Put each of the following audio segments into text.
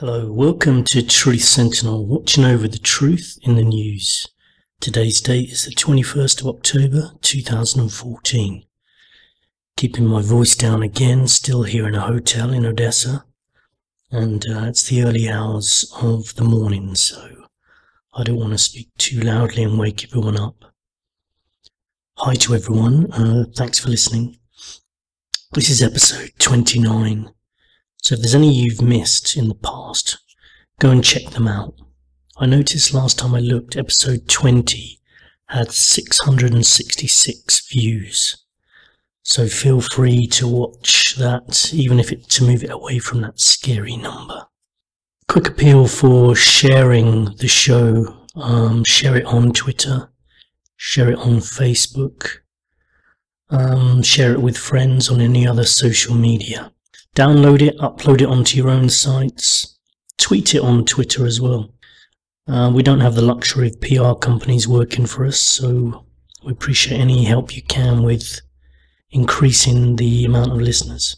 Hello, welcome to Truth Sentinel, watching over the truth in the news. Today's date is the 21st of October 2014. Keeping my voice down again, still here in a hotel in Odessa. And it's the early hours of the morning, so I don't want to speak too loudly and wake everyone up. Hi to everyone, thanks for listening. This is episode 29. So if there's any you've missed in the past, go and check them out. I noticed last time I looked, episode 20 had 666 views. So feel free to watch that, even if to move it away from that scary number. Quick appeal for sharing the show. Share it on Twitter, share it on Facebook, share it with friends on any other social media. Download it, upload it onto your own sites, tweet it on Twitter as well. We don't have the luxury of PR companies working for us, so we appreciate any help you can with increasing the amount of listeners.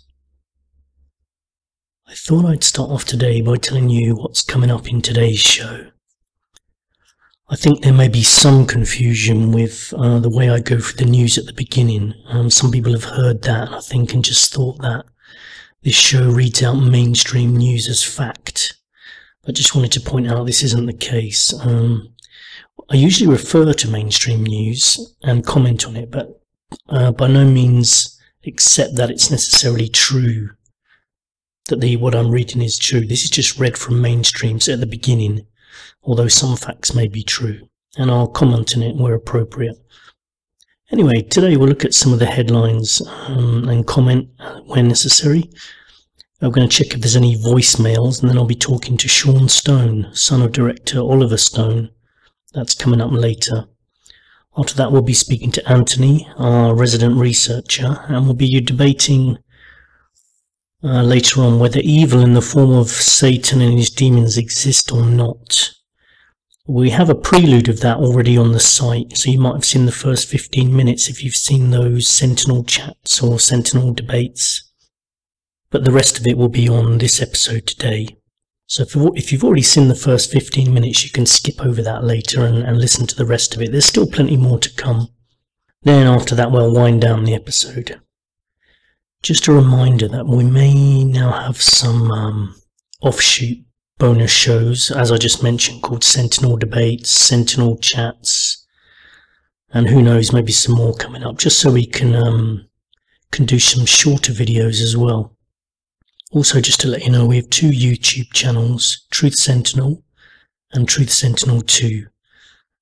I thought I'd start off today by telling you what's coming up in today's show. I think there may be some confusion with the way I go through the news at the beginning. Some people have heard that, I think, and just thought that this show reads out mainstream news as fact. I just wanted to point out this isn't the case. I usually refer to mainstream news and comment on it, but by no means accept that it's necessarily true, that what I'm reading is true. This is just read from mainstream, so at the beginning, although some facts may be true, and I'll comment on it where appropriate. Anyway, today we'll look at some of the headlines and comment where necessary. I'm going to check if there's any voicemails, and then I'll be talking to Sean Stone, son of director Oliver Stone. That's coming up later. After that, we'll be speaking to Anthony, our resident researcher, and we'll be debating later on whether evil in the form of Satan and his demons exist or not. We have a prelude of that already on the site, so you might have seen the first 15 minutes if you've seen those Sentinel chats or Sentinel debates. But the rest of it will be on this episode today. So if you've already seen the first 15 minutes, you can skip over that later and listen to the rest of it. There's still plenty more to come. Then after that, we'll wind down the episode. Just a reminder that we may now have some offshoot bonus shows, as I just mentioned, called Sentinel Debates, Sentinel Chats, and who knows, maybe some more coming up, just so we can do some shorter videos as well. Also, just to let you know, we have two YouTube channels, Truth Sentinel and Truth Sentinel 2,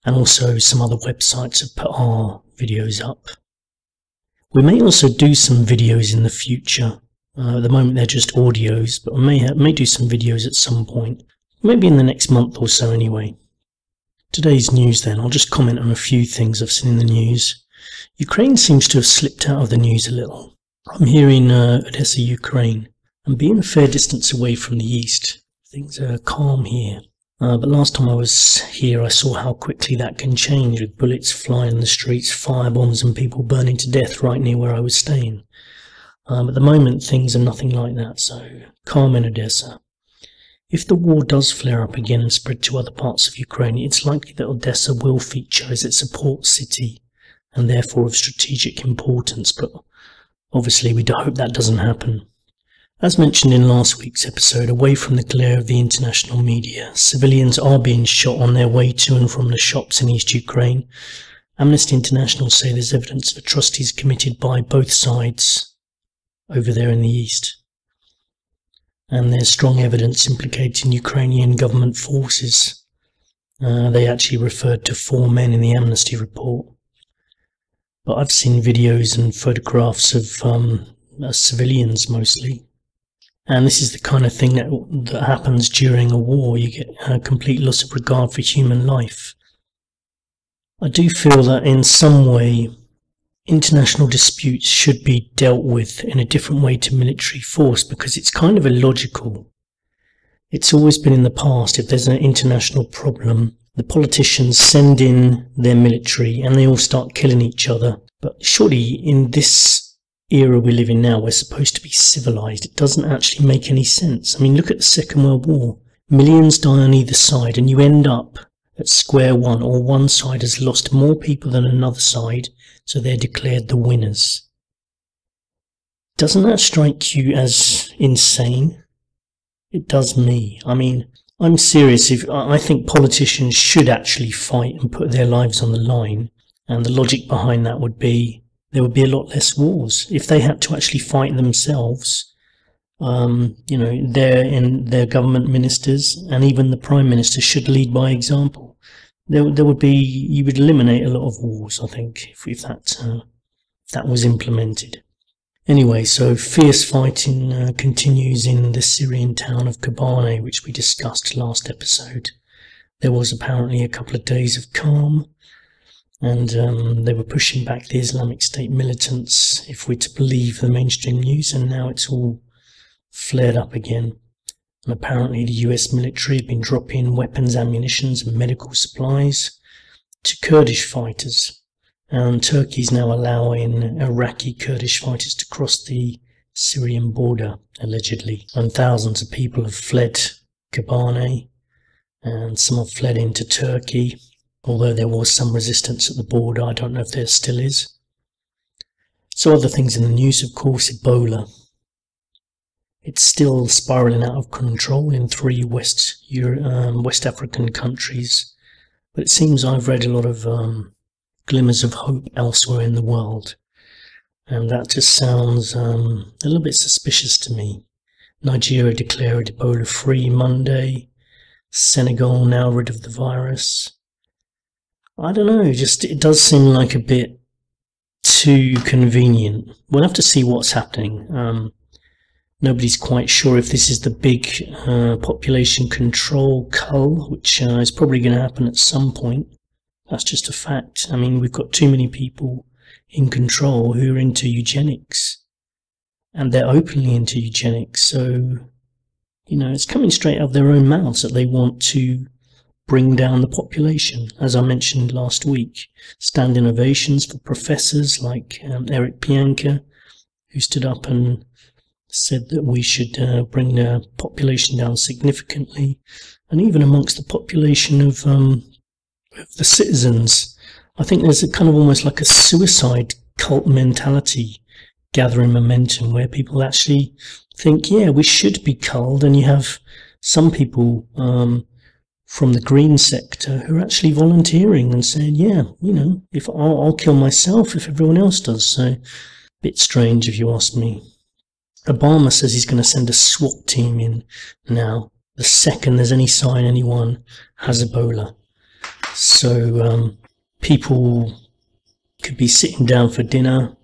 and also some other websites have put our videos up. We may also do some videos in the future. At the moment they're just audios, but we may do some videos at some point, maybe in the next month or so anyway. Today's news then, I'll just comment on a few things I've seen in the news. Ukraine seems to have slipped out of the news a little. I'm here in Odessa, Ukraine, and being a fair distance away from the east, things are calm here. But last time I was here I saw how quickly that can change, with bullets flying in the streets, firebombs and people burning to death right near where I was staying. At the moment things are nothing like that, so calm in Odessa. If the war does flare up again and spread to other parts of Ukraine, it's likely that Odessa will feature as its port city and therefore of strategic importance, but obviously we hope that doesn't happen. As mentioned in last week's episode, away from the glare of the international media, civilians are being shot on their way to and from the shops in East Ukraine. Amnesty International say there's evidence of atrocities committed by both sides over there in the east. And there's strong evidence implicating Ukrainian government forces. They actually referred to 4 men in the Amnesty report. But I've seen videos and photographs of civilians mostly. And this is the kind of thing that happens during a war. You get a complete loss of regard for human life. I do feel that in some way international disputes should be dealt with in a different way to military force, because it's kind of illogical. It's always been in the past, if there's an international problem, the politicians send in their military and they all start killing each other. But surely in this era we live in now, we're supposed to be civilized. It doesn't actually make any sense. I mean, look at the Second World War. Millions die on either side, and you end up at square one, or one side has lost more people than another side, so they're declared the winners. Doesn't that strike you as insane? It does me. I mean, I'm serious. I think politicians should actually fight and put their lives on the line, and the logic behind that would be there would be a lot less wars if they had to actually fight themselves. You know, their government ministers and even the prime minister should lead by example. You would eliminate a lot of wars, I think, if that was implemented. Anyway, so fierce fighting continues in the Syrian town of Kobane, which we discussed last episode. There was apparently a couple of days of calm, and they were pushing back the Islamic State militants, if we're to believe the mainstream news, and now it's all flared up again. And apparently the US military have been dropping weapons, ammunitions and medical supplies to Kurdish fighters, and Turkey's now allowing Iraqi Kurdish fighters to cross the Syrian border, allegedly. And thousands of people have fled Kobane, and some have fled into Turkey, although there was some resistance at the border. I don't know if there still is. So other things in the news, of course, Ebola. It's still spiralling out of control in 3 West African countries, but it seems I've read a lot of glimmers of hope elsewhere in the world, and that just sounds a little bit suspicious to me. Nigeria declared Ebola free Monday. Senegal now rid of the virus. I don't know, just it does seem like a bit too convenient. We'll have to see what's happening. Nobody's quite sure if this is the big population control cull, which is probably going to happen at some point. That's just a fact. I mean, we've got too many people in control who are into eugenics, and they're openly into eugenics. So, you know, it's coming straight out of their own mouths that they want to bring down the population. As I mentioned last week, standing ovations for professors like Eric Pianka, who stood up and said that we should bring the population down significantly, and even amongst the population of the citizens, I think there's a kind of almost like a suicide cult mentality gathering momentum, where people actually think, yeah, we should be culled, and you have some people from the green sector who are actually volunteering and saying, yeah, you know, if I'll kill myself if everyone else does. So, a bit strange if you ask me. Obama says he's going to send a SWAT team in now, the second there's any sign anyone has Ebola. So people could be sitting down for dinner,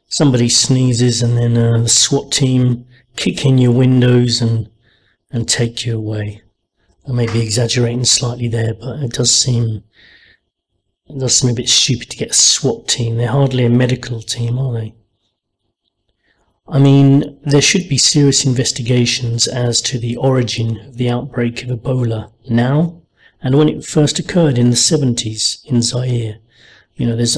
somebody sneezes, and then the SWAT team kick in your windows and take you away. I may be exaggerating slightly there, but it does seem a bit stupid to get a SWAT team. They're hardly a medical team, are they? I mean, there should be serious investigations as to the origin of the outbreak of Ebola now, and when it first occurred in the 70s in Zaire. You know, there's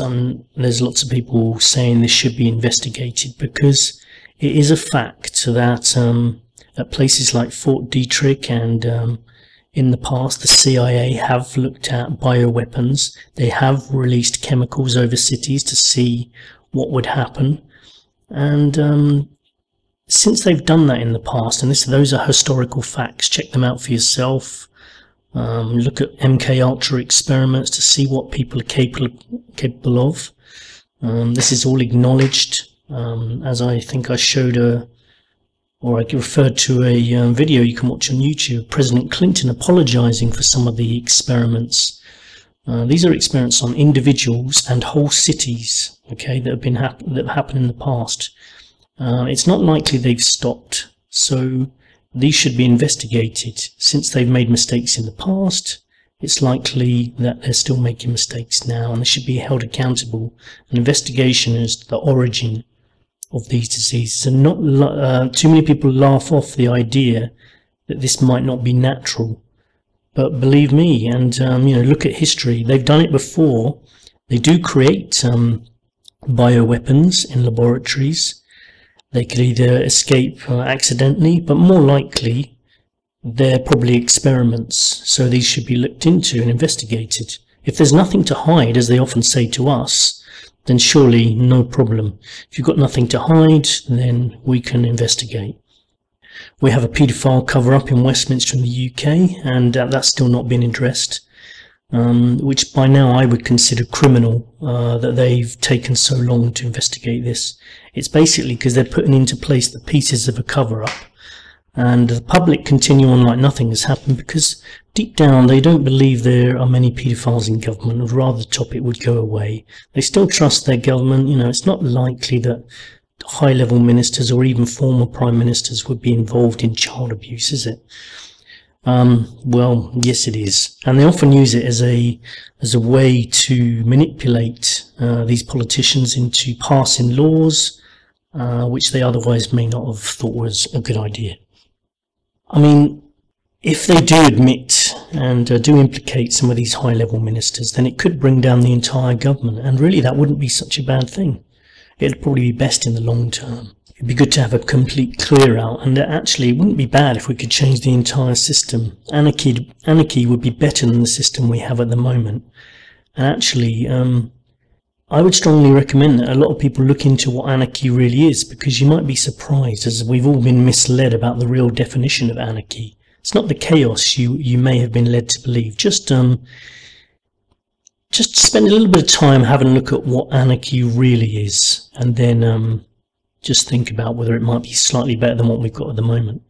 lots of people saying this should be investigated, because it is a fact that at places like Fort Detrick and in the past the CIA have looked at bioweapons. They have released chemicals over cities to see what would happen. And since they've done that in the past, and those are historical facts, check them out for yourself. Look at MK Ultra experiments to see what people are capable of. This is all acknowledged, as I think I showed or I referred to a video you can watch on YouTube, President Clinton apologizing for some of the experiments. These are experiments on individuals and whole cities, okay, that have happened in the past. It's not likely they've stopped, so these should be investigated. Since they've made mistakes in the past, it's likely that they're still making mistakes now, and they should be held accountable. An investigation as to the origin of these diseases, and not too many people laugh off the idea that this might not be natural. But believe me, and you know, look at history. They've done it before. They do create bioweapons in laboratories. They could either escape accidentally, but more likely they're probably experiments, so these should be looked into and investigated. If there's nothing to hide, as they often say to us, then surely no problem. If you've got nothing to hide, then we can investigate. We have a paedophile cover-up in Westminster in the UK, and that's still not been addressed, which by now I would consider criminal, that they've taken so long to investigate this. It's basically because they're putting into place the pieces of a cover-up, and the public continue on like nothing has happened, because deep down they don't believe there are many paedophiles in government, or rather the topic would go away. They still trust their government. You know, it's not likely that high-level ministers or even former prime ministers would be involved in child abuse, is it? Well, yes it is, and they often use it as a way to manipulate these politicians into passing laws which they otherwise may not have thought was a good idea. I mean, if they do admit and do implicate some of these high-level ministers, then it could bring down the entire government, and really that wouldn't be such a bad thing. It'd probably be best in the long term. It'd be good to have a complete clear out, and actually it wouldn't be bad if we could change the entire system. Anarchy would be better than the system we have at the moment. And actually, I would strongly recommend that a lot of people look into what anarchy really is, because you might be surprised, as we've all been misled about the real definition of anarchy. It's not the chaos you may have been led to believe. Just spend a little bit of time having a look at what anarchy really is, and then just think about whether it might be slightly better than what we've got at the moment.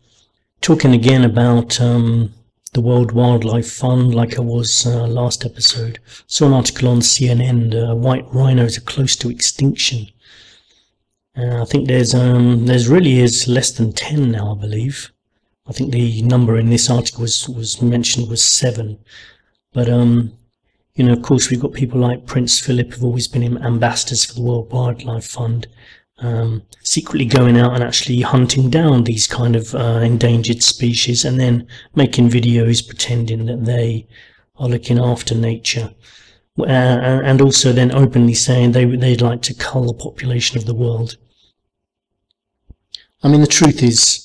Talking again about the World Wildlife Fund, like I was last episode, saw an article on CNN, white rhinos are close to extinction. I think there's really is less than 10 now, I believe. I think the number in this article was mentioned was 7. But you know, of course, we've got people like Prince Philip, who've always been ambassadors for the World Wildlife Fund, secretly going out and actually hunting down these kind of endangered species, and then making videos pretending that they are looking after nature, and also then openly saying they'd like to cull the population of the world. I mean, the truth is,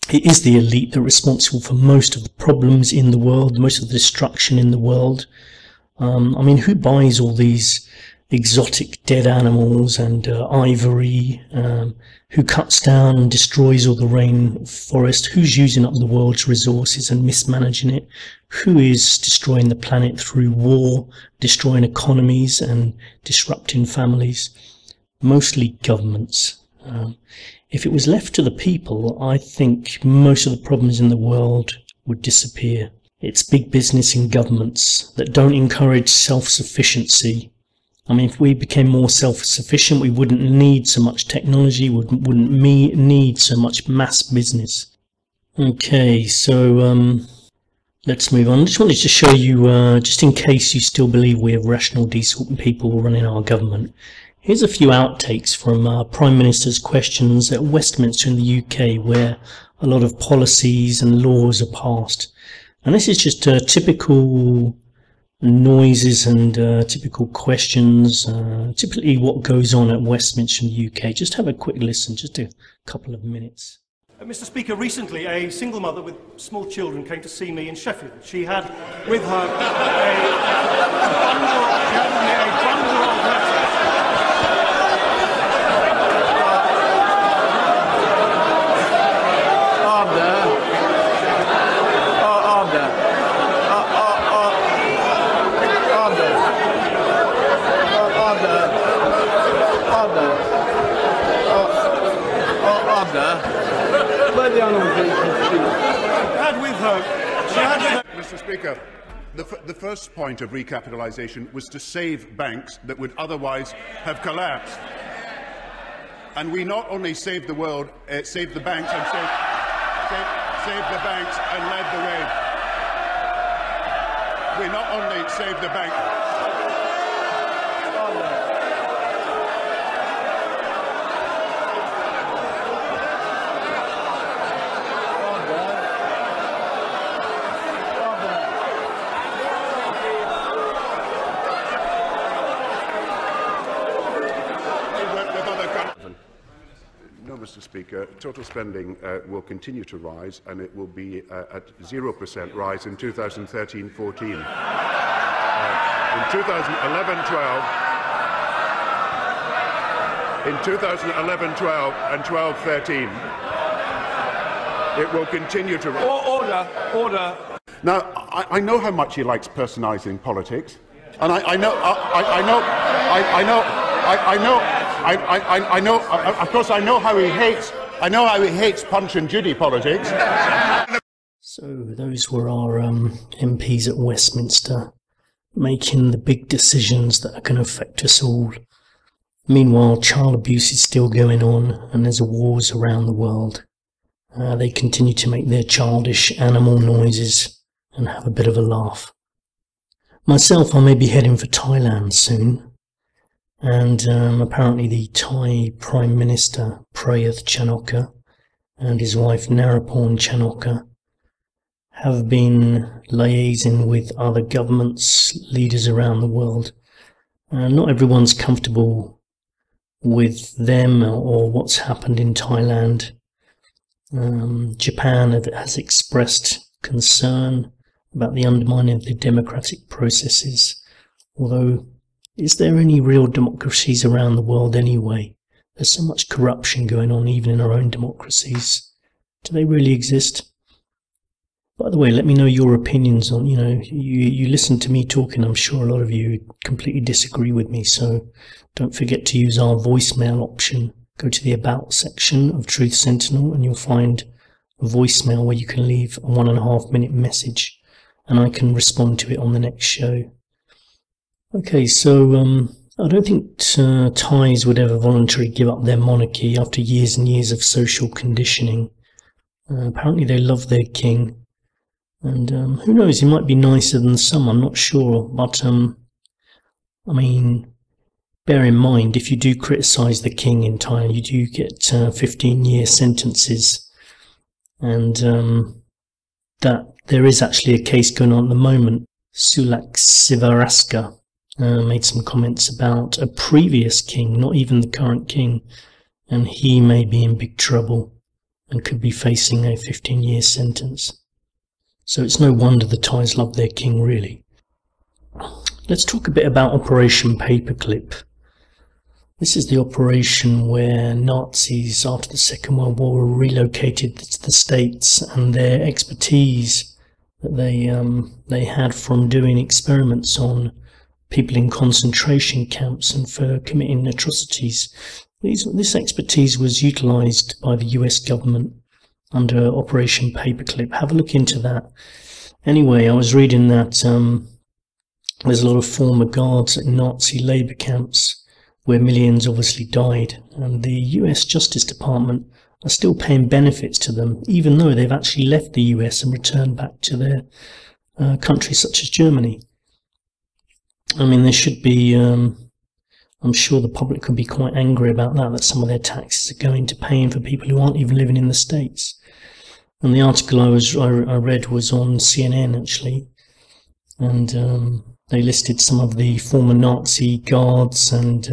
it is the elite that are responsible for most of the problems in the world, most of the destruction in the world. I mean, who buys all these exotic dead animals and ivory? Who cuts down and destroys all the rainforest? Who's using up the world's resources and mismanaging it? Who is destroying the planet through war, destroying economies and disrupting families? Mostly governments. If it was left to the people, I think most of the problems in the world would disappear. It's big business and governments that don't encourage self-sufficiency. I mean, if we became more self-sufficient, we wouldn't need so much technology, wouldn't need so much mass business. Okay, so let's move on. I just wanted to show you, just in case you still believe we have rational, decent people running our government, here's a few outtakes from Prime Minister's questions at Westminster in the UK, where a lot of policies and laws are passed. And this is just typical noises and typical questions, typically what goes on at Westminster in the UK. Just have a quick listen, just a couple of minutes. Mr. Speaker, recently a single mother with small children came to see me in Sheffield. She had with her a bundle of letters. Mr. Speaker, the first point of recapitalisation was to save banks that would otherwise have collapsed. And we not only saved the world, saved the banks and saved the banks and led the way. We not only saved the bank. Mr. Speaker, total spending will continue to rise, and it will be at 0% rise in 2013-14. In 2011-12, and 12-13, it will continue to rise. Order. Now, I know how much he likes personalising politics, and I know. Of course, I know how he hates. I know how he hates Punch and Judy politics. So those were our MPs at Westminster, making the big decisions that are going to affect us all. Meanwhile, child abuse is still going on, and there's wars around the world. They continue to make their childish animal noises and have a bit of a laugh. Myself, I may be heading for Thailand soon. And apparently the Thai Prime Minister Prayuth Chan-o-cha and his wife Naraporn Chan-o-cha have been liaising with other governments, leaders around the world. Not everyone's comfortable with them or what's happened in Thailand. Japan has expressed concern about the undermining of the democratic processes, although is there any real democracies around the world anyway? There's so much corruption going on even in our own democracies. Do they really exist? By the way, let me know your opinions on, you listen to me talking. I'm sure a lot of you completely disagree with me, so don't forget to use our voicemail option. Go to the About section of Truth Sentinel and you'll find a voicemail where you can leave a 1.5 minute message and I can respond to it on the next show. Okay, so I don't think Thais would ever voluntarily give up their monarchy after years and years of social conditioning. Apparently they love their king, and who knows, he might be nicer than some, I'm not sure, but I mean, bear in mind, if you do criticise the king in Thailand, you do get 15-year sentences, and that there is actually a case going on at the moment. Sulak Sivaraska made some comments about a previous king, not even the current king, and he may be in big trouble and could be facing a 15-year sentence. So it's no wonder the Thais love their king, really. Let's talk a bit about Operation Paperclip. This is the operation where Nazis after the Second World War were relocated to the States, and their expertise that they had from doing experiments on people in concentration camps and for committing atrocities. This expertise was utilised by the US government under Operation Paperclip. Have a look into that. Anyway, I was reading that there's a lot of former guards at Nazi labour camps where millions obviously died, and the US Justice Department are still paying benefits to them, even though they've actually left the US and returned back to their countries such as Germany. I mean, there should be, I'm sure the public could be quite angry about that some of their taxes are going to paying for people who aren't even living in the States. And the article I read was on CNN, actually, and they listed some of the former Nazi guards and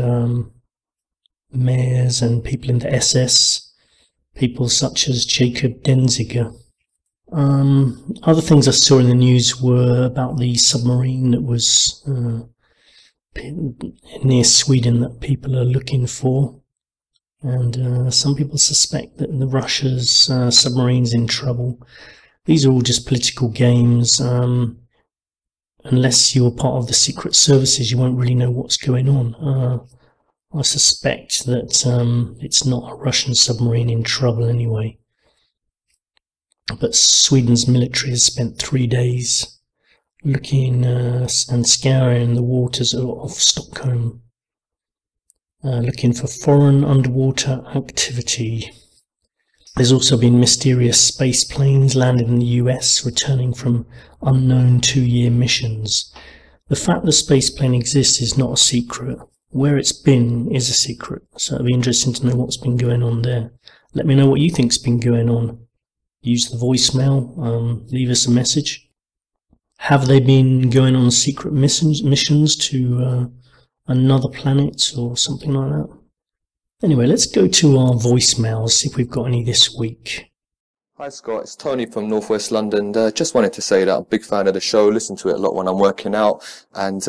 mayors and people in the SS, people such as Jacob Denziger. Other things I saw in the news were about the submarine that was near Sweden that people are looking for, and some people suspect that the Russia's submarine's in trouble. These are all just political games. Unless you're part of the secret services, you won't really know what's going on. I suspect that it's not a Russian submarine in trouble anyway. But Sweden's military has spent 3 days looking and scouring the waters off Stockholm, looking for foreign underwater activity. There's also been mysterious space planes landed in the US returning from unknown 2-year missions. The fact the space plane exists is not a secret. Where it's been is a secret, so it'll be interesting to know what's been going on there. Let me know what you think's been going on. Use the voicemail, leave us a message. Have they been going on secret missions to another planet or something like that? Anyway, let's go to our voicemails, see if we've got any this week. Hi Scott, it's Tony from Northwest London. Just wanted to say that I'm a big fan of the show, listen to it a lot when I'm working out, and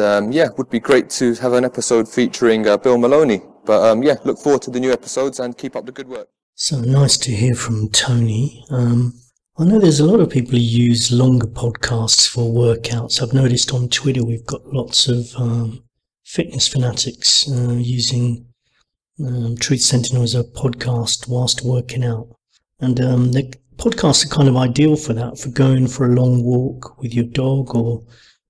would be great to have an episode featuring Bill Maloney. But look forward to the new episodes and keep up the good work. So nice to hear from Tony. I know there's a lot of people who use longer podcasts for workouts. I've noticed on Twitter we've got lots of fitness fanatics using Truth Sentinel as a podcast whilst working out. And the podcasts are kind of ideal for that, for going for a long walk with your dog, or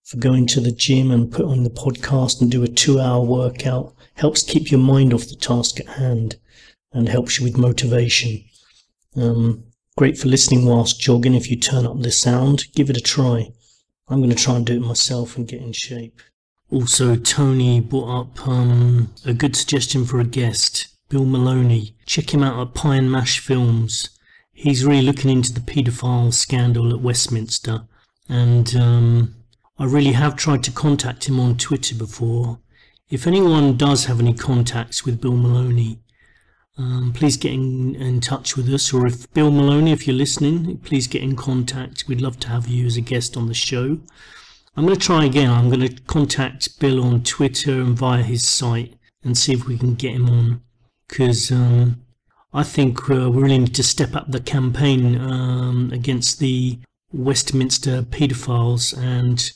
for going to the gym and put on the podcast and do a 2-hour workout. Helps keep your mind off the task at hand and helps you with motivation. Great for listening whilst jogging. If you turn up the sound, give it a try. I'm going to try and do it myself and get in shape. Also, Tony brought up a good suggestion for a guest, Bill Maloney. Check him out at Pie and Mash Films. He's really looking into the paedophile scandal at Westminster, and I really have tried to contact him on Twitter before. If anyone does have any contacts with Bill Maloney, please get in touch with us, or if Bill Maloney, if you're listening, please get in contact. We'd love to have you as a guest on the show. I'm going to try again. I'm going to contact Bill on Twitter and via his site and see if we can get him on, because I think we really need to step up the campaign against the Westminster paedophiles and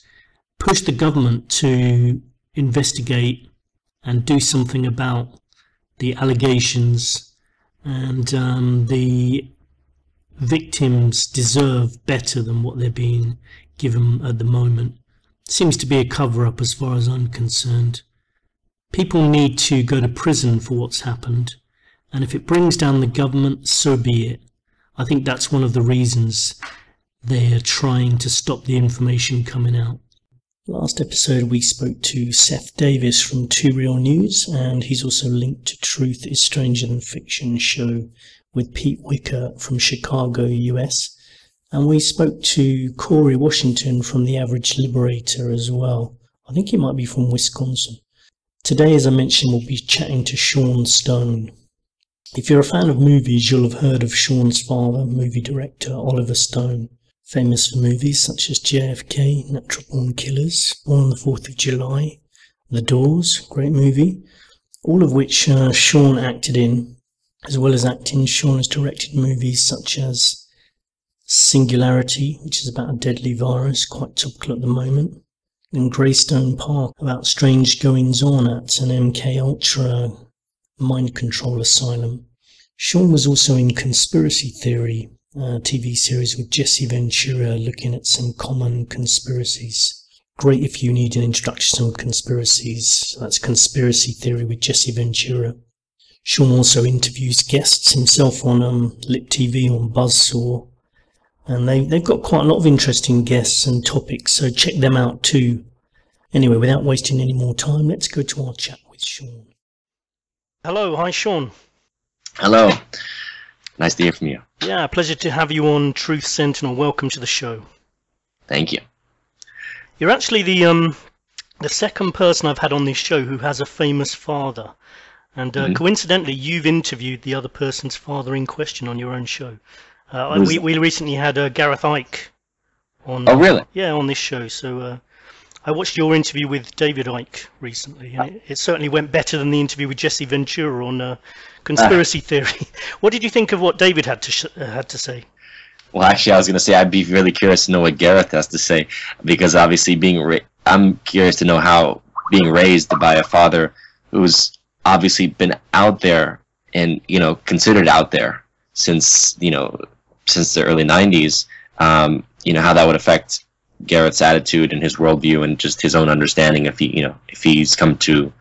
push the government to investigate and do something about the allegations, and the victims deserve better than what they're being given at the moment. Seems to be a cover-up as far as I'm concerned. People need to go to prison for what's happened, and if it brings down the government, so be it. I think that's one of the reasons they're trying to stop the information coming out. Last episode we spoke to Seth Davis from Too Real News, and he's also linked to Truth is Stranger Than Fiction show with Pete Wicker from Chicago, US. And we spoke to Corey Washington from The Average Liberator as well. I think he might be from Wisconsin. Today, as I mentioned, we'll be chatting to Sean Stone. If you're a fan of movies, you'll have heard of Sean's father, movie director Oliver Stone. Famous for movies such as JFK, Natural Born Killers, Born on the 4th of July, The Doors, great movie, all of which Sean acted in. As well as acting, Sean has directed movies such as Singularity, which is about a deadly virus, quite topical at the moment, and Greystone Park, about strange goings-on at an MK-Ultra mind control asylum. Sean was also in Conspiracy Theory, TV series with Jesse Ventura, looking at some common conspiracies. Great if you need an introduction to conspiracies. So that's Conspiracy Theory with Jesse Ventura. Sean also interviews guests himself on Lip TV, on Buzzsaw, and they've got quite a lot of interesting guests and topics, so check them out too. Anyway, without wasting any more time, let's go to our chat with Sean. Hello, hi Sean. Hello. Nice to hear from you. Yeah, pleasure to have you on Truth Sentinel. Welcome to the show. Thank you. You're actually the second person I've had on this show who has a famous father. And coincidentally, you've interviewed the other person's father in question on your own show. We recently had Gareth Icke on. Oh, really? Yeah, on this show. So I watched your interview with David Icke recently, and it certainly went better than the interview with Jesse Ventura on Conspiracy Theory. What did you think of what David had to say? Well, actually, I was going to say I'd be really curious to know what Gareth has to say, because obviously I'm curious to know how being raised by a father who's obviously been out there and, considered out there since the early 90s, how that would affect Garrett's attitude and his worldview and just his own understanding if he's come to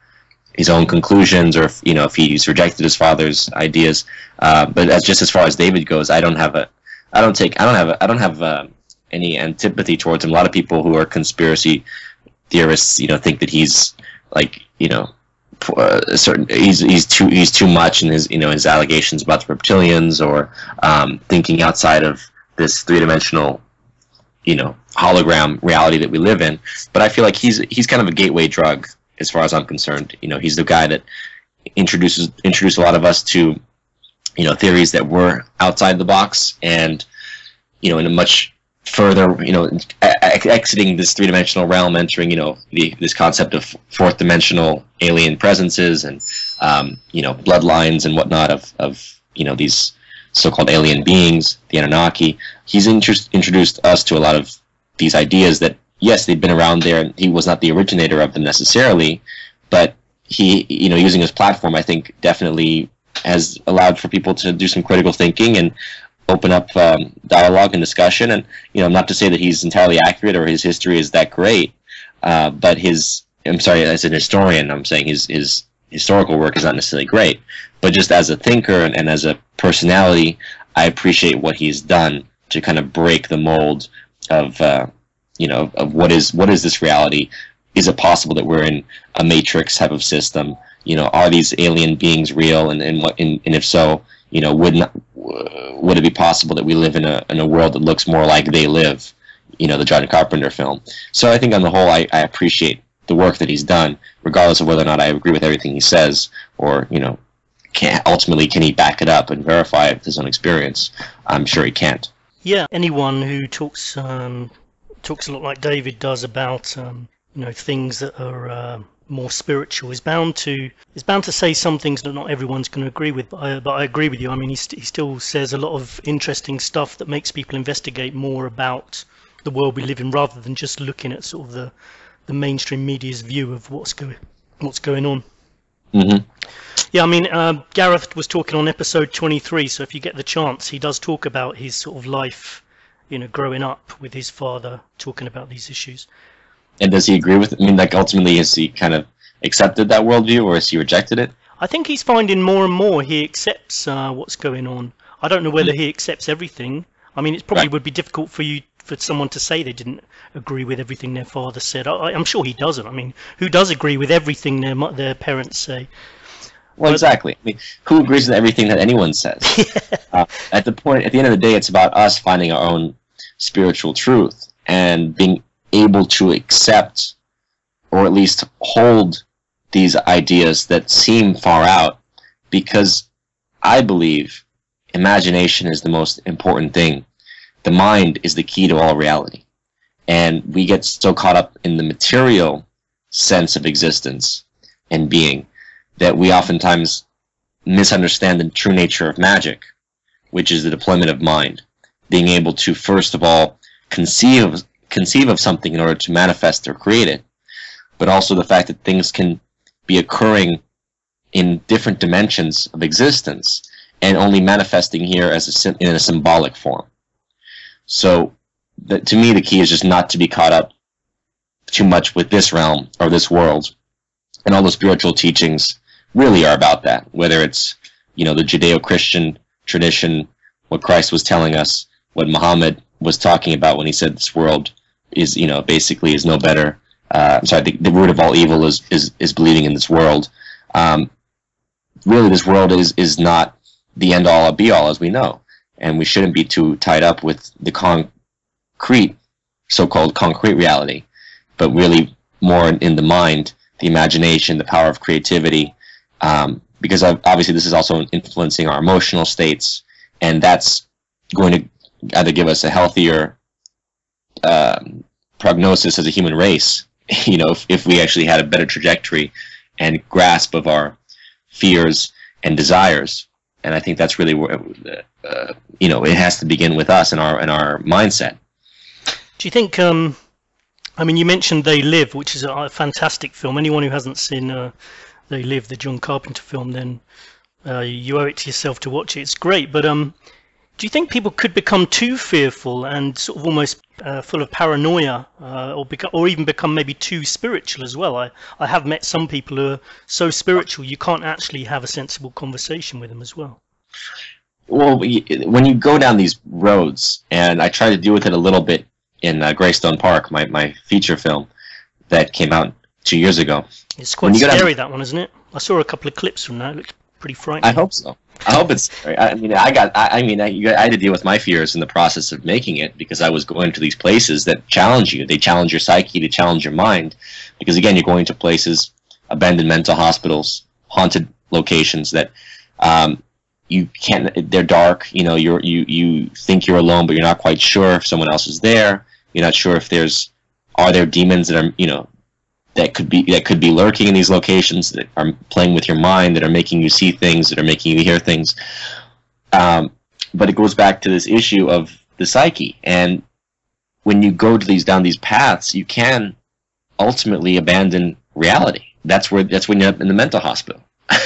his own conclusions, or if he's rejected his father's ideas. But as far as David goes, I don't have any antipathy towards him. A lot of people who are conspiracy theorists, think that he's he's too much in his allegations about the reptilians, or thinking outside of this three-dimensional hologram reality that we live in. But I feel like he's kind of a gateway drug as far as I'm concerned. He's the guy that introduced a lot of us to, you know, theories that were outside the box, and, you know, in a much further, you know, exiting this three-dimensional realm, entering, you know, this concept of fourth-dimensional alien presences and, you know, bloodlines and whatnot of you know, these so-called alien beings, the Anunnaki. He's introduced us to a lot of these ideas that, yes, they've been around there, and he was not the originator of them necessarily, but he, you know, using his platform, I think, definitely has allowed for people to do some critical thinking and open up dialogue and discussion. And, you know, not to say that he's entirely accurate or his history is that great, but I'm sorry, as an historian, I'm saying his historical work is not necessarily great, but just as a thinker and as a personality, I appreciate what he's done to kind of break the mold of, you know, of what is this reality? Is it possible that we're in a matrix type of system? You know, are these alien beings real? And if so, you know, would it be possible that we live in a world that looks more like They Live, you know, the John Carpenter film? So I think on the whole, I appreciate the work that he's done, regardless of whether or not I agree with everything he says, or, you know, can he back it up and verify it with his own experience? I'm sure he can't. Yeah, anyone who talks a lot like David does about you know, things that are more spiritual is bound to say some things that not everyone's going to agree with. But I agree with you. I mean, he still says a lot of interesting stuff that makes people investigate more about the world we live in, rather than just looking at sort of the mainstream media's view of what's going on. Mm-hmm. Yeah, I mean, Gareth was talking on episode 23, so if you get the chance, he does talk about his sort of life, you know, growing up with his father, talking about these issues. And does he agree with it? I mean, like, ultimately, has he kind of accepted that worldview, or has he rejected it? I think he's finding more and more he accepts what's going on. I don't know whether he accepts everything. I mean, it probably would be difficult for someone to say they didn't agree with everything their father said. I'm sure he doesn't. I mean, who does agree with everything their parents say? Well, exactly. I mean, who agrees with everything that anyone says? At the end of the day, it's about us finding our own spiritual truth and being able to accept, or at least hold, these ideas that seem far out, because I believe imagination is the most important thing. The mind is the key to all reality, and we get so caught up in the material sense of existence and being that we oftentimes misunderstand the true nature of magic, which is the deployment of mind, being able to, first of all, conceive of something in order to manifest or create it, but also the fact that things can be occurring in different dimensions of existence and only manifesting here as in a symbolic form. So, to me, the key is just not to be caught up too much with this realm or this world, and all the spiritual teachings really are about that, whether it's, you know, the Judeo-Christian tradition, what Christ was telling us, what Muhammad was talking about when he said this world is, you know, basically is no better. The root of all evil is believing in this world. Really, this world is not the end-all or be-all, as we know, and we shouldn't be too tied up with the concrete, so-called concrete reality, but really more in the mind, the imagination, the power of creativity, because obviously this is also influencing our emotional states, and that's going to either give us a healthier prognosis as a human race, you know, if we actually had a better trajectory and grasp of our fears and desires. And I think that's really where, you know, it has to begin with us and our mindset. Do you think, I mean, you mentioned They Live, which is a fantastic film. Anyone who hasn't seen They Live, the John Carpenter film, then you owe it to yourself to watch it. It's great, but do you think people could become too fearful and sort of almost full of paranoia, or even become maybe too spiritual as well? I have met some people who are so spiritual you can't actually have a sensible conversation with them as well. Well, when you go down these roads, and I try to deal with it a little bit in Greystone Park, my feature film that came out 2 years ago. It's quite scary, that one, isn't it? I saw a couple of clips from that. It looked pretty frightening. I hope so. I hope it's scary. I mean, I had to deal with my fears in the process of making it, because I was going to these places that challenge you. They challenge your psyche, they challenge your mind, because again, you're going to places, abandoned mental hospitals, haunted locations that you can't. They're dark. You know, you think you're alone, but you're not quite sure if someone else is there. You're not sure if are there demons that are that could be lurking in these locations, that are playing with your mind, that are making you see things, that are making you hear things. But it goes back to this issue of the psyche, and when you go down these paths, you can ultimately abandon reality. That's when you're in the mental hospital.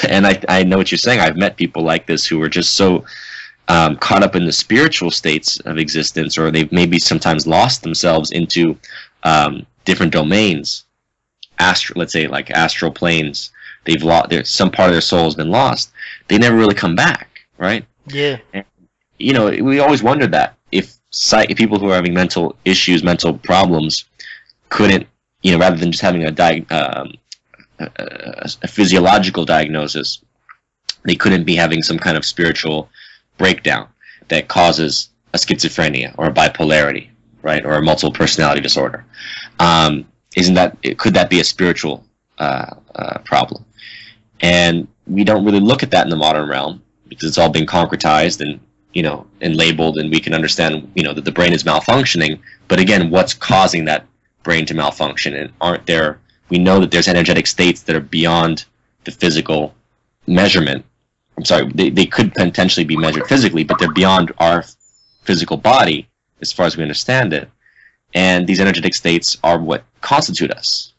And I know what you're saying. I've met people like this who are just so caught up in the spiritual states of existence, or they've maybe sometimes lost themselves into different domains. Let's say like astral planes. They've lost some part of their soul has been lost. They never really come back, right? Yeah. And, we always wondered that if people who are having mental issues, mental problems, couldn't, rather than just having a physiological diagnosis, they couldn't be having some kind of spiritual breakdown that causes a schizophrenia or a bipolarity, right, or a multiple personality disorder. Could that be a spiritual problem? And we don't really look at that in the modern realm because it's all been concretized and labeled, and we can understand that the brain is malfunctioning. But again, what's causing that brain to malfunction? And we know that there's energetic states that are beyond the physical measurement. I'm sorry, they could potentially be measured physically, but they're beyond our physical body as far as we understand it. And these energetic states are what constitute us.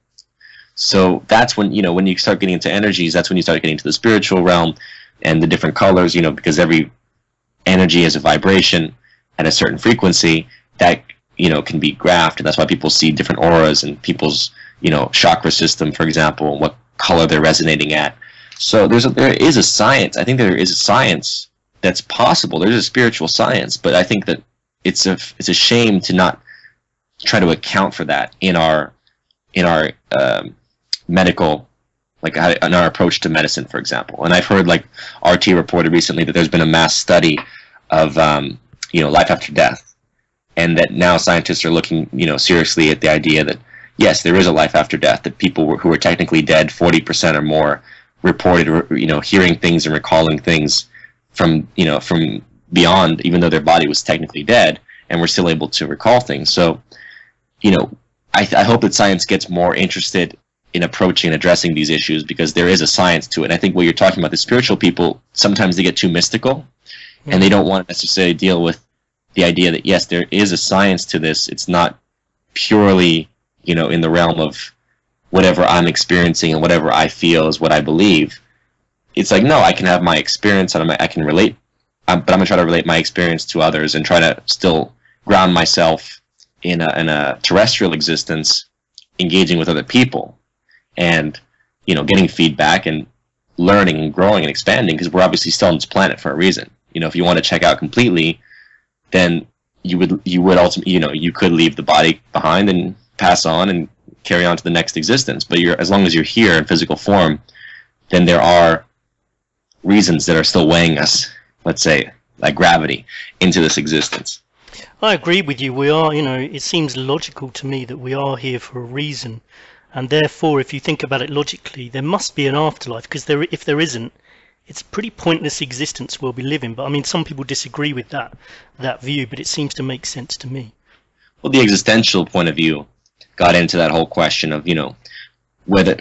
So that's when you start getting into energies, that's when you start getting into the spiritual realm and the different colors, because every energy has a vibration at a certain frequency that can be graphed, and that's why people see different auras and people's chakra system, for example, and what color they're resonating at. So there is a science. I think there is a science that's possible. There's a spiritual science, but I think that it's a shame to not try to account for that in our medical, like in our approach to medicine, for example. And I've heard, like RT reported recently, that there's been a mass study of life after death, and that now scientists are looking seriously at the idea that yes, there is a life after death, that people who were technically dead, 40% or more, reported hearing things and recalling things from beyond, even though their body was technically dead, and were still able to recall things. So I hope that science gets more interested in approaching and addressing these issues, because there is a science to it. And I think what you're talking about, the spiritual people, sometimes they get too mystical, and they don't want to necessarily deal with the idea that yes, there is a science to this. It's not purely in the realm of whatever I'm experiencing and whatever I feel is what I believe. It's like, no, I can have my experience and I can relate, but I'm going to try to relate my experience to others and try to still ground myself in a terrestrial existence, engaging with other people, and getting feedback and learning and growing and expanding, because we're obviously still on this planet for a reason. If you want to check out completely, then you would ultimately you could leave the body behind and pass on and carry on to the next existence. But as long as you're here in physical form, then there are reasons that are still weighing us, let's say, like gravity, into this existence. I agree with you. We are, it seems logical to me that we are here for a reason. And therefore, if you think about it logically, there must be an afterlife, because if there isn't, it's a pretty pointless existence we'll be living. But I mean, some people disagree with that view, but it seems to make sense to me. Well, the existential point of view got into that whole question of, whether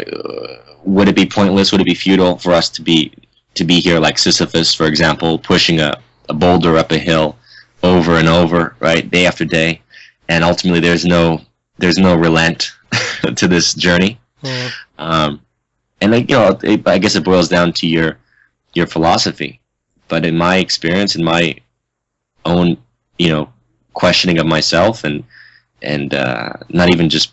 would it be pointless, would it be futile for us to be here, like Sisyphus, for example, pushing a boulder up a hill over and over, right, day after day, and ultimately there's no relent to this journey. And I guess it boils down to your philosophy. But in my experience, in my own questioning of myself, and not even just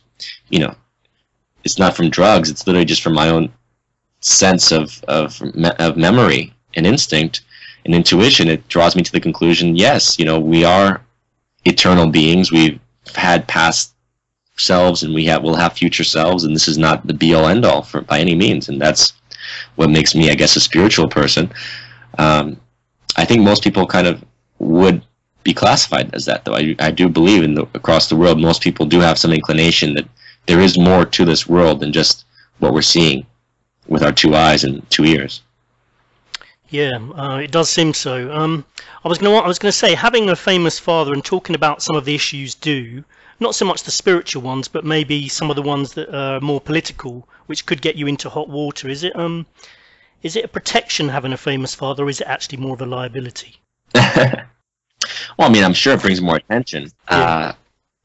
it's not from drugs, it's literally just from my own sense of memory and instinct and intuition, it draws me to the conclusion, yes, we are eternal beings. We've had past selves, and we'll have future selves, and this is not the be-all end-all by any means, and that's what makes me, I guess, a spiritual person. I think most people kind of would be classified as that, though. I do believe across the world, most people do have some inclination that there is more to this world than just what we're seeing with our 2 eyes and 2 ears. Yeah, it does seem so. I was gonna say, having a famous father and talking about some of the issues do, not so much the spiritual ones, but maybe some of the ones that are more political, which could get you into hot water. Is it a protection having a famous father, or is it actually more of a liability? Well, I mean, I'm sure it brings more attention. Yeah.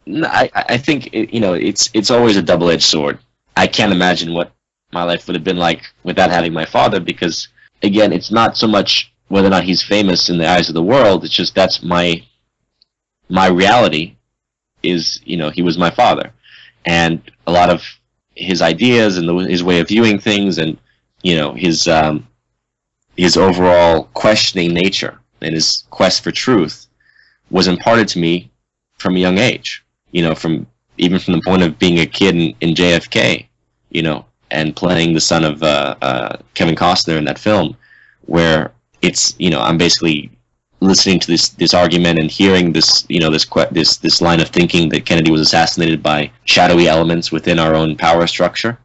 I think it's always a double-edged sword. I can't imagine what my life would have been like without having my father, because again, it's not so much whether or not he's famous in the eyes of the world. It's just that's my reality. Is he was my father, and a lot of his ideas and his way of viewing things, and his overall questioning nature and his quest for truth was imparted to me from a young age. From the point of being a kid in JFK, and playing the son of Kevin Costner in that film, where it's I'm basically listening to this argument and hearing this line of thinking that Kennedy was assassinated by shadowy elements within our own power structure,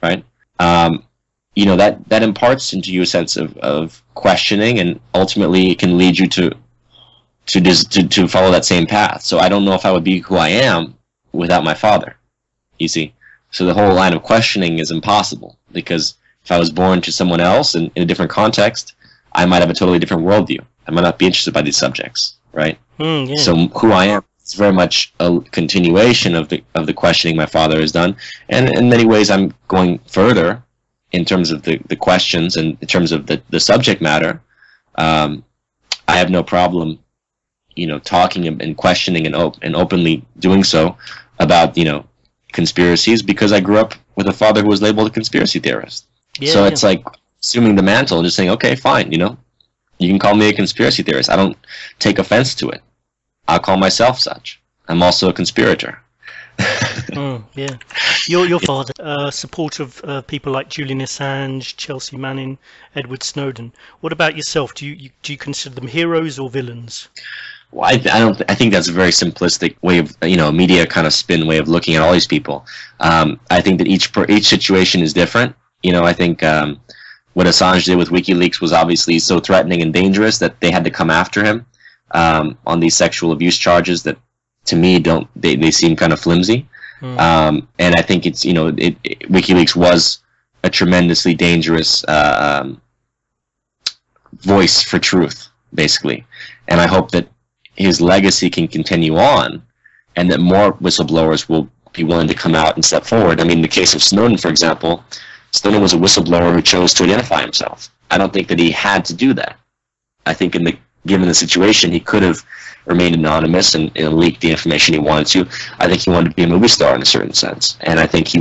right? That imparts into you a sense of questioning, and ultimately it can lead you to follow that same path. So I don't know if I would be who I am without my father, you see. So the whole line of questioning is impossible, because if I was born to someone else in a different context, I might have a totally different worldview. I might not be interested by these subjects, right? Yeah. So who I am is very much a continuation of the questioning my father has done, and in many ways I'm going further in terms of the questions and in terms of the subject matter. I have no problem, talking and questioning and openly doing so about conspiracies, because I grew up with a father who was labeled a conspiracy theorist. Yeah, so yeah. it's like assuming the mantle and just saying, okay, fine, you can call me a conspiracy theorist. I don't take offense to it. I'll call myself such. I'm also a conspirator. Yeah. Your father, supporter of people like Julian Assange, Chelsea Manning, Edward Snowden. What about yourself? Do you consider them heroes or villains? Well, I think that's a very simplistic way of media kind of spin way of looking at all these people. I think that each situation is different. I think what Assange did with WikiLeaks was obviously so threatening and dangerous that they had to come after him on these sexual abuse charges that, to me, they seem kind of flimsy. And I think it's WikiLeaks was a tremendously dangerous voice for truth, basically. And I hope that his legacy can continue on, and that more whistleblowers will be willing to come out and step forward. I mean, the case of Snowden, for example, Snowden was a whistleblower who chose to identify himself. I don't think that he had to do that. I think given the situation, he could have remained anonymous and leaked the information he wanted to. I think he wanted to be a movie star in a certain sense, and I think he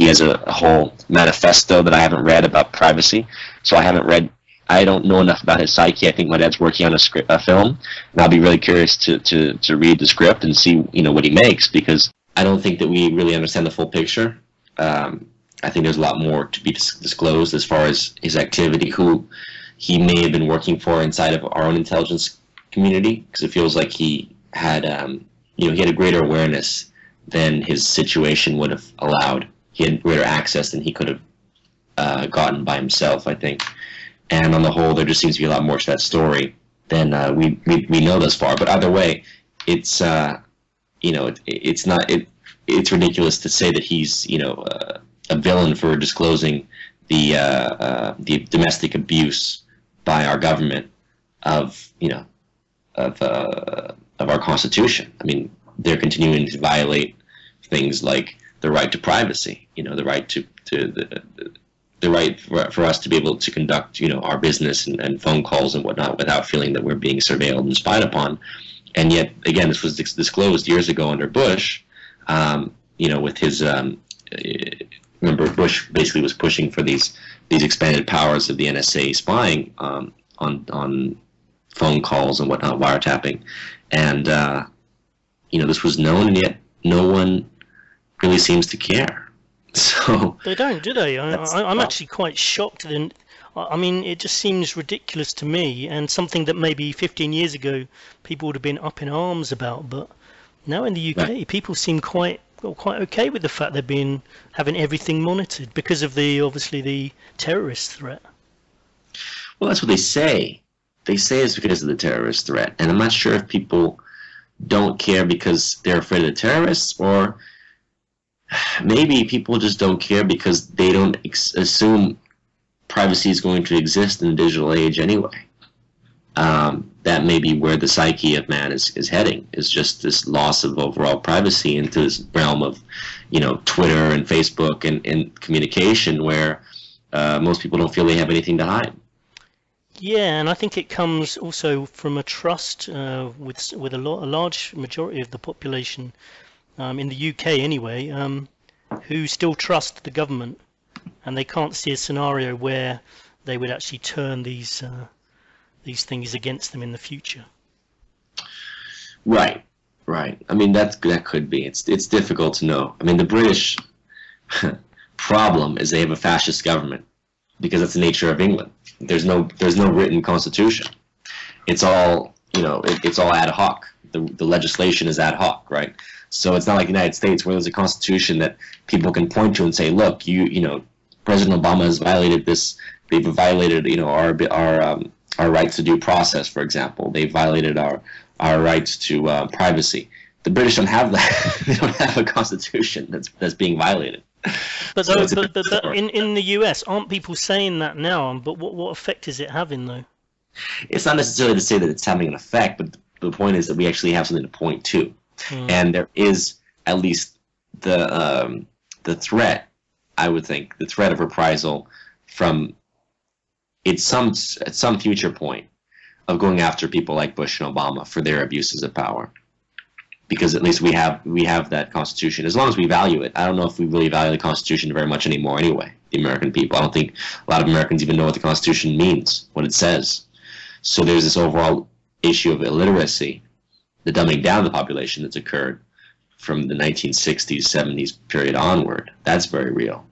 has a whole manifesto that I haven't read about privacy. So I don't know enough about his psyche. I think my dad's working on a film, and I'll be really curious to read the script and see what he makes, because I don't think that we really understand the full picture. I think there's a lot more to be disclosed as far as his activity, who he may have been working for inside of our own intelligence community, because it feels like he had he had a greater awareness than his situation would have allowed. He had greater access than he could have gotten by himself, I think. And on the whole, there just seems to be a lot more to that story than we know thus far. But either way, it's it's ridiculous to say that he's a villain for disclosing the domestic abuse by our government of our Constitution. I mean, they're continuing to violate things like the right to privacy, the right to the right for us to be able to conduct, our business and phone calls and whatnot without feeling that we're being surveilled and spied upon. And yet, again, this was disclosed years ago under Bush, with his, remember, Bush basically was pushing for these expanded powers of the NSA spying on phone calls and whatnot, wiretapping. And, this was known, and yet no one really seems to care. So They don't, do they? I'm actually quite shocked. I mean, it just seems ridiculous to me, and something that maybe 15 years ago people would have been up in arms about. But now in the UK, Right. people seem quite okay with the fact they're having everything monitored because of obviously the terrorist threat. Well, that's what they say. They say it's because of the terrorist threat, and I'm not sure if people don't care because they're afraid of the terrorists, or maybe people just don't care because they don't assume privacy is going to exist in the digital age anyway. That may be where the psyche of man is heading, is just this loss of overall privacy into this realm of, Twitter and Facebook and communication where most people don't feel they have anything to hide. Yeah, and I think it comes also from a trust with a large majority of the population in the UK anyway, who still trust the government, and they can't see a scenario where they would actually turn these things against them in the future. Right. I mean, that could be. It's difficult to know. I mean, the British problem is they have a fascist government because that's the nature of England. There's no written constitution. It's all it's all ad hoc. The legislation is ad hoc, right? So it's not like the United States where there's a constitution that people can point to and say, look, President Obama has violated this. They've violated our rights to due process, for example. They've violated our rights to privacy. The British don't have that. They don't have a constitution that's being violated. But, so but in the US, aren't people saying that now? But what effect is it having, though? It's not necessarily to say that it's having an effect, but the point is that we actually have something to point to. And there is at least the threat, I would think, the threat of reprisal from at some future point of going after people like Bush and Obama for their abuses of power. Because at least we have that Constitution, as long as we value it. I don't know if we really value the Constitution very much anymore anyway, the American people. I don't think a lot of Americans even know what the Constitution means, what it says. So there's this overall issue of illiteracy, the dumbing down of the population that's occurred from the 1960s, 70s period onward. That's very real.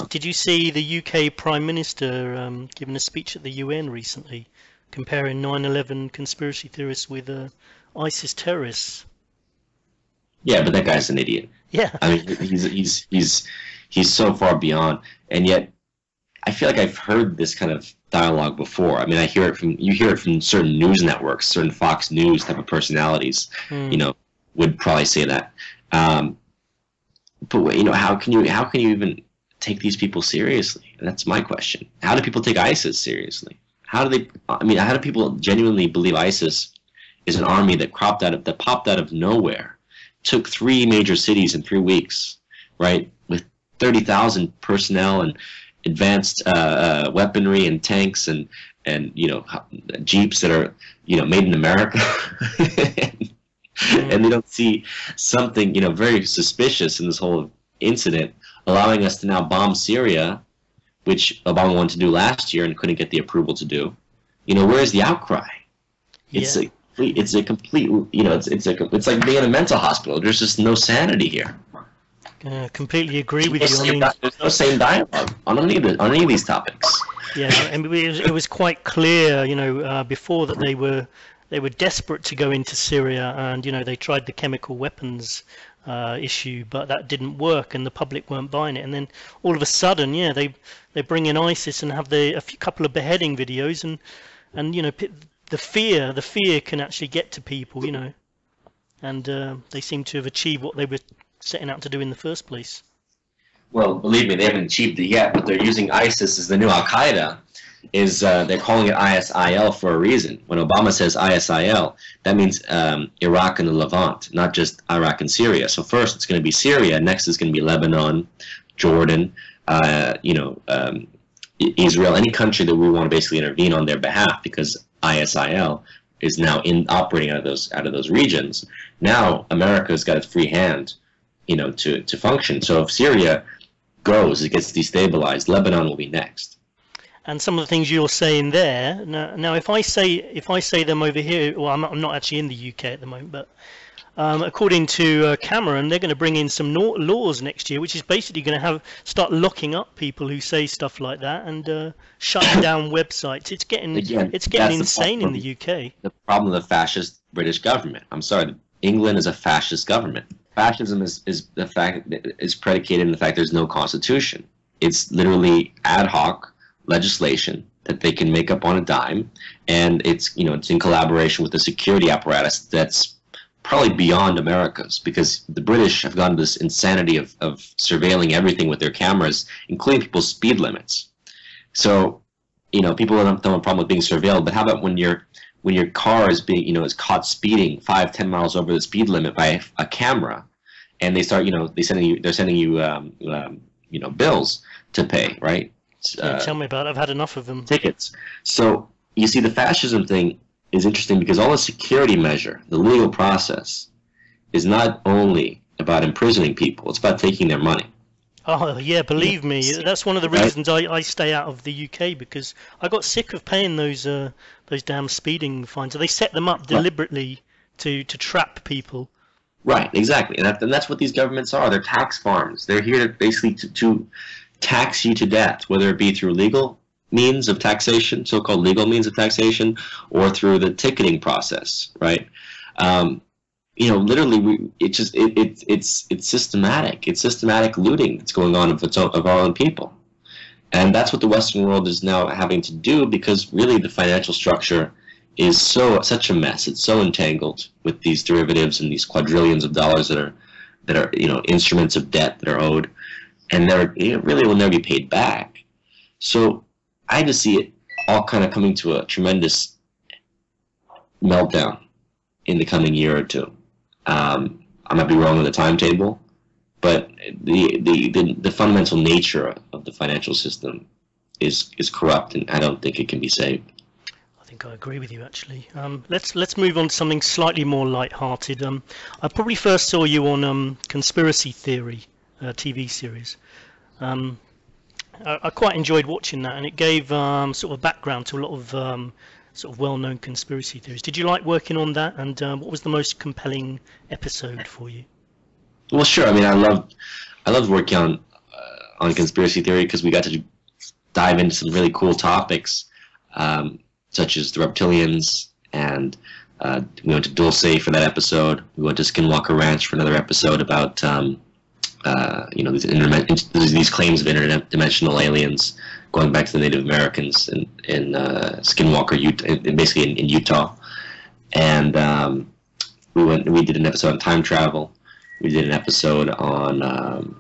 Did you see the UK Prime Minister giving a speech at the UN recently, comparing 9/11 conspiracy theorists with ISIS terrorists? Yeah, but that guy's an idiot. Yeah. I mean, he's so far beyond, and yet I feel like I've heard this kind of dialogue before. I mean, you hear it from certain news networks, certain Fox News type of personalities, would probably say that. But how can you even take these people seriously? That's my question. How do people take ISIS seriously? How do people genuinely believe ISIS is an army that popped out of nowhere, took 3 major cities in 3 weeks, right, with 30,000 personnel and advanced weaponry and tanks and jeeps that are made in America, and they don't see something very suspicious in this whole incident, allowing us to now bomb Syria, which Obama wanted to do last year and couldn't get the approval to do. Where's the outcry? It's a complete, it's like being in a mental hospital. There's just no sanity here. Completely agree with you. There's no same dialogue on any of these topics. Yeah, and it was quite clear, before that they were desperate to go into Syria, and they tried the chemical weapons issue, but that didn't work, and the public weren't buying it. And then all of a sudden, they bring in ISIS and have a couple of beheading videos, and the fear can actually get to people, and they seem to have achieved what they were setting out to do in the first place. Well, believe me, they haven't achieved it yet, but they're using ISIS as the new Al-Qaeda. They're calling it ISIL for a reason. When Obama says ISIL, that means Iraq and the Levant, not just Iraq and Syria. So first it's going to be Syria, next is going to be Lebanon, Jordan, Israel, any country that we want to basically intervene on their behalf, because ISIL is now operating out of those regions. Now America's got a free hand, to function. So if Syria goes, it gets destabilized, Lebanon will be next. And some of the things you're saying there, now if I say them over here, well, I'm not actually in the UK at the moment, but according to Cameron, they're going to bring in some laws next year, which is basically going to start locking up people who say stuff like that and shutting down websites. It's getting insane in the UK. The problem of the fascist British government. I'm sorry, England is a fascist government. Fascism is predicated in the fact there's no constitution. It's literally ad hoc legislation that they can make up on a dime, and it's it's in collaboration with the security apparatus that's probably beyond America's, because the British have gone to this insanity of surveilling everything with their cameras, including people's speed limits. So, people don't have a problem with being surveilled, but how about when your car is being, is caught speeding 5-10 miles over the speed limit by a camera, and they start, they're sending you, bills to pay, right? Yeah, tell me about it. I've had enough of them. Tickets. So you see, the fascism thing is interesting because all the security measure, the legal process, is not only about imprisoning people, it's about taking their money. Oh, yeah, believe me, that's one of the reasons I stay out of the UK, because I got sick of paying those damn speeding fines. They set them up deliberately to trap people. Right, exactly. And that's what these governments are. They're tax farms. They're here to basically to tax you to death, whether it be through legal means of taxation, so-called legal means of taxation, or through the ticketing process, right? Literally, it's systematic. It's systematic looting that's going on of our own people, and that's what the Western world is now having to do, because really the financial structure is such a mess. It's so entangled with these derivatives and these quadrillions of dollars that are instruments of debt that are owed, and really will never be paid back. So I just see it all kind of coming to a tremendous meltdown in the coming year or two. I might be wrong on the timetable, but the fundamental nature of the financial system is corrupt, and I don't think it can be saved. I think I agree with you, actually. Let's move on to something slightly more light-hearted. I probably first saw you on Conspiracy Theory TV series. I quite enjoyed watching that, and it gave sort of a background to a lot of sort of well-known conspiracy theories. Did you like working on that, and what was the most compelling episode for you? Well, sure. I mean, I loved working on conspiracy theory because we got to dive into some really cool topics, such as the reptilians, and we went to Dulce for that episode. We went to Skinwalker Ranch for another episode about these claims of interdimensional aliens going back to the Native Americans in Skinwalker, Utah, basically in Utah. And we did an episode on time travel. We did an episode on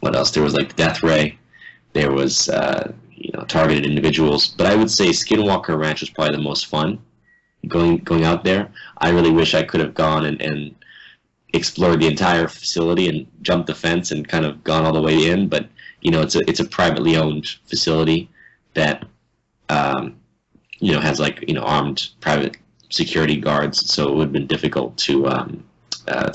what else? There was like the death ray. There was targeted individuals. But I would say Skinwalker Ranch was probably the most fun going out there. I really wish I could have gone and explored the entire facility and jumped the fence and kind of gone all the way in, but it's a privately owned facility that has armed private security guards, so it would have been difficult to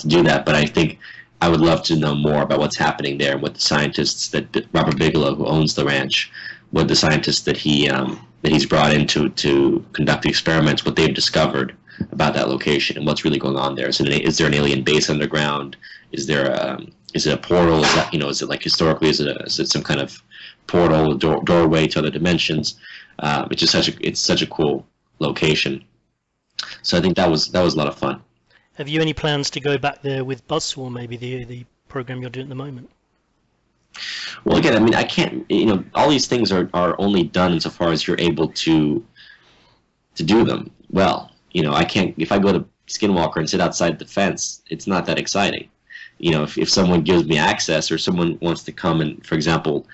do that. But I think I would love to know more about what's happening there and what the scientists that Robert Bigelow, who owns the ranch, what the scientists that he's brought in to conduct the experiments, what they've discovered about that location and what's really going on there. Is there an alien base underground? Is it a portal? Is it like historically? Is it some kind of portal, doorway to other dimensions? It's such a cool location. So I think that was a lot of fun. Have you any plans to go back there with Buzzsaw, maybe the program you're doing at the moment? Well, again, I mean, I can't. All these things are only done insofar as you're able to do them well. I can't, if I go to Skinwalker and sit outside the fence, it's not that exciting. If someone gives me access, or someone wants to come and, for example,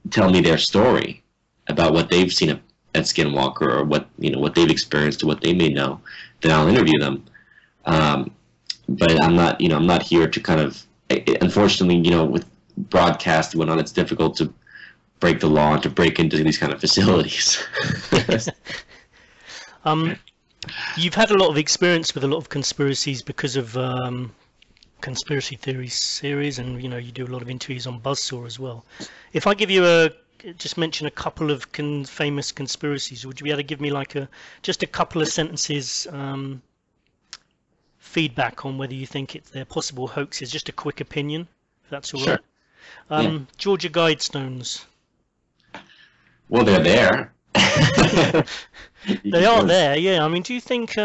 tell me their story about what they've seen at Skinwalker, or what they've experienced, or what they may know, then I'll interview them. But I'm not here to kind of, unfortunately, with broadcast and whatnot, it's difficult to break the law and to break into these kind of facilities. You've had a lot of experience with a lot of conspiracies because of Conspiracy Theory series, and you do a lot of interviews on Buzzsaw as well. If I give you just mention a couple of famous conspiracies, would you be able to give me just a couple of sentences feedback on whether you think they're possible hoaxes? Just a quick opinion, if that's all right. Yeah. Georgia Guidestones. Well, they're there. They are there, yeah. I mean, do you think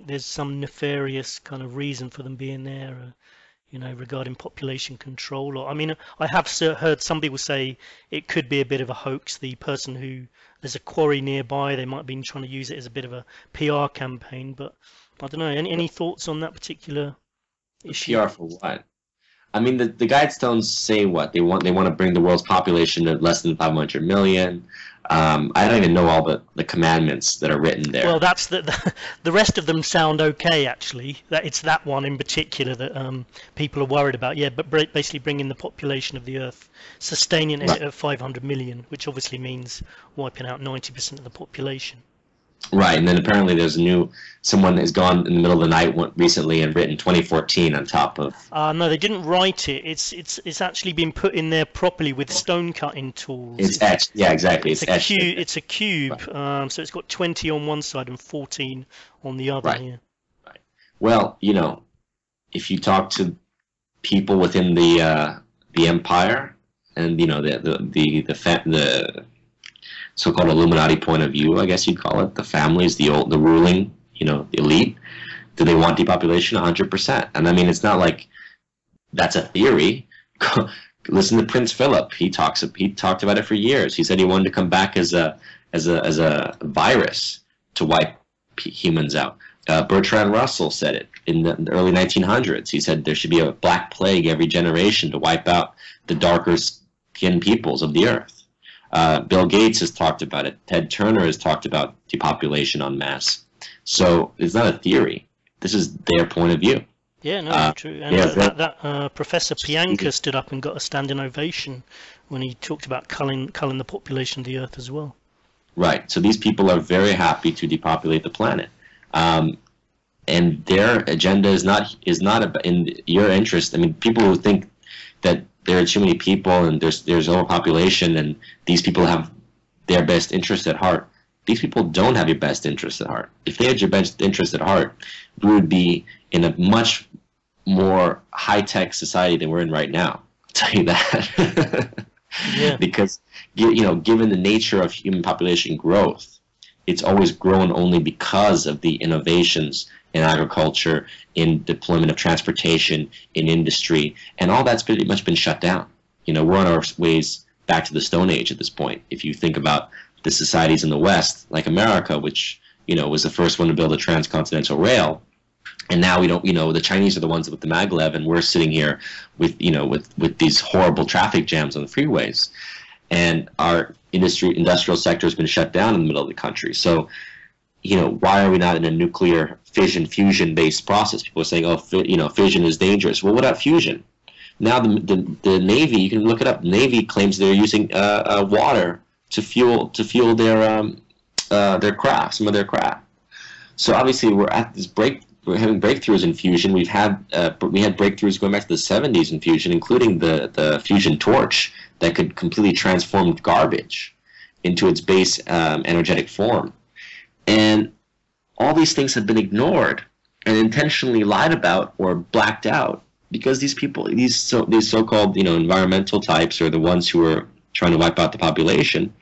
there's some nefarious kind of reason for them being there? regarding population control. Or I mean, I have heard some people say it could be a bit of a hoax. The person who there's a quarry nearby, they might have been trying to use it as a bit of a PR campaign. But I don't know. Any thoughts on that particular issue? PR for what? I mean, the Guidestones say what they want. They want to bring the world's population to less than 500 million. I don't even know all the commandments that are written there. Well, that's the rest of them sound okay, actually. That it's that one in particular that people are worried about. Yeah, but basically bringing the population of the Earth, sustaining it at 500 million, which obviously means wiping out 90% of the population. Right, and then apparently there's someone has gone in the middle of the night recently and written 2014 on top of. No, they didn't write it. It's actually been put in there properly with stone cutting tools. It's etched. Yeah, exactly. It's a cube. Right. So it's got 20 on one side and 14 on the other. Right. Yeah. Right. Well, if you talk to people within the empire, and the so-called Illuminati point of view, I guess you'd call it, the families, the ruling, the elite, do they want depopulation? 100%. And I mean, it's not like that's a theory. Listen to Prince Philip. He talked about it for years. He said he wanted to come back as a virus to wipe humans out. Bertrand Russell said it in the early 1900s. He said there should be a black plague every generation to wipe out the darker skinned peoples of the earth. Bill Gates has talked about it. Ted Turner has talked about depopulation en masse. So it's not a theory. This is their point of view. Yeah, no, true. And that Professor Pianka stood up and got a standing ovation when he talked about culling the population of the Earth as well. Right. So these people are very happy to depopulate the planet, and their agenda is not in your interest. I mean, people who think that there are too many people and there's overpopulation and these people have their best interest at heart. These people don't have your best interest at heart. If they had your best interest at heart, we would be in a much more high-tech society than we're in right now. I'll tell you that. Yeah. Because given the nature of human population growth, it's always grown only because of the innovations in agriculture, in deployment of transportation, in industry, and all that's pretty much been shut down. We're on our ways back to the Stone Age at this point. If you think about the societies in the West, like America, which was the first one to build a transcontinental rail, and now we don't. The Chinese are the ones with the maglev, and we're sitting here with with these horrible traffic jams on the freeways, and our industrial sector has been shut down in the middle of the country. So, why are we not in a nuclear fusion-based process? People are saying, fission is dangerous. Well, what about fusion? Now the Navy, you can look it up. The Navy claims they're using water to fuel their craft, some of their craft. So obviously we're at this we're having breakthroughs in fusion. We had breakthroughs going back to the 70s in fusion, including the fusion torch that could completely transform garbage into its base energetic form. And all these things have been ignored and intentionally lied about or blacked out because these people, these so-called environmental types, or the ones who are trying to wipe out the population,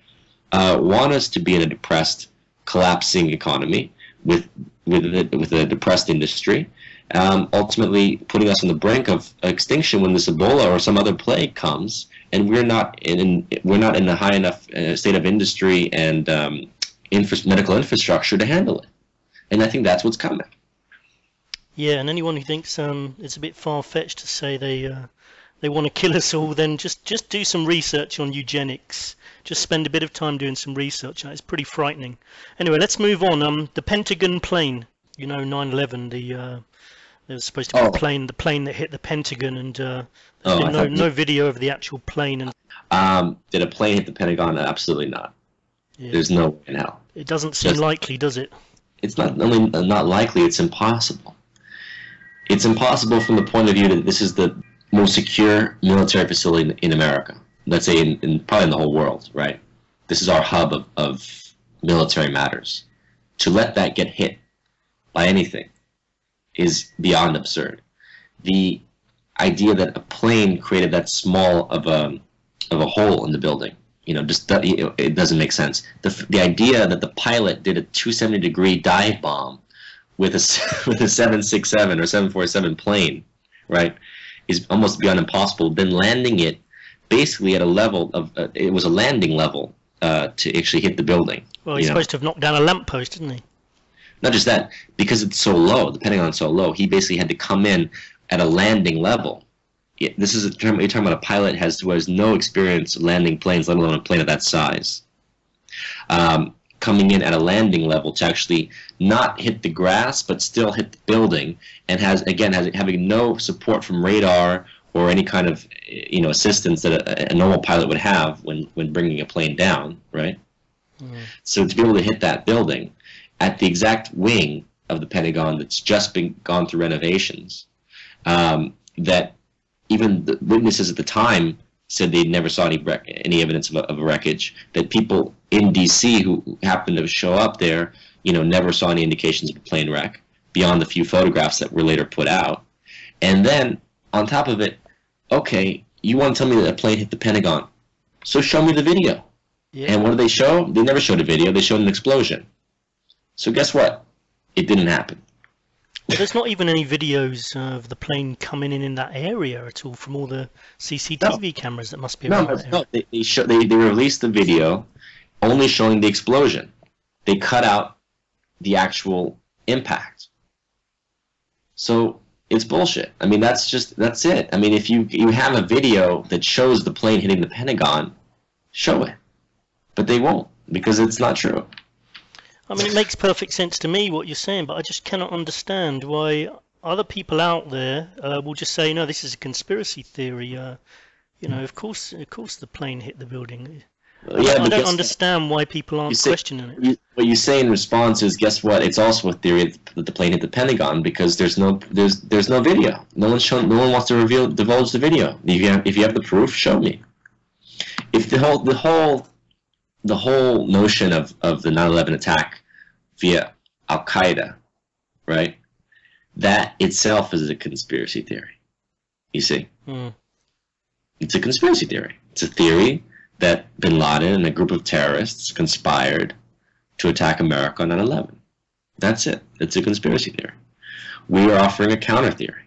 want us to be in a depressed, collapsing economy with a depressed industry, ultimately putting us on the brink of extinction when this Ebola or some other plague comes, and we're not in a high enough state of industry and medical infrastructure to handle it. And I think that's what's coming. Yeah, and anyone who thinks it's a bit far-fetched to say they want to kill us all, then just do some research on eugenics. Just spend a bit of time doing some research. It's pretty frightening. Anyway, let's move on. The Pentagon plane, 9/11. There was supposed to be the plane that hit the Pentagon, and there's been no video of the actual plane. And did a plane hit the Pentagon? Absolutely not. Yeah. There's no way in hell. It doesn't seem likely, does it? It's not only not likely, it's impossible. It's impossible from the point of view that this is the most secure military facility in America. Let's say probably in the whole world, right? This is our hub of military matters. To let that get hit by anything is beyond absurd. The idea that a plane created that small of a hole in the building, it doesn't make sense. The idea that the pilot did a 270-degree dive bomb with a 767 or 747 plane, right? is almost beyond impossible. Then landing it basically at a level of it was a landing level to actually hit the building. Well, he's supposed to have knocked down a lamppost, didn't he? Not just that, because it's so low, the Pentagon's so low, he basically had to come in at a landing level. This is a term you're talking about. A pilot who has no experience landing planes, let alone a plane of that size. Coming in at a landing level to actually not hit the grass, but still hit the building, and having no support from radar or any kind of assistance that a normal pilot would have when bringing a plane down, right? So to be able to hit that building at the exact wing of the Pentagon that's just gone through renovations, that even the witnesses at the time said they never saw any evidence of a wreckage, that people in D.C. who happened to show up there, never saw any indications of a plane wreck beyond the few photographs that were later put out. And then, on top of it, okay, you want to tell me that a plane hit the Pentagon, so show me the video. Yeah. And what did they show? They never showed a video. They showed an explosion. So guess what? It didn't happen. Well, there's not even any videos of the plane coming in that area at all from all the CCTV cameras that must be around that area. They released the video only showing the explosion. They cut out the actual impact. So it's bullshit. I mean, that's it. I mean, if you have a video that shows the plane hitting the Pentagon, show it. But they won't, because it's not true. I mean, it makes perfect sense to me what you're saying, but I just cannot understand why other people out there will just say, no, this is a conspiracy theory. Of course the plane hit the building. I don't understand why people aren't questioning it. What you say in response is, guess what? It's also a theory that the plane hit the Pentagon because there's no video. No one wants to divulge the video. If you have the proof, show me. If the whole notion of the 9/11 attack via Al Qaeda, right? That itself is a conspiracy theory. You see, It's a conspiracy theory. It's a theory that Bin Laden and a group of terrorists conspired to attack America on 9/11. That's it. It's a conspiracy theory. We are offering a counter theory.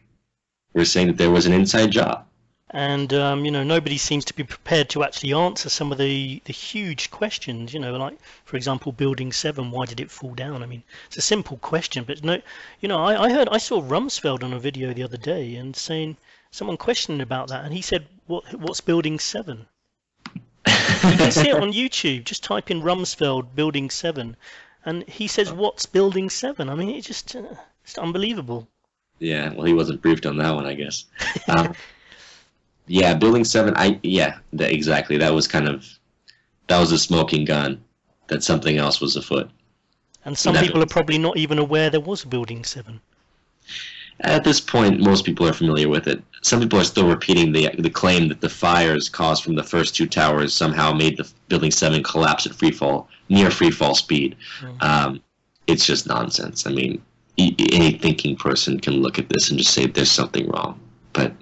We're saying that there was an inside job. And nobody seems to be prepared to actually answer some of the huge questions. Like, for example, Building 7. Why did it fall down? I mean, it's a simple question, but no. I saw Rumsfeld on a video the other day and saying someone questioning about that, and he said, "What's Building 7?" You can see it on YouTube. Just type in Rumsfeld Building 7, and he says, "What's Building 7?" I mean, it's just it's unbelievable. Yeah, well, he wasn't briefed on that one, I guess. Yeah, Building 7, exactly. That was a smoking gun, that something else was afoot. And some people are probably not even aware there was Building 7. At this point, most people are familiar with it. Some people are still repeating the claim that the fires caused from the first two towers somehow made the Building 7 collapse at near free fall speed. It's just nonsense. I mean, any thinking person can look at this and just say there's something wrong. But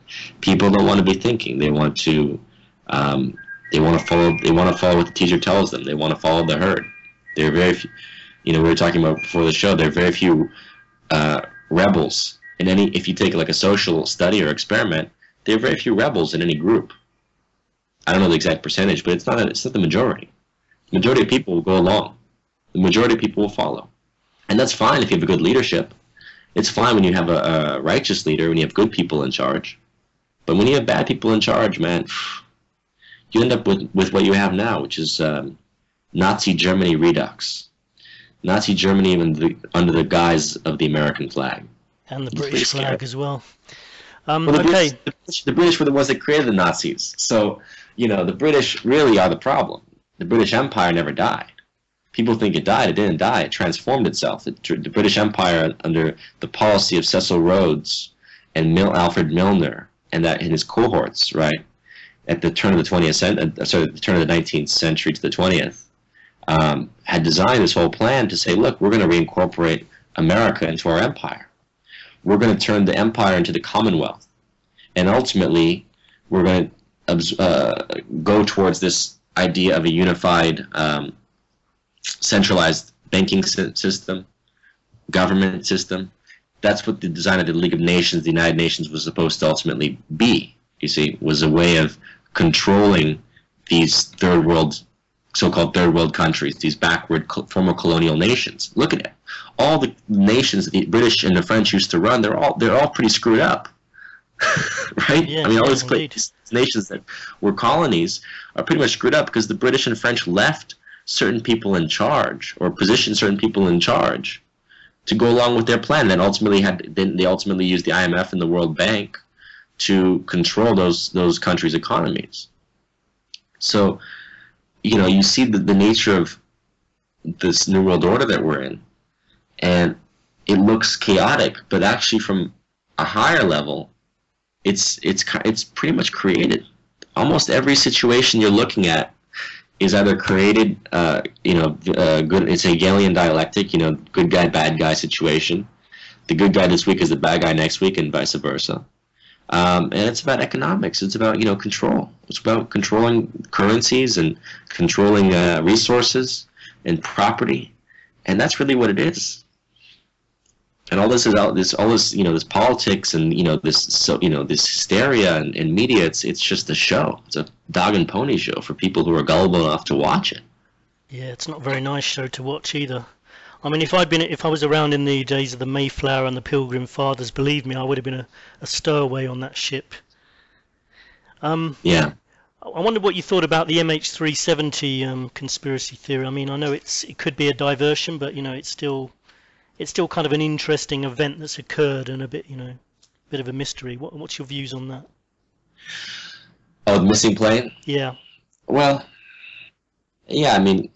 people don't want to be thinking. They want to follow. They want to follow what the teacher tells them. They want to follow the herd. There are very few. We were talking about before the show. There are very few rebels in any. If you take like a social study or experiment, there are very few rebels in any group. I don't know the exact percentage, but it's not the majority. The majority of people will go along. The majority of people will follow, and that's fine if you have a good leadership. It's fine when you have a righteous leader, when you have good people in charge. But when you have bad people in charge, man, you end up with what you have now, which is Nazi Germany redux. Nazi Germany under the guise of the American flag. And the British flag as well. The British were the ones that created the Nazis. So, the British really are the problem. The British Empire never died. People think it died. It didn't die. It transformed itself. The British Empire, under the policy of Cecil Rhodes and Alfred Milner and his cohorts, right, at the turn of the 19th century to the 20th, had designed this whole plan to say, look, we're going to reincorporate America into our empire. We're going to turn the empire into the Commonwealth, and ultimately, we're going to go towards this idea of a unified. Centralized banking system, government system, that's what the design of the League of Nations, the United Nations, was supposed to ultimately be. You see, was a way of controlling these so-called third world countries, these backward former colonial nations. Look at it. All the nations that the British and the French used to run, they're all pretty screwed up. Right? Yeah, I mean, all indeed. these nations that were colonies are pretty much screwed up because the British and French left certain people in charge, or positioned certain people in charge, to go along with their plan. Then they ultimately used the IMF and the World Bank to control those countries' economies. So, you know, you see the nature of this New World Order that we're in, and it looks chaotic, but actually from a higher level, it's pretty much created. Almost every situation you're looking at is either created, good. It's a Hegelian dialectic, you know, good guy, bad guy situation. The good guy this week is the bad guy next week, and vice versa. And it's about economics. It's about, you know, control. It's about controlling currencies and controlling resources and property, and that's really what it is. And all this this politics and this hysteria and media. It's just a show. It's a dog and pony show for people who are gullible enough to watch it. Yeah, it's not a very nice show to watch either. I mean, if I was around in the days of the Mayflower and the Pilgrim Fathers, believe me, I would have been a stowaway on that ship. Yeah. I wonder what you thought about the MH370 conspiracy theory. I mean, I know it could be a diversion, but you know, it's still kind of an interesting event that's occurred and a bit of a mystery. What's your views on that? Oh, the missing plane? Yeah. Well, yeah, I mean,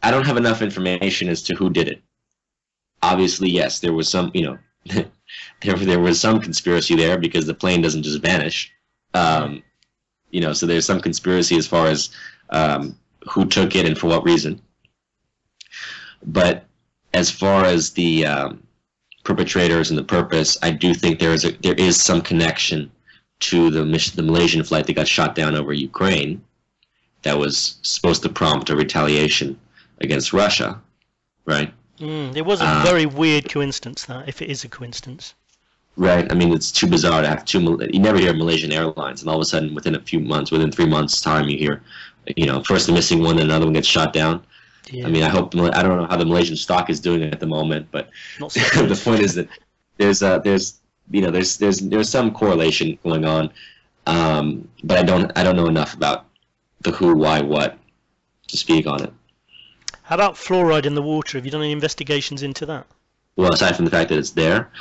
I don't have enough information as to who did it. Obviously, yes, there was some, there was some conspiracy there because the plane doesn't just vanish. So there's some conspiracy as far as who took it and for what reason. But as far as the perpetrators and the purpose, I do think there is some connection to the Malaysian flight that got shot down over Ukraine that was supposed to prompt a retaliation against Russia, right? It was a very weird coincidence, that, if it is a coincidence. Right. I mean, it's too bizarre to have you never hear of Malaysian Airlines, and all of a sudden, within 3 months' time, you hear, first the missing one, and another one gets shot down. Yeah. I mean, I don't know how the Malaysian stock is doing at the moment, but the point is that there's some correlation going on, but I don't know enough about the who, why, what to speak on it. How about fluoride in the water? Have you done any investigations into that? Well, aside from the fact that it's there,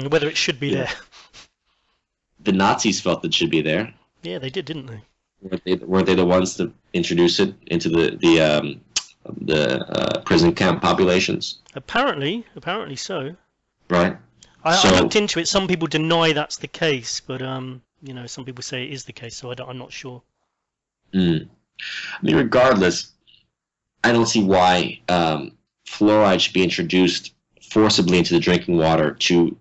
whether it should be there. The Nazis felt it should be there. Yeah, they did, didn't they? Weren't they the ones to introduce it into the prison camp populations? Apparently so. Right. I looked into it. Some people deny that's the case, but some people say it is the case. So I'm not sure. I mean, regardless, I don't see why fluoride should be introduced forcibly into the drinking water to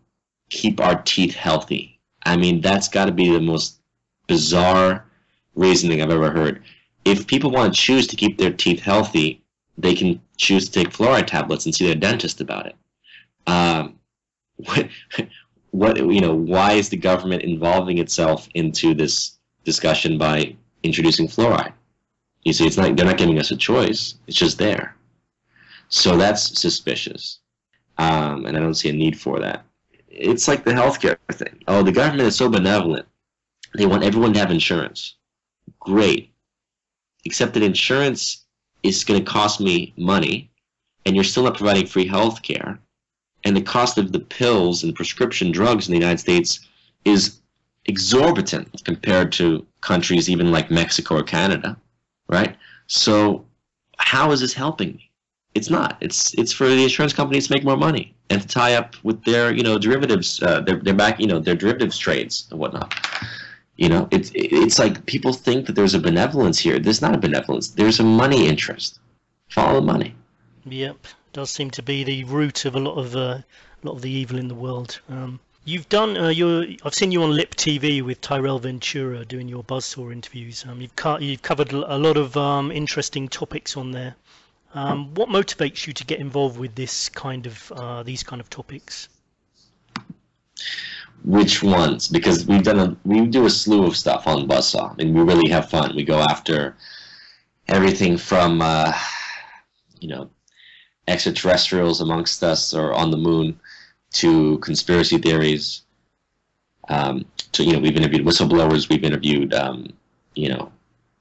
keep our teeth healthy. I mean, that's got to be the most bizarre reasoning I've ever heard. If people want to choose to keep their teeth healthy, they can choose to take fluoride tablets and see their dentist about it. Why is the government involving itself into this discussion by introducing fluoride? You see, they're not giving us a choice. It's just there. So that's suspicious. And I don't see a need for that. It's like the healthcare thing. Oh, the government is so benevolent. They want everyone to have insurance. Great. Except that insurance is going to cost me money, and you're still not providing free healthcare. And the cost of the pills and prescription drugs in the United States is exorbitant compared to countries even like Mexico or Canada. Right? So how is this helping me? It's not. It's for the insurance companies to make more money and to tie up with their derivatives, their derivatives trades and whatnot. It's like people think that there's a benevolence here. There's not a benevolence. There's a money interest. Follow the money. Yep, does seem to be the root of a lot of the evil in the world. You've done I've seen you on Lip TV with Tyrell Ventura doing your Buzzsaw interviews. You've covered a lot of interesting topics on there. What motivates you to get involved with this kind of these kind of topics? Which ones? Because we do a slew of stuff on Buzzsaw. I mean, we really have fun. We go after everything from extraterrestrials amongst us or on the moon, to conspiracy theories. We've interviewed whistleblowers. We've interviewed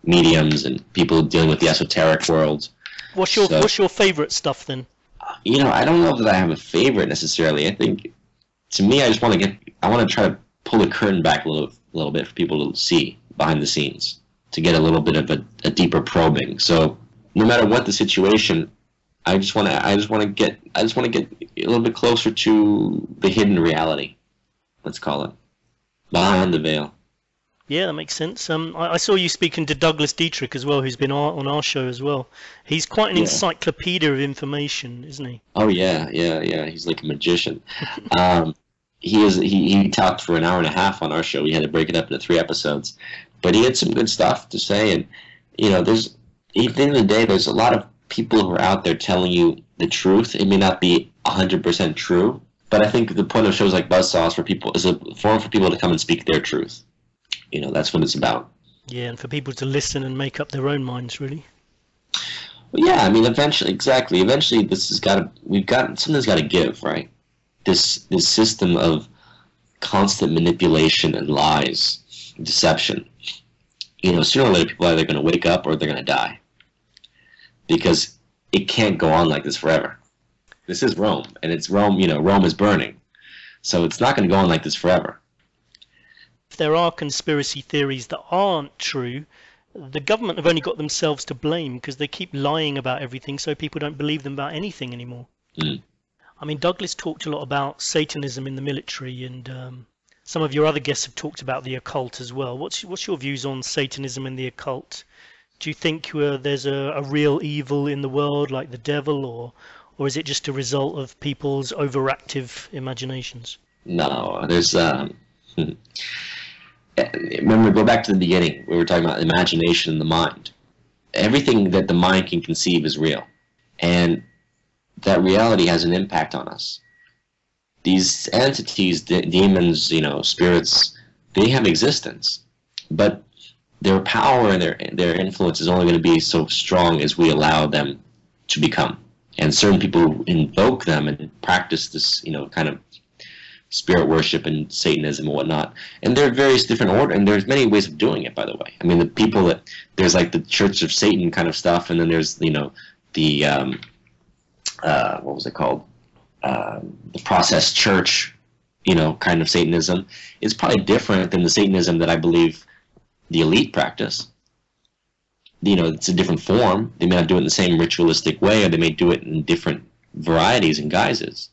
mediums and people dealing with the esoteric world. What's your favorite stuff then? I don't know that I have a favorite necessarily. I think, to me, I want to try to pull the curtain back a little bit for people to see behind the scenes, to get a little bit of a deeper probing. So no matter what the situation, I just want to get a little bit closer to the hidden reality, let's call it, behind the veil. Yeah, that makes sense. I saw you speaking to Douglas Dietrich as well, who's been on our show as well. He's quite an encyclopedia of information, isn't he? Oh yeah. He's like a magician. He talked for an hour and a half on our show. We had to break it up into 3 episodes, but he had some good stuff to say. And there's, at the end of the day, there's a lot of people who are out there telling you the truth. It may not be 100% true, but I think the point of shows like Buzzsaw is a forum for people to come and speak their truth. That's what it's about. Yeah, and for people to listen and make up their own minds, really. Well, yeah, I mean, eventually, something's got to give, right? This system of constant manipulation and lies, deception. Sooner or later, people are either going to wake up or they're going to die, because it can't go on like this forever. This is Rome, and it's Rome. Rome is burning, so it's not going to go on like this forever. If there are conspiracy theories that aren't true, the government have only got themselves to blame, because they keep lying about everything, so people don't believe them about anything anymore. I mean, Douglas talked a lot about Satanism in the military, and some of your other guests have talked about the occult as well. What's your views on Satanism and the occult? Do you think there's a real evil in the world, like the devil, or is it just a result of people's overactive imaginations? No, there's remember, go back to the beginning. We were talking about imagination in the mind. Everything that the mind can conceive is real, and that reality has an impact on us. These entities, demons, spirits, they have existence, but their power and their influence is only going to be so strong as we allow them to become. And certain people invoke them and practice this, kind of spirit worship and Satanism and whatnot. And there are various different orders, and there's many ways of doing it, by the way. I mean, the people there's like the Church of Satan kind of stuff, and then there's, the what was it called? The process church, kind of Satanism. It's probably different than the Satanism that I believe the elite practice. It's a different form. They may not do it in the same ritualistic way, or they may do it in different varieties and guises.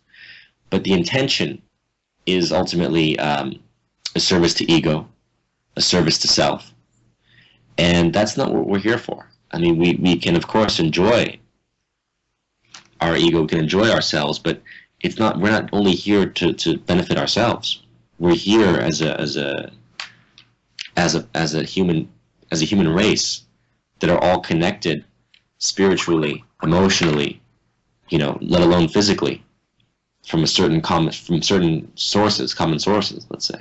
But the intention is ultimately a service to ego, a service to self. And that's not what we're here for. I mean, we can, of course, enjoy our ego, we can enjoy ourselves, but we're not only here to benefit ourselves. We're here as a human race that are all connected spiritually, emotionally, let alone physically, from certain sources, common sources, let's say.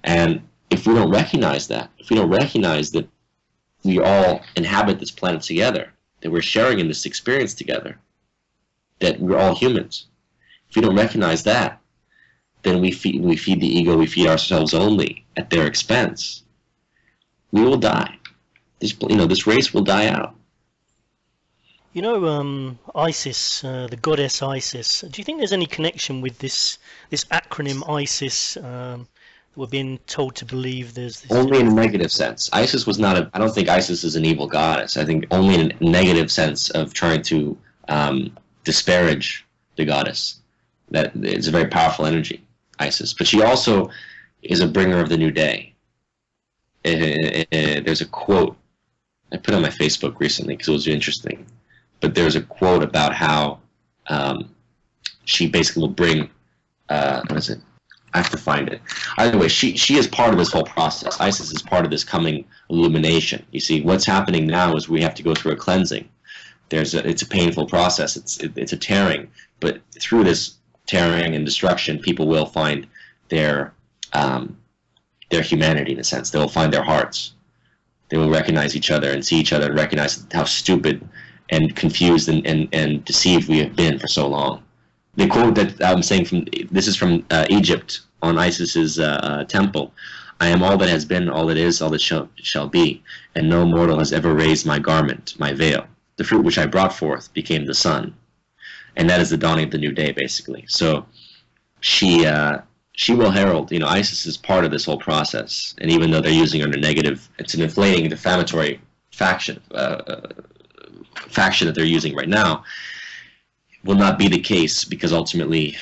And if we don't recognize that, that we all inhabit this planet together, that we're sharing in this experience together, that we're all humans, if we don't recognize that, then we feed the ego, we feed ourselves only at their expense. We will die. This race will die out. ISIS, the goddess Isis. Do you think there's any connection with this acronym ISIS? We're being told to believe there's this. Only in a negative sense. ISIS was not I don't think ISIS is an evil goddess. I think only in a negative sense of trying to disparage the goddess. That it's a very powerful energy, ISIS. But she also is a bringer of the new day. There's a quote I put on my Facebook recently because it was interesting. But there's a quote about how she basically will bring, what is it? I have to find it. Either way, she is part of this whole process. ISIS is part of this coming illumination. You see, what's happening now is we have to go through a cleansing it's a painful process. It's a tearing, but through this tearing and destruction, people will find their humanity in a sense. They will find their hearts. They will recognize each other and see each other and recognize how stupid and confused and deceived we have been for so long. The quote that I'm saying this is from Egypt on Isis's temple. I am all that has been, all that is, all that shall be, and no mortal has ever raised my garment, my veil. The fruit which I brought forth became the sun. And that is the dawning of the new day, basically. So she will herald, Isis is part of this whole process. And even though they're using her in a negative, it's an inflating, defamatory faction that they're using right now, will not be the case, because ultimately,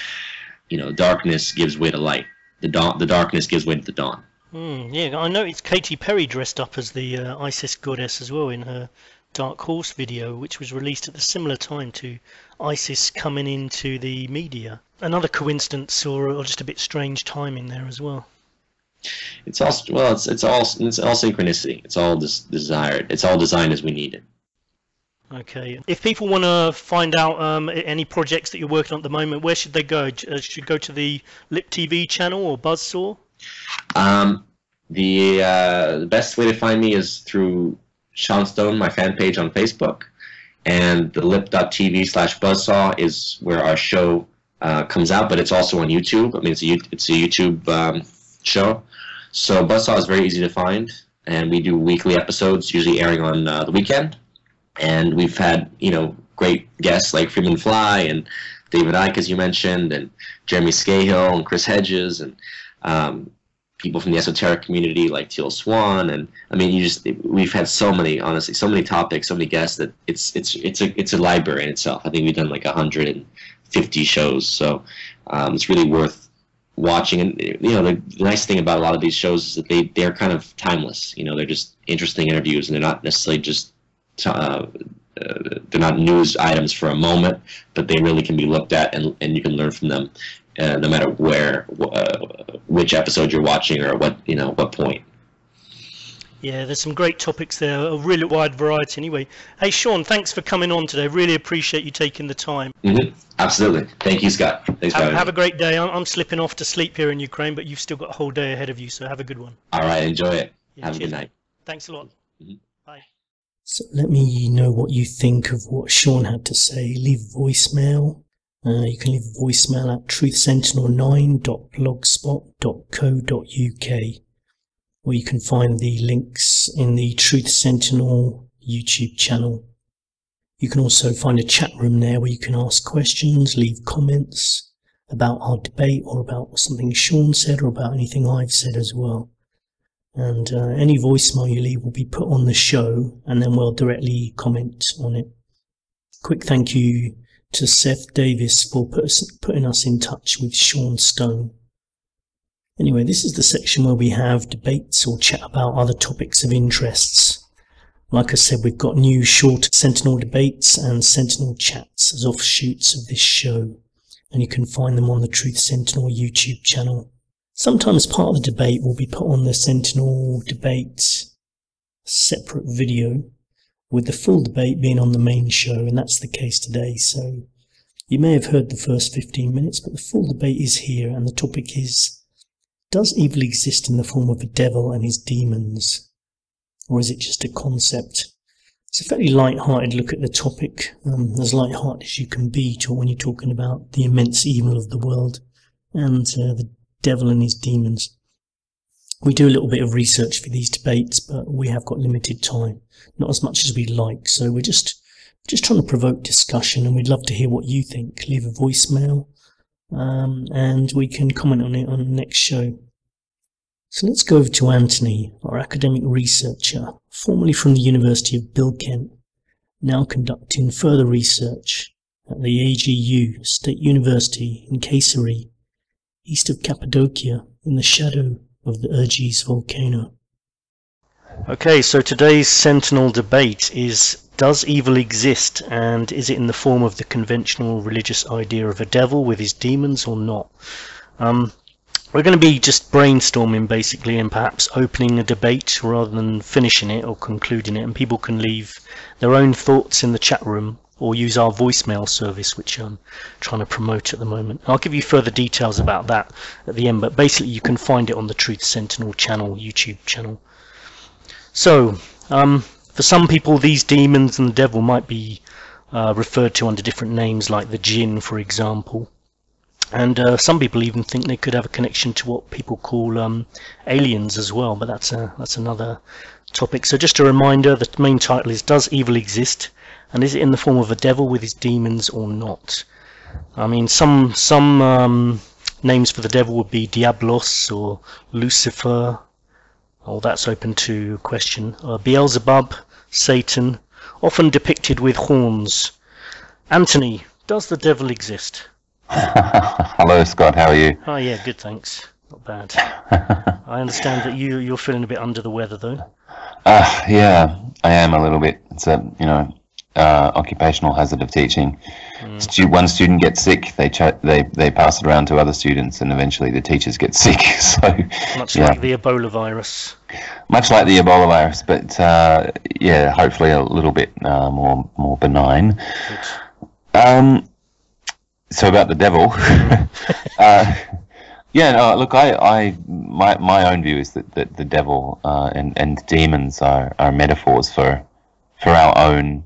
darkness gives way to light. The darkness gives way to the dawn. Yeah, I know it's Katy Perry dressed up as the Isis goddess as well in her Dark Horse video, which was released at a similar time to ISIS coming into the media. Another coincidence, or just a bit strange timing there as well. It's all synchronicity. It's all desired. It's all designed as we need it. Okay. If people want to find out any projects that you're working on at the moment, where should they go? Should go to the Lip TV channel or Buzzsaw? The best way to find me is through Sean Stone, my fan page on Facebook, and the lip.tv/Buzzsaw is where our show comes out, but it's also on YouTube. I mean, it's a YouTube show. So Buzzsaw is very easy to find, and we do weekly episodes, usually airing on the weekend. And we've had, great guests like Freeman Fly and David Icke, as you mentioned, and Jeremy Scahill and Chris Hedges, and people from the esoteric community like Teal Swan. And I mean, we've had so many topics, so many guests that it's a library in itself. I think we've done like 150 shows, so it's really worth watching. And the nice thing about a lot of these shows is that they're kind of timeless. They're just interesting interviews, and they're not necessarily just they're not news items for a moment, but they really can be looked at, and you can learn from them, no matter which episode you're watching or what point. Yeah, there's some great topics there, a really wide variety. Anyway, hey Sean, thanks for coming on today. Really appreciate you taking the time. Absolutely. Thank you, Scott. Thanks for having me. Have a great day. I'm slipping off to sleep here in Ukraine, but you've still got a whole day ahead of you, so have a good one. All right, enjoy it. Yeah, have a good cheers, night. mate. Thanks a lot. Bye. So let me know what you think of what Sean had to say. Leave a voicemail. You can leave a voicemail at truthsentinel9.blogspot.co.uk, or you can find the links in the Truth Sentinel YouTube channel. You can also find a chat room there where you can ask questions, leave comments about our debate, or about something Sean said, or about anything I've said as well. And any voicemail you leave will be put on the show, and then we'll directly comment on it. Quick thank you to Seth Davis for putting us in touch with Sean Stone. Anyway, this is the section where we have debates or chat about other topics of interests. Like I said, we've got new short Sentinel debates and Sentinel chats as offshoots of this show, and you can find them on the Truth Sentinel YouTube channel. Sometimes part of the debate will be put on the Sentinel debate separate video, with the full debate being on the main show, and that's the case today. So you may have heard the first 15 minutes, but the full debate is here, and the topic is, does evil exist in the form of a devil and his demons, or is it just a concept? It's a fairly light-hearted look at the topic, as light-hearted as you can be when you're talking about the immense evil of the world and the devil and his demons. We do a little bit of research for these debates, but we have got limited time, not as much as we'd like, so we're just trying to provoke discussion, and we'd love to hear what you think. Leave a voicemail, and we can comment on it on the next show. So let's go over to Anthony, our academic researcher, formerly from the University of Bilkent, now conducting further research at the AGU State University in Kayseri, east of Cappadocia, in the shadow of the Erciyes volcano. Okay, so today's Sentinel debate is, does evil exist, and is it in the form of the conventional religious idea of a devil with his demons or not? We're going to be just brainstorming basically, and perhaps opening a debate rather than finishing it or concluding it, and people can leave their own thoughts in the chat room or use our voicemail service, which I'm trying to promote at the moment. I'll give you further details about that at the end, but basically you can find it on the Truth Sentinel channel, YouTube channel. So for some people, these demons and the devil might be referred to under different names, like the jinn, for example. And some people even think they could have a connection to what people call aliens as well, but that's another topic. So just a reminder, the main title is, Does Evil Exist? And is it in the form of a devil with his demons or not? I mean, some names for the devil would be Diablos or Lucifer. Oh, that's open to question. Beelzebub, Satan, often depicted with horns. Anthony, does the devil exist? Hello, Scott. How are you? Oh yeah, good, thanks. Not bad. I understand that you're feeling a bit under the weather, though. Yeah, I am a little bit. It's a occupational hazard of teaching. One student gets sick, they pass it around to other students, and eventually the teachers get sick. So much like the Ebola virus. Much like the Ebola virus, but yeah, hopefully a little bit more benign. Good. So about the devil, yeah, no, look, my own view is that the devil and demons are metaphors for our own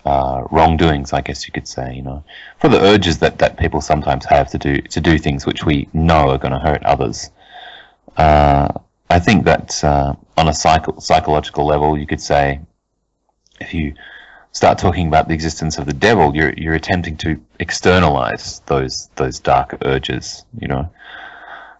wrongdoings, I guess you could say, you know, for the urges that people sometimes have to do things which we know are going to hurt others. I think that on a psychological level, you could say, if you start talking about the existence of the devil, you're attempting to externalize those dark urges, you know.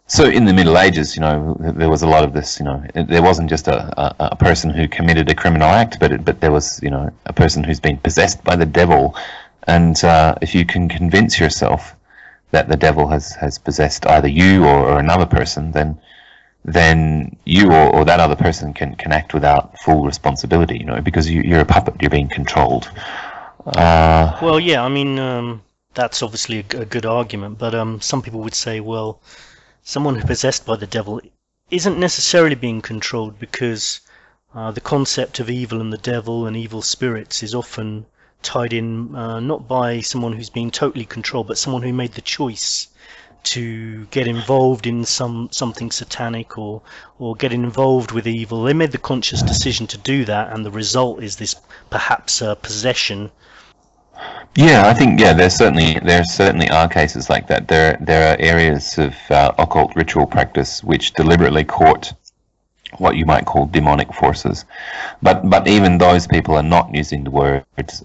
So in the Middle Ages, you know, there was a lot of this, you know, there wasn't just a person who committed a criminal act, but there was, you know, a person who's been possessed by the devil. And if you can convince yourself that the devil has possessed either you or another person, then you or that other person can act without full responsibility, you know, because you're a puppet, you're being controlled. Well, yeah, I mean, that's obviously a good argument, but some people would say, well, someone who's possessed by the devil isn't necessarily being controlled, because the concept of evil and the devil and evil spirits is often tied in not by someone who's being totally controlled, but someone who made the choice to get involved in something satanic or get involved with evil. They made the conscious decision to do that, and the result is this perhaps possession. Yeah, I think there certainly are cases like that. There are areas of occult ritual practice which deliberately court what you might call demonic forces, but even those people are not using the words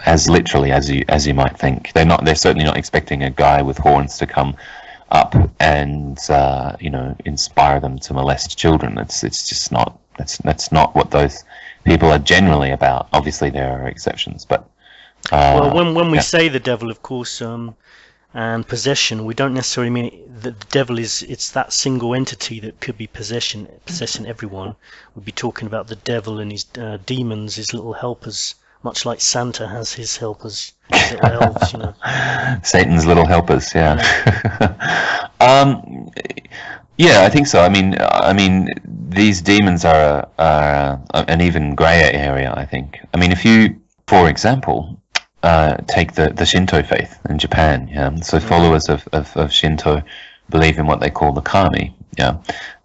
as literally as you might think. They're certainly not expecting a guy with horns to come up and you know, inspire them to molest children. It's just not, that's not what those people are generally about. Obviously there are exceptions, but well, when we say the devil, of course, and possession, we don't necessarily mean that the devil it's that single entity that could be possessing everyone. We'd be talking about the devil and his demons, his little helpers, much like Santa has his helpers, his little elves, you know. Satan's little helpers, yeah. Yeah, I think so. I mean, these demons are an even grayer area, I think. I mean, if you, for example, take the Shinto faith in Japan. Yeah, so followers of Shinto believe in what they call the kami. Yeah,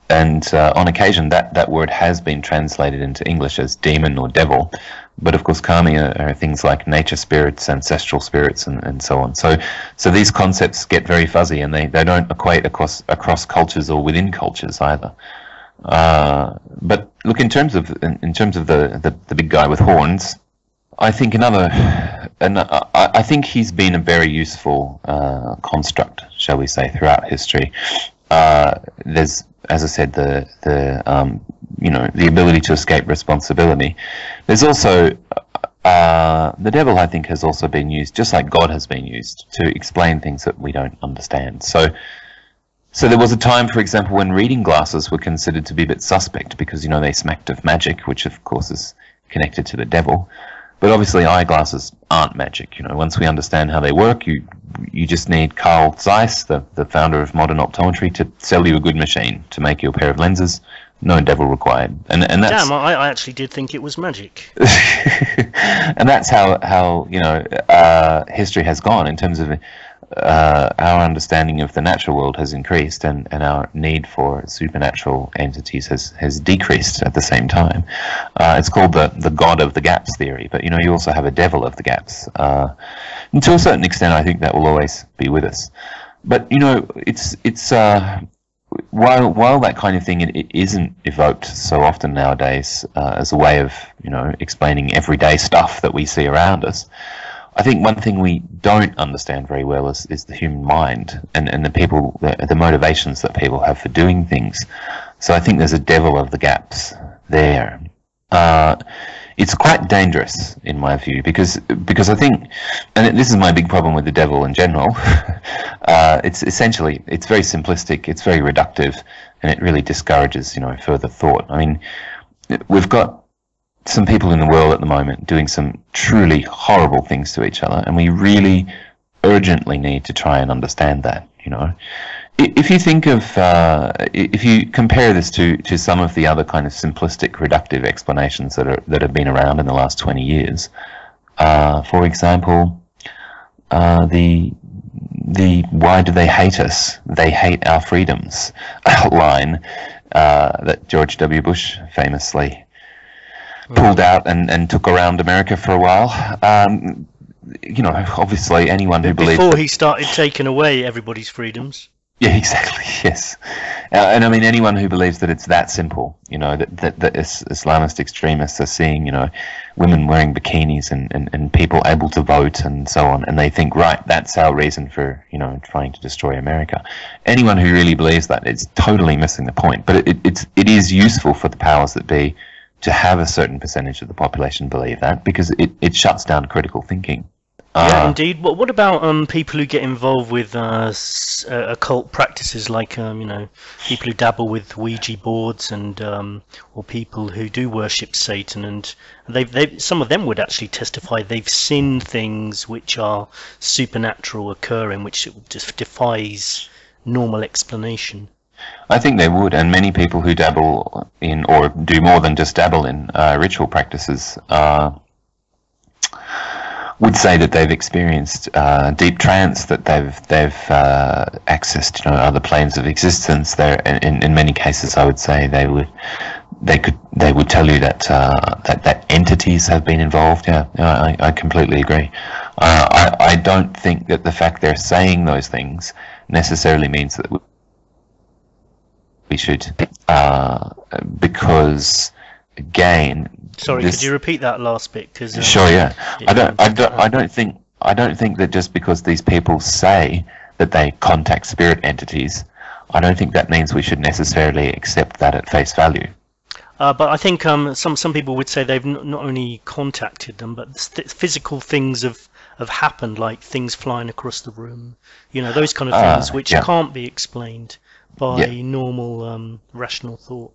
and on occasion that word has been translated into English as demon or devil, but of course kami are things like nature spirits, ancestral spirits, and so on. So these concepts get very fuzzy, and they don't equate across cultures or within cultures either. But look, in terms of the big guy with horns, I think I think he's been a very useful construct, shall we say, throughout history. There's, as I said, the you know, the ability to escape responsibility. There's also the devil, I think, has also been used, just like God has been used, to explain things that we don't understand. So there was a time, for example, when reading glasses were considered to be a bit suspect because, you know, they smacked of magic, which of course is connected to the devil. But obviously eyeglasses aren't magic. You know, once we understand how they work, you you just need Carl Zeiss, the founder of modern optometry, to sell you a good machine to make you a pair of lenses. No devil required. And that's... Damn, I actually did think it was magic. And that's how history has gone in terms of our understanding of the natural world has increased, and our need for supernatural entities has decreased at the same time. It's called the God of the Gaps theory, but you also have a devil of the gaps. And to a certain extent, I think that will always be with us. But it's while that kind of thing it isn't evoked so often nowadays as a way of explaining everyday stuff that we see around us, I think one thing we don't understand very well is the human mind and the motivations that people have for doing things. So I think there's a devil of the gaps there. It's quite dangerous in my view because I think, and this is my big problem with the devil in general, it's very simplistic, it's very reductive, and it really discourages further thought. I mean, we've got some people in the world at the moment doing some truly horrible things to each other, and we really urgently need to try and understand that. If you think of, if you compare this to some of the other kind of simplistic, reductive explanations that have been around in the last 20 years, for example, the "why do they hate us? They hate our freedoms" line that George W. Bush famously pulled out and took around America for a while. Obviously, anyone who believes before he started taking away everybody's freedoms. Yeah, exactly. Yes, and I mean anyone who believes that it's that simple, that Islamist extremists are seeing, women wearing bikinis and people able to vote and so on, and they think, right, that's our reason for trying to destroy America. Anyone who really believes that is totally missing the point. But it is useful for the powers that be to have a certain percentage of the population believe that, because it shuts down critical thinking. Yeah, indeed. What about people who get involved with occult practices, like people who dabble with Ouija boards and or people who do worship Satan, and some of them would actually testify they've seen things which are supernatural occurring, which just defies normal explanation. I think they would, and many people who dabble in, or do more than just dabble in, ritual practices would say that they've experienced deep trance, that they've accessed other planes of existence. There, in many cases, I would say they would tell you that entities have been involved. Yeah, I completely agree. I don't think that the fact they're saying those things necessarily means that we should, because again. Sorry, could you repeat that last bit? Cause, sure, yeah. I don't think that just because these people say that they contact spirit entities, I don't think that means we should necessarily accept that at face value. But I think some people would say they've not only contacted them, but physical things have happened, like things flying across the room. Those kind of things which can't be explained by normal rational thought.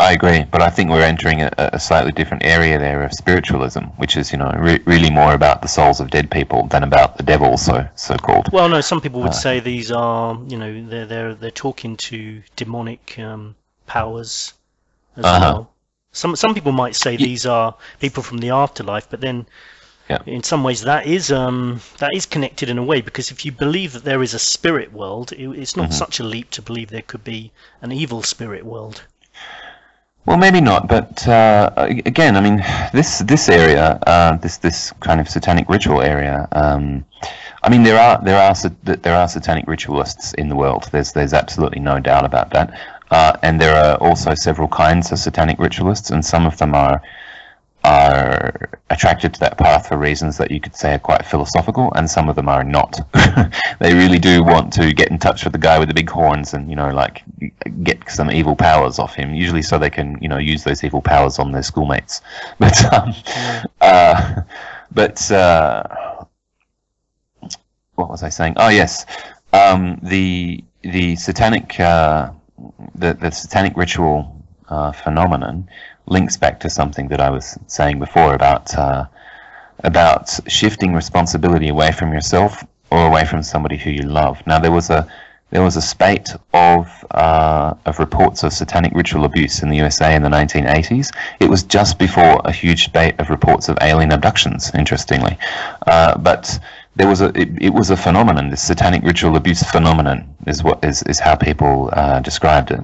I agree, but I think we're entering a slightly different area there of spiritualism, which is, really more about the souls of dead people than about the devil, so called. Well, no, some people would say these are, they're talking to demonic powers as well. Some people might say these are people from the afterlife, but then in some ways that is connected in a way, because if you believe that there is a spirit world, it's not such a leap to believe there could be an evil spirit world. Well, maybe not, but again, I mean, this area, this kind of satanic ritual area. I mean, there are satanic ritualists in the world. There's absolutely no doubt about that, and there are also several kinds of satanic ritualists, and some of them are attracted to that path for reasons that you could say are quite philosophical, and some of them are not. They really do want to get in touch with the guy with the big horns and like get some evil powers off him, usually so they can use those evil powers on their schoolmates. But what was I saying? Oh yes, the satanic the satanic ritual phenomenon links back to something that I was saying before about shifting responsibility away from yourself or away from somebody who you love. Now, there was a spate of reports of satanic ritual abuse in the USA in the 1980s. It was just before a huge spate of reports of alien abductions, interestingly. But there was it was a phenomenon. This satanic ritual abuse phenomenon is how people described it.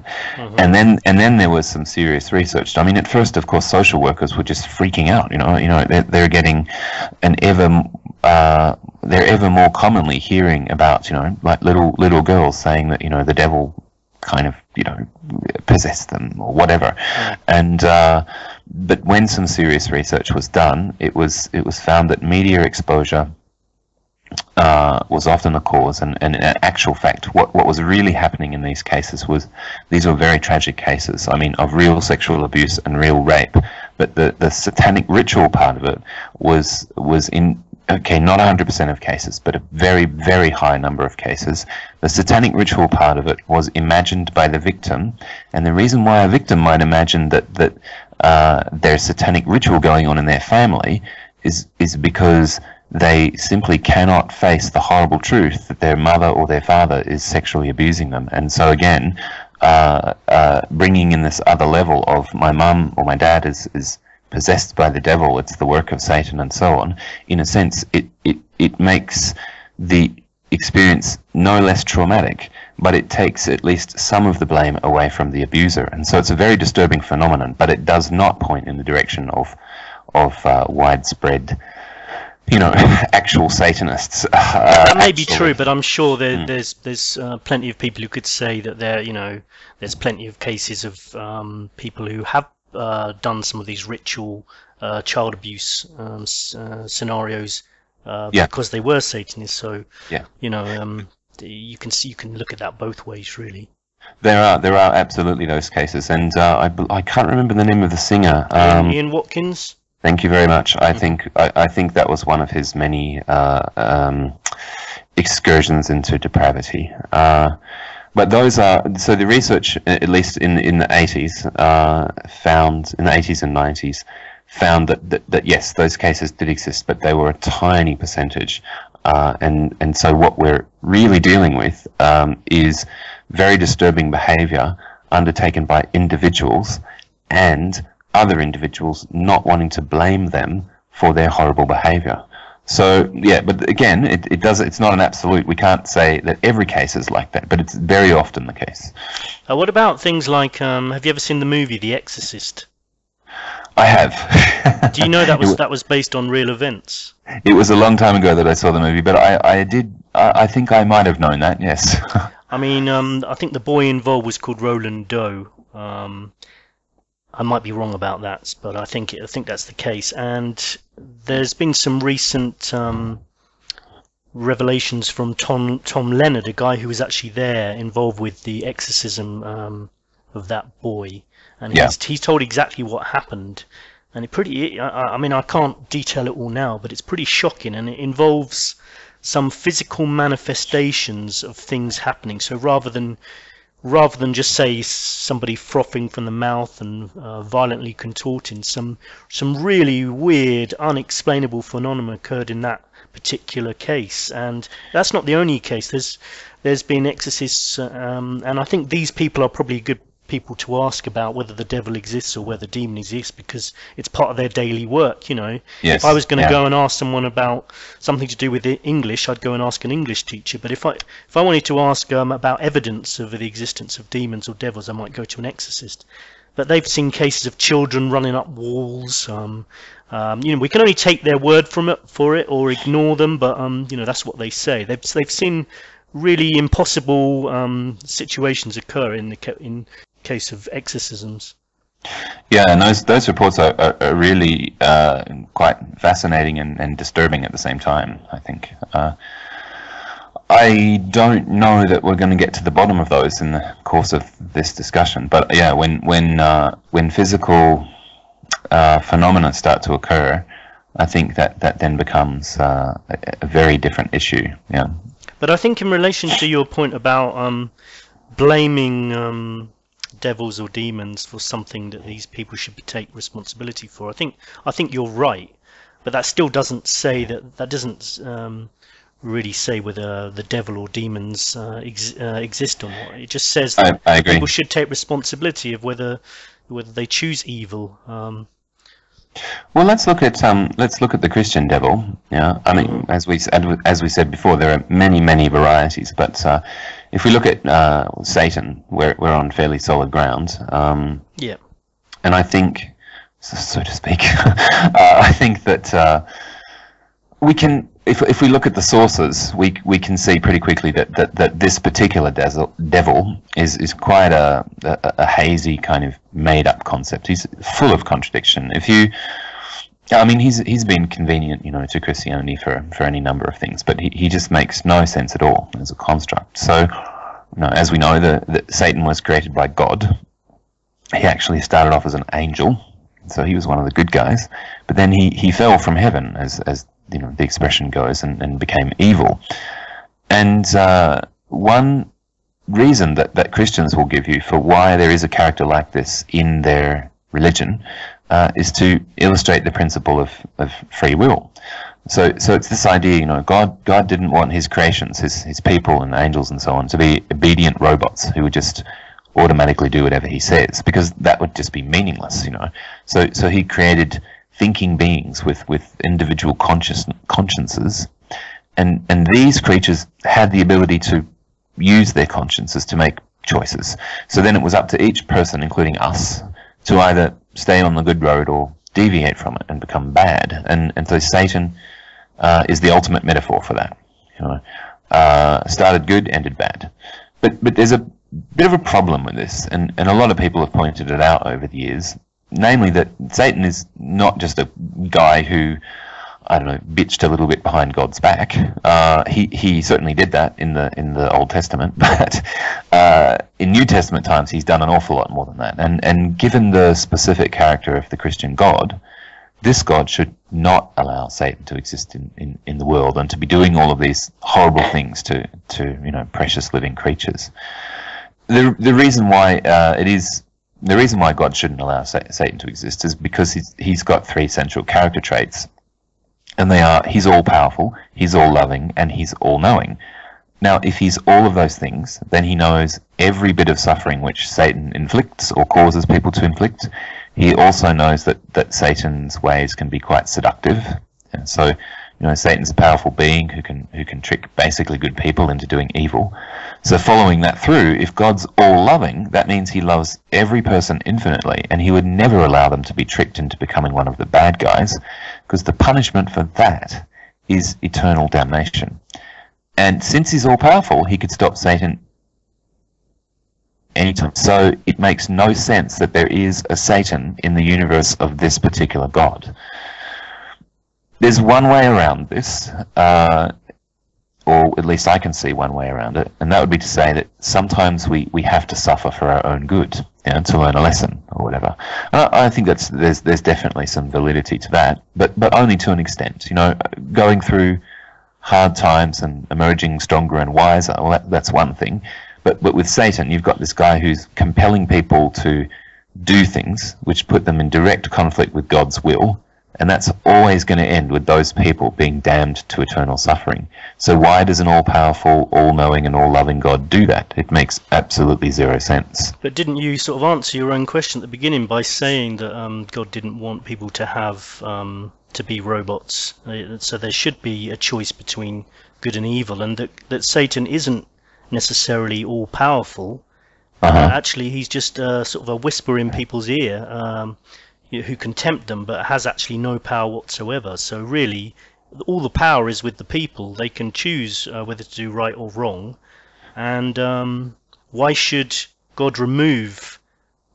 And then there was some serious research. I mean, at first, of course, social workers were just freaking out. They're getting they're ever more commonly hearing about, like little girls saying that, the devil kind of, possessed them or whatever. And but when some serious research was done, it was found that media exposure was often the cause, and in actual fact, what was really happening in these cases was these were very tragic cases. I mean, of real sexual abuse and real rape. But the satanic ritual part of it was in, okay, not 100% of cases, but a very, very high number of cases. The satanic ritual part of it was imagined by the victim, and the reason why a victim might imagine that there's satanic ritual going on in their family is because they simply cannot face the horrible truth that their mother or their father is sexually abusing them. And so again, bringing in this other level of my mum or my dad is possessed by the devil, it's the work of Satan, and so on. In a sense, it makes the experience no less traumatic, but it takes at least some of the blame away from the abuser. And so it's a very disturbing phenomenon, but it does not point in the direction of widespread, actual Satanists. That may be true, but I'm sure there's plenty of people who could say that there's plenty of cases of people who have done some of these ritual child abuse scenarios because they were Satanists. So you can look at that both ways, really. There are absolutely those cases, and I can't remember the name of the singer. Ian Watkins. Thank you very much. I think that was one of his many excursions into depravity. But those are, so the research, at least in the 80s, found, in the 80s and 90s, found that yes, those cases did exist, but they were a tiny percentage. And so what we're really dealing with is very disturbing behavior undertaken by individuals and other individuals not wanting to blame them for their horrible behavior. So yeah, but again, it's not an absolute. We can't say that every case is like that, but it's very often the case. What about things like, have you ever seen the movie The Exorcist? I have. Do you know that was based on real events? It was a long time ago that I saw the movie, but I think I might have known that, yes. I mean, I think the boy involved was called Roland Doe. I might be wrong about that, but I think that's the case. And there's been some recent revelations from Tom Leonard, a guy who was actually there, involved with the exorcism of that boy, and he's told exactly what happened. And I mean, I can't detail it all now, but it's pretty shocking, and it involves some physical manifestations of things happening. So rather than just say somebody frothing from the mouth and violently contorting, some really weird, unexplainable phenomena occurred in that particular case. And that's not the only case. There's been exorcists, and I think these people are probably good people to ask about whether the devil exists or whether the demon exists, because it's part of their daily work, Yes, if I was going to go and ask someone about something to do with English, I'd go and ask an English teacher. But if I wanted to ask about evidence of the existence of demons or devils, I might go to an exorcist. But they've seen cases of children running up walls. We can only take their word for it or ignore them, but that's what they say. They've seen really impossible situations occur in case of exorcisms. Yeah, and those reports are really quite fascinating and disturbing at the same time, I think. I don't know that we're going to get to the bottom of those in the course of this discussion, but yeah, when physical phenomena start to occur, I think that then becomes a very different issue. Yeah. But I think in relation to your point about blaming devils or demons for something that these people should take responsibility for, I think you're right, but that still doesn't say that doesn't really say whether the devil or demons exist or not. It just says that I agree. people should take responsibility of whether they choose evil. Well, let's look at the Christian devil. Yeah, I mean, as we said before, there are many varieties. But if we look at Satan, we're on fairly solid ground. Yeah. And I think, so to speak, I think that we can, if we look at the sources, we can see pretty quickly that this particular devil is quite a hazy kind of made up concept. He's full of contradiction. I mean, he's been convenient, to Christianity for any number of things, but he just makes no sense at all as a construct. So, as we know, that Satan was created by God. He actually started off as an angel, so he was one of the good guys. But then he fell from heaven, as the expression goes, and became evil. And one reason that Christians will give you for why there is a character like this in their religion is to illustrate the principle of free will. So it's this idea, God didn't want his creations, his people and angels and so on, to be obedient robots who would just automatically do whatever he says, because that would just be meaningless, So he created thinking beings with individual consciences, and these creatures had the ability to use their consciences to make choices. So then it was up to each person, including us, to either stay on the good road or deviate from it and become bad. And so Satan is the ultimate metaphor for that. Started good, ended bad. But there's a bit of a problem with this, and a lot of people have pointed it out over the years, namely that Satan is not just a guy who, I don't know, bitched a little bit behind God's back. He certainly did that in the Old Testament, but in New Testament times he's done an awful lot more than that. And given the specific character of the Christian God, this God should not allow Satan to exist in the world and to be doing all of these horrible things to precious living creatures. The reason why the reason why God shouldn't allow Satan to exist is because he's got three central character traits, and they are: he's all powerful, he's all loving, and he's all knowing. Now, if he's all of those things, then he knows every bit of suffering which Satan inflicts or causes people to inflict. He also knows that Satan's ways can be quite seductive, and so Satan's a powerful being who can trick basically good people into doing evil. So following that through, if God's all loving, that means he loves every person infinitely, and he would never allow them to be tricked into becoming one of the bad guys, because the punishment for that is eternal damnation. And since he's all powerful, he could stop Satan anytime. So it makes no sense that there is a Satan in the universe of this particular God. There's one way around this, or at least I can see one way around it, and that would be to say that sometimes we have to suffer for our own good, to learn a lesson or whatever. I think there's definitely some validity to that, but only to an extent. Going through hard times and emerging stronger and wiser, well, that's one thing. But with Satan, you've got this guy who's compelling people to do things which put them in direct conflict with God's will, and that's always going to end with those people being damned to eternal suffering. So why does an all-powerful, all-knowing and all-loving God do that? It makes absolutely zero sense. But didn't you sort of answer your own question at the beginning by saying that God didn't want people to have to be robots? So there should be a choice between good and evil, and that Satan isn't necessarily all-powerful. Actually, he's just sort of a whisper in people's ear, who can tempt them, but has actually no power whatsoever. So really, all the power is with the people. They can choose whether to do right or wrong. And why should God remove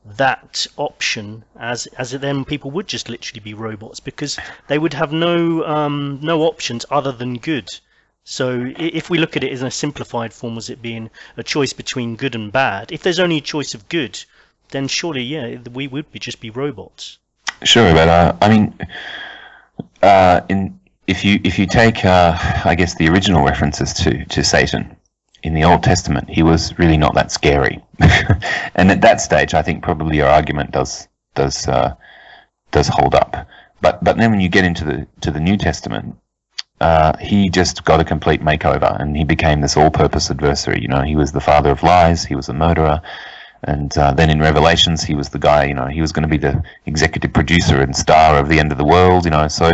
that option, as then people would just literally be robots, because they would have no options other than good. So if we look at it in a simplified form as it being a choice between good and bad, if there's only a choice of good, then surely, yeah, we would just be robots. Sure, but I mean, if you take I guess the original references to Satan in the Old Testament, he was really not that scary, and at that stage, I think probably your argument does hold up. But then when you get into the New Testament, he just got a complete makeover, and he became this all-purpose adversary. You know, he was the father of lies, he was a murderer, and then in Revelations, he was the guy, you know, he was going to be the executive producer and star of the end of the world, you know. So,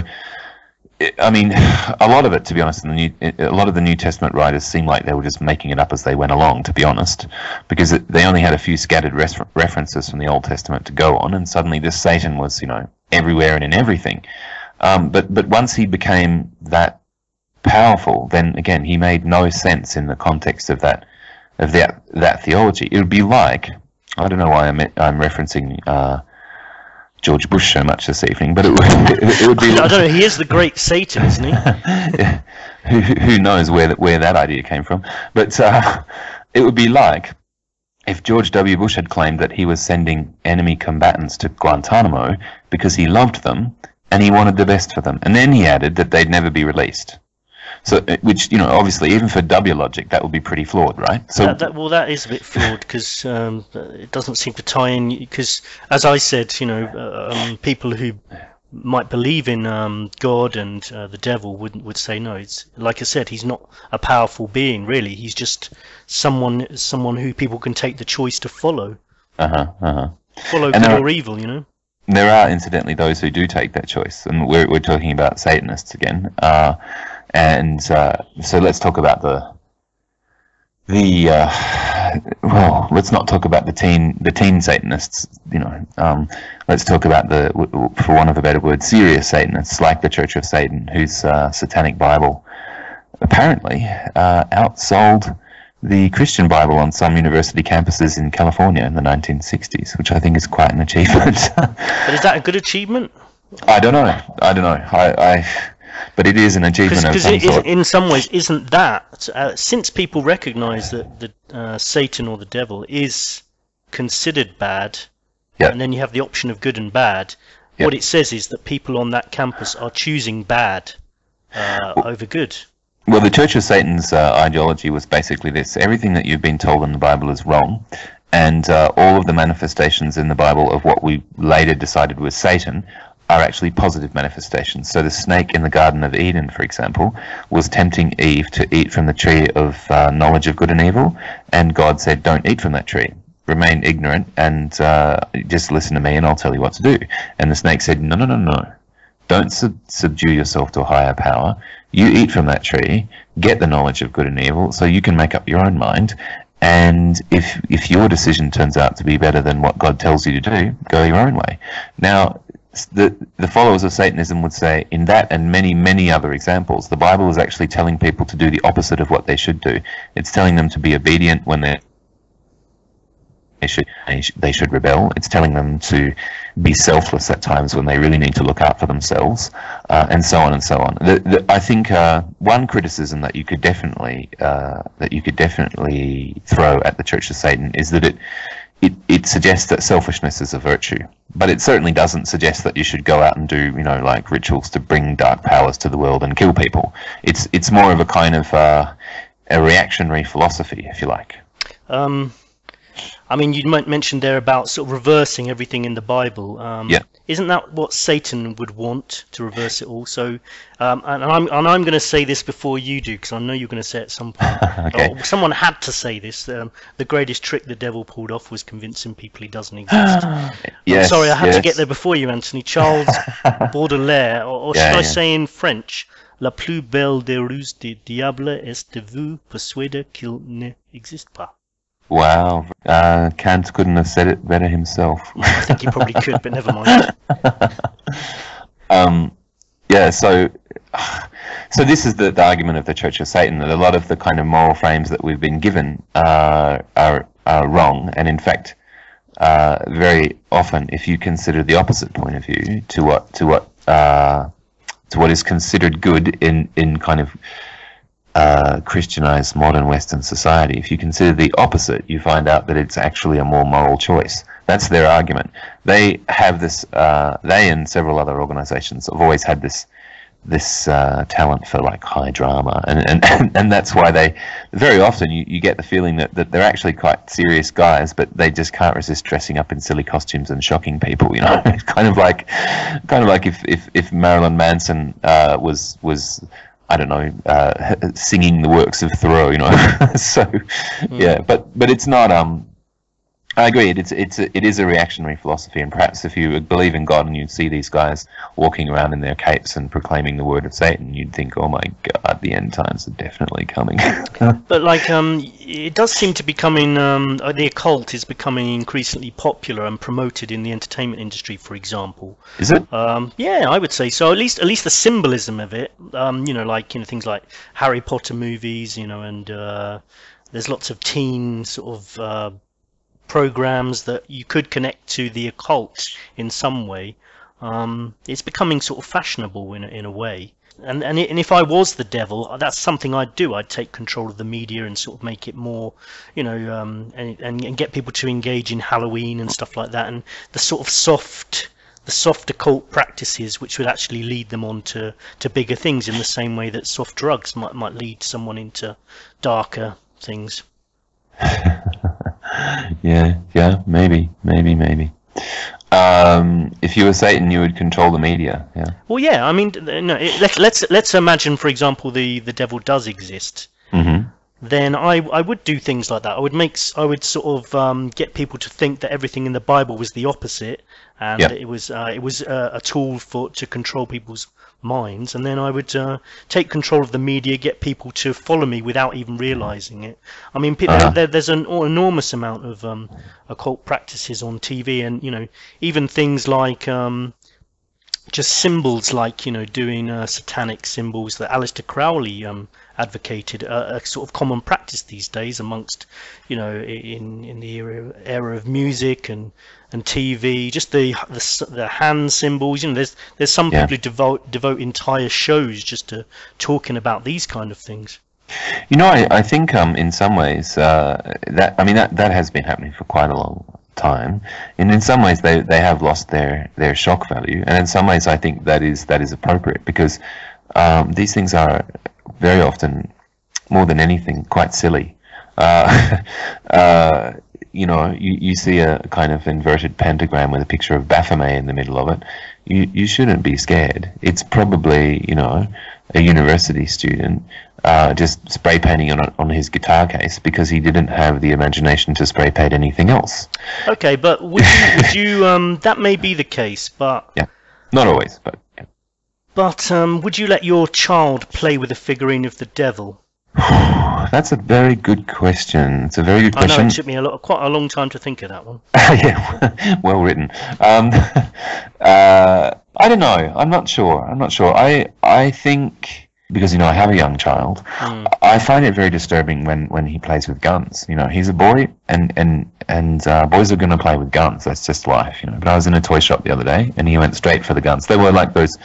I mean, a lot of it, to be honest, a lot of the New Testament writers seem like they were just making it up as they went along, to be honest, because they only had a few scattered references from the Old Testament to go on, and suddenly this Satan was, you know, everywhere and in everything. But once he became that powerful, then again, he made no sense in the context of that theology. It would be like, I don't know why I'm referencing George Bush so much this evening, but it would be. I don't know. He is the great Satan, isn't he? Yeah. Who knows where that idea came from? But it would be like if George W. Bush had claimed that he was sending enemy combatants to Guantanamo because he loved them and he wanted the best for them, and then he added that they'd never be released. So, which, you know, obviously, even for W logic, that would be pretty flawed, right? So, that is a bit flawed, because it doesn't seem to tie in. Because, as I said, you know, people who might believe in God and the devil would say no. It's like I said, he's not a powerful being, really. He's just someone who people can take the choice to follow. Follow good or evil, you know. There are, incidentally, those who do take that choice, and we're talking about Satanists again. And so let's talk about well, let's not talk about the teen Satanists. You know, let's talk about for want of a better word, serious Satanists like the Church of Satan, whose satanic Bible apparently outsold the Christian Bible on some university campuses in California in the 1960s, which I think is quite an achievement. But is that a good achievement? I don't know. But it is an achievement of some sort. In some ways, isn't that, since people recognise that Satan or the devil is considered bad, and then you have the option of good and bad, what it says is that people on that campus are choosing bad over good. Well, the Church of Satan's ideology was basically this: everything that you've been told in the Bible is wrong, and all of the manifestations in the Bible of what we later decided was Satan are actually positive manifestations. So the snake in the Garden of Eden, for example, was tempting Eve to eat from the tree of knowledge of good and evil, and God said, don't eat from that tree. Remain ignorant and just listen to me and I'll tell you what to do. And the snake said, no. Don't subdue yourself to a higher power. You eat from that tree, get the knowledge of good and evil, so you can make up your own mind. And if your decision turns out to be better than what God tells you to do, go your own way. Now, the followers of Satanism would say, in that and many, many other examples, the Bible is actually telling people to do the opposite of what they should do. It's telling them to be obedient when they should rebel. It's telling them to be selfless at times when they really need to look out for themselves, and so on and so on. I think one criticism that you could definitely throw at the Church of Satan is that it suggests that selfishness is a virtue, but it certainly doesn't suggest that you should go out and do, you know, like rituals to bring dark powers to the world and kill people. It's more of a kind of a reactionary philosophy, if you like. I mean, you mentioned there about sort of reversing everything in the Bible. Isn't that what Satan would want, to reverse it all? So, and I'm going to say this before you do, because I know you're going to say it at some point. Okay. Someone had to say this. The greatest trick the devil pulled off was convincing people he doesn't exist. Yes, I'm sorry, I had to get there before you, Anthony. Charles Baudelaire, or should I say in French, La plus belle des ruses du diable est de vous persuader qu'il n'existe pas. Wow, Kant couldn't have said it better himself. I think he probably could, but never mind. So this is the argument of the Church of Satan, that a lot of the kind of moral frames that we've been given are wrong, and in fact, very often, if you consider the opposite point of view to what is considered good in kind of Christianized modern Western society, if you consider the opposite, you find out that it's actually a more moral choice. That's their argument. They have this. They and several other organizations have always had this talent for like high drama, and that's why they very often you get the feeling that they're actually quite serious guys, but they just can't resist dressing up in silly costumes and shocking people. You know, it's kind of like if Marilyn Manson was I don't know, singing the works of Thoreau, you know. So, yeah, but it's not. I agree. It is a reactionary philosophy, and perhaps if you believe in God and you see these guys walking around in their capes and proclaiming the word of Satan, you'd think, oh my God, the end times are definitely coming. But like, it does seem to be becoming, the occult is becoming increasingly popular and promoted in the entertainment industry, for example. Is it? Yeah, I would say so. At least the symbolism of it. You know, like, you know, things like Harry Potter movies, you know, and there's lots of teen sort of programs that you could connect to the occult in some way. It's becoming sort of fashionable in a way. And if I was the devil, that's something I'd do. I'd take control of the media and sort of make it more, you know, and get people to engage in Halloween and stuff like that, and the sort of soft occult practices, which would actually lead them on to bigger things, in the same way that soft drugs might lead someone into darker things. Yeah, maybe. If you were Satan, you would control the media. Yeah. Well, yeah. I mean, no. Let's imagine, for example, the devil does exist. Mm-hmm. Then I would do things like that. I would sort of get people to think that everything in the Bible was the opposite, and it was a tool to control people's minds. And then I would take control of the media, get people to follow me without even realizing it. I mean, there's an enormous amount of occult practices on TV, and you know, even things like just symbols, like, you know, doing satanic symbols that Aleister Crowley advocated, a sort of common practice these days amongst, you know, in the era of music and TV. Just the hand symbols, you know, there's some people who devote entire shows just to talking about these kind of things. You know, I think in some ways that has been happening for quite a long time, and in some ways they have lost their shock value, and in some ways I think that is appropriate, because these things are very often, more than anything, quite silly. You know, you see a kind of inverted pentagram with a picture of Baphomet in the middle of it. You shouldn't be scared. It's probably, you know, a university student just spray painting on his guitar case because he didn't have the imagination to spray paint anything else. Okay, but would you that may be the case, but yeah, not always, but yeah. But would you let your child play with a figurine of the devil? That's a very good question. It's a very good question. I know, it took me quite a long time to think of that one. Yeah, well written. I don't know. I'm not sure. I think, because, you know, I have a young child, I find it very disturbing when he plays with guns. You know, he's a boy, and boys are going to play with guns. That's just life, you know. But I was in a toy shop the other day, and he went straight for the guns. They were like those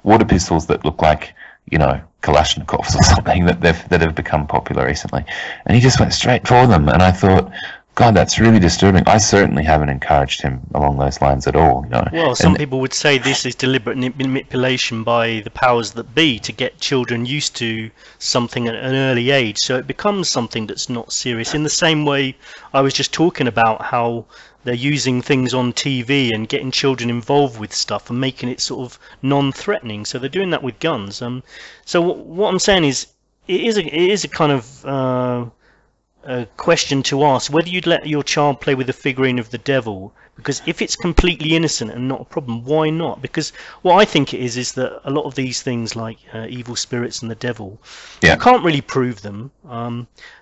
water pistols that look like, you know, Kalashnikovs or something that have become popular recently, and he just went straight for them. And I thought, God, that's really disturbing. I certainly haven't encouraged him along those lines at all. You know? Well, some people would say this is deliberate manipulation by the powers that be to get children used to something at an early age, so it becomes something that's not serious. In the same way, I was just talking about how they're using things on TV and getting children involved with stuff and making it sort of non-threatening. So they're doing that with guns. So what I'm saying is, it is a kind of a question to ask whether you'd let your child play with a figurine of the devil, because if it's completely innocent and not a problem, why not? Because what I think it is that a lot of these things, like evil spirits and the devil, you can't really prove them,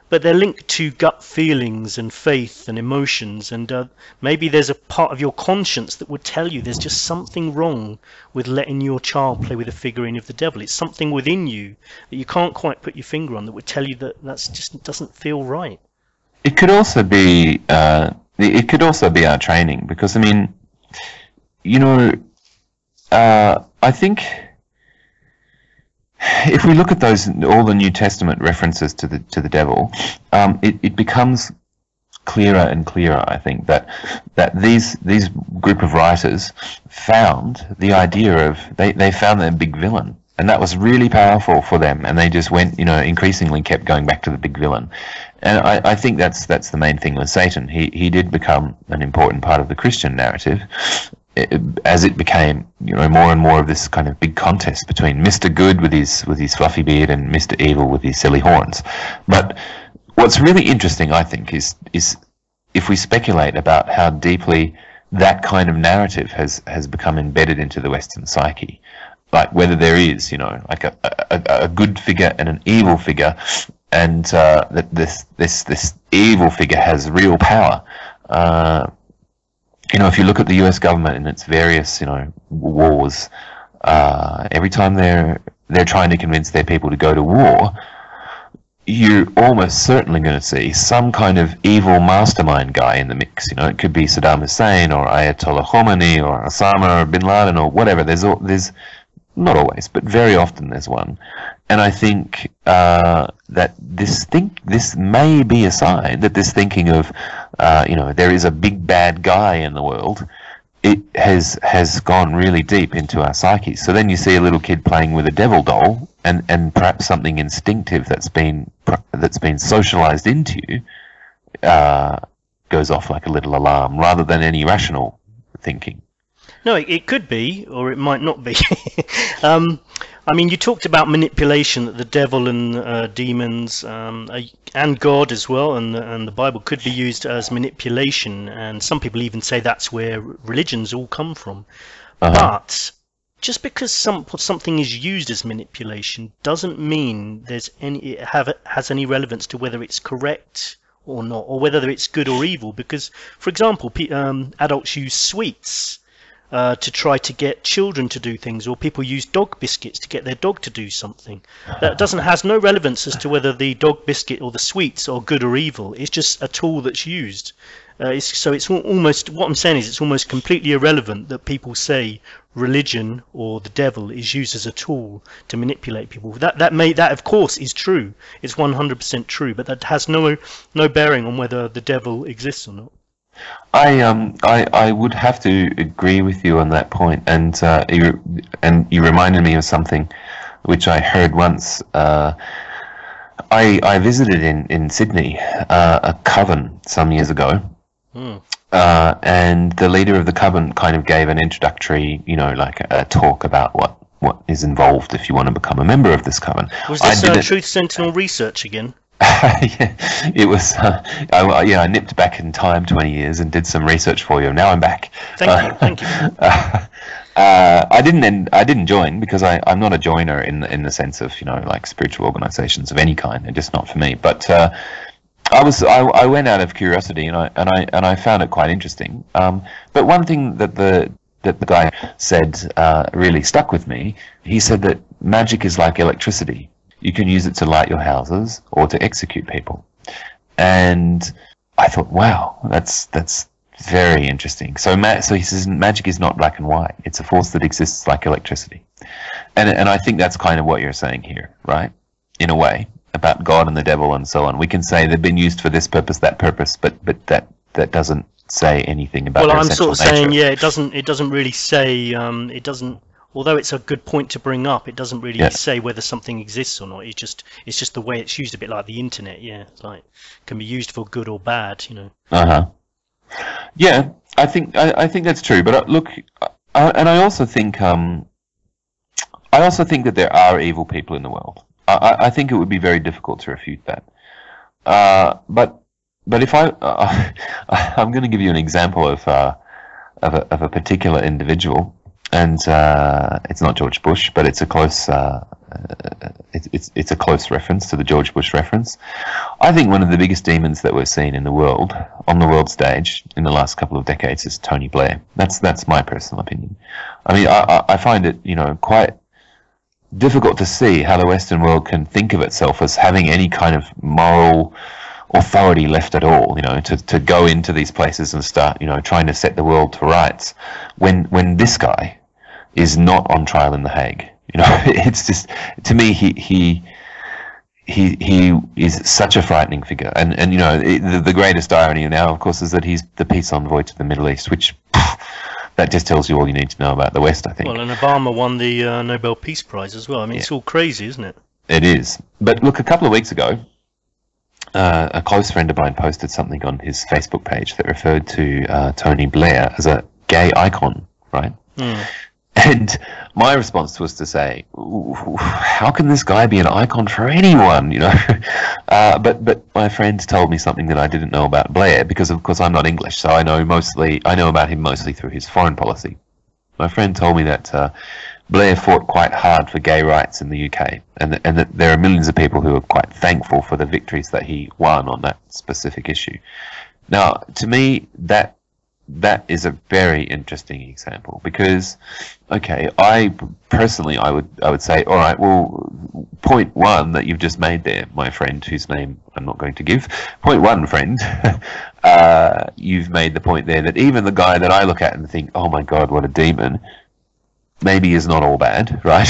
but they're linked to gut feelings and faith and emotions, and maybe there's a part of your conscience that would tell you there's just something wrong with letting your child play with a figurine of the devil. It's something within you that you can't quite put your finger on that would tell you that that's just doesn't feel right. It could also be our training, because, I mean, you know, I think if we look at all the New Testament references to the devil, it becomes clearer and clearer, I think, that these group of writers found the idea of, they found their big villain, and that was really powerful for them, and they just went, you know, increasingly kept going back to the big villain. And I think that's the main thing with Satan. He did become an important part of the Christian narrative, as it became, more and more of this kind of big contest between Mr. Good with his fluffy beard and Mr. Evil with his silly horns. But what's really interesting, I think, is if we speculate about how deeply that kind of narrative has become embedded into the Western psyche, like whether there is, like a good figure and an evil figure, and that this evil figure has real power. If you look at the U.S. government and its various, wars, every time they're trying to convince their people to go to war, you're almost certainly going to see some kind of evil mastermind guy in the mix. It could be Saddam Hussein or Ayatollah Khomeini or Osama or Bin Laden or whatever. There's not always, but very often there's one. And I think that this may be a sign that this thinking of, there is a big bad guy in the world, it has gone really deep into our psyches. So then you see a little kid playing with a devil doll, and perhaps something instinctive that's been socialized into you goes off like a little alarm, rather than any rational thinking. No, it could be, or it might not be. You talked about manipulation, that the devil and demons and God as well, and the Bible could be used as manipulation, and some people even say that's where religions all come from. But just because something is used as manipulation doesn't mean it has any relevance to whether it's correct or not, or whether it's good or evil. Because, for example, adults use sweets to try to get children to do things, or people use dog biscuits to get their dog to do something. That has no relevance as to whether the dog biscuit or the sweets are good or evil. It's just a tool that's used. So it's almost, what I'm saying is, it's almost completely irrelevant that people say religion or the devil is used as a tool to manipulate people. That of course is true. It's 100% true, but that has no bearing on whether the devil exists or not. I would have to agree with you on that point, and you reminded me of something which I heard once. I visited in Sydney a coven some years ago, and the leader of the coven kind of gave an introductory, like a talk about what is involved if you want to become a member of this coven. Was this Truth Sentinel research again? Yeah, it was. I nipped back in time 20 years and did some research for you. Now I'm back. Thank you. I didn't join because I'm not a joiner in the sense of like spiritual organisations of any kind. They're just not for me. But I went out of curiosity and I found it quite interesting. But one thing that the guy said really stuck with me. He said that magic is like electricity. You can use it to light your houses or to execute people. And I thought, wow, that's very interesting. So he says magic is not black and white. It's a force that exists like electricity. And I think that's kind of what you're saying here, right? In a way, about God and the devil and so on. We can say they've been used for this purpose, that purpose, but that doesn't say anything about their essential nature. Saying, yeah, it doesn't really say, it doesn't. Although it's a good point to bring up, it doesn't really say whether something exists or not. It's just the way it's used, a bit like the internet. Yeah, it's like can be used for good or bad. Yeah, I think that's true. But look, and I also think that there are evil people in the world. I think it would be very difficult to refute that. But if I'm going to give you an example of a particular individual. And it's not George Bush, but it's a close it's a close reference to the George Bush reference. I think one of the biggest demons that we've seen in the world, on the world stage, in the last couple of decades, is Tony Blair. That's my personal opinion. I mean, I find it quite difficult to see how the Western world can think of itself as having any kind of moral authority left at all, to go into these places and start, trying to set the world to rights, when this guy is not on trial in The Hague. It's just, to me, he is such a frightening figure, and the greatest irony now, of course, is that he's the peace envoy to the Middle East, which that just tells you all you need to know about the West, I think. Well, and Obama won the Nobel Peace Prize as well. I mean, It's all crazy, isn't it? It is. But look, a couple of weeks ago, a close friend of mine posted something on his Facebook page that referred to Tony Blair as a gay icon. right? And my response was to say, how can this guy be an icon for anyone, you know? But my friend told me something that I didn't know about Blair, because of course I'm not English, so I know about him mostly through his foreign policy. My friend told me that Blair fought quite hard for gay rights in the UK, and that there are millions of people who are quite thankful for the victories that he won on that specific issue. Now, to me, that is a very interesting example, because, okay, I would say, all right, well, point one that you've just made there, my friend, whose name I'm not going to give, point one, friend, you've made the point there that even the guy that I look at and think, oh my God, what a demon, maybe is not all bad, right?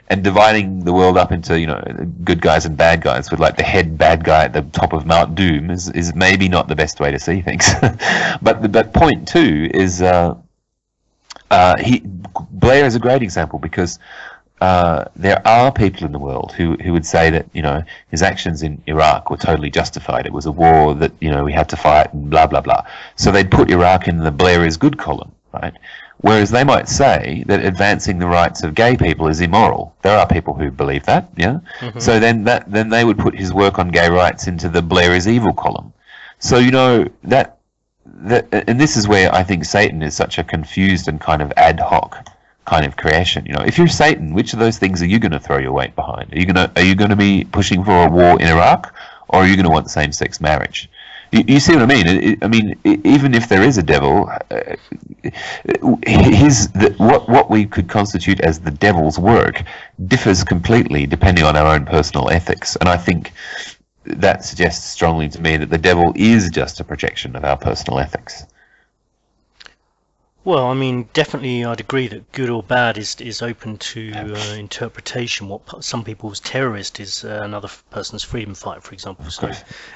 And dividing the world up into, you know, good guys and bad guys, with like the head bad guy at the top of Mount Doom is maybe not the best way to see things. but point two is Blair is a great example, because there are people in the world who would say that, you know, his actions in Iraq were totally justified. It was a war that, you know, we had to fight and blah blah blah. So they'd put Iraq in the Blair is good column, right? Whereas they might say that advancing the rights of gay people is immoral. There are people who believe that, yeah. So then they would put his work on gay rights into the Blair is evil column. So, you know, that and this is where I think Satan is such a confused and kind of ad hoc kind of creation. You know, if you're Satan, which of those things are you going to throw your weight behind? Are you going to be pushing for a war in Iraq, or are you going to want same-sex marriage? You see what I mean? I mean, even if there is a devil, what we could constitute as the devil's work differs completely depending on our own personal ethics. And I think that suggests strongly to me that the devil is just a projection of our personal ethics. Well, I mean, definitely I'd agree that good or bad is open to interpretation. What some people's terrorist is another person's freedom fighter, for example. So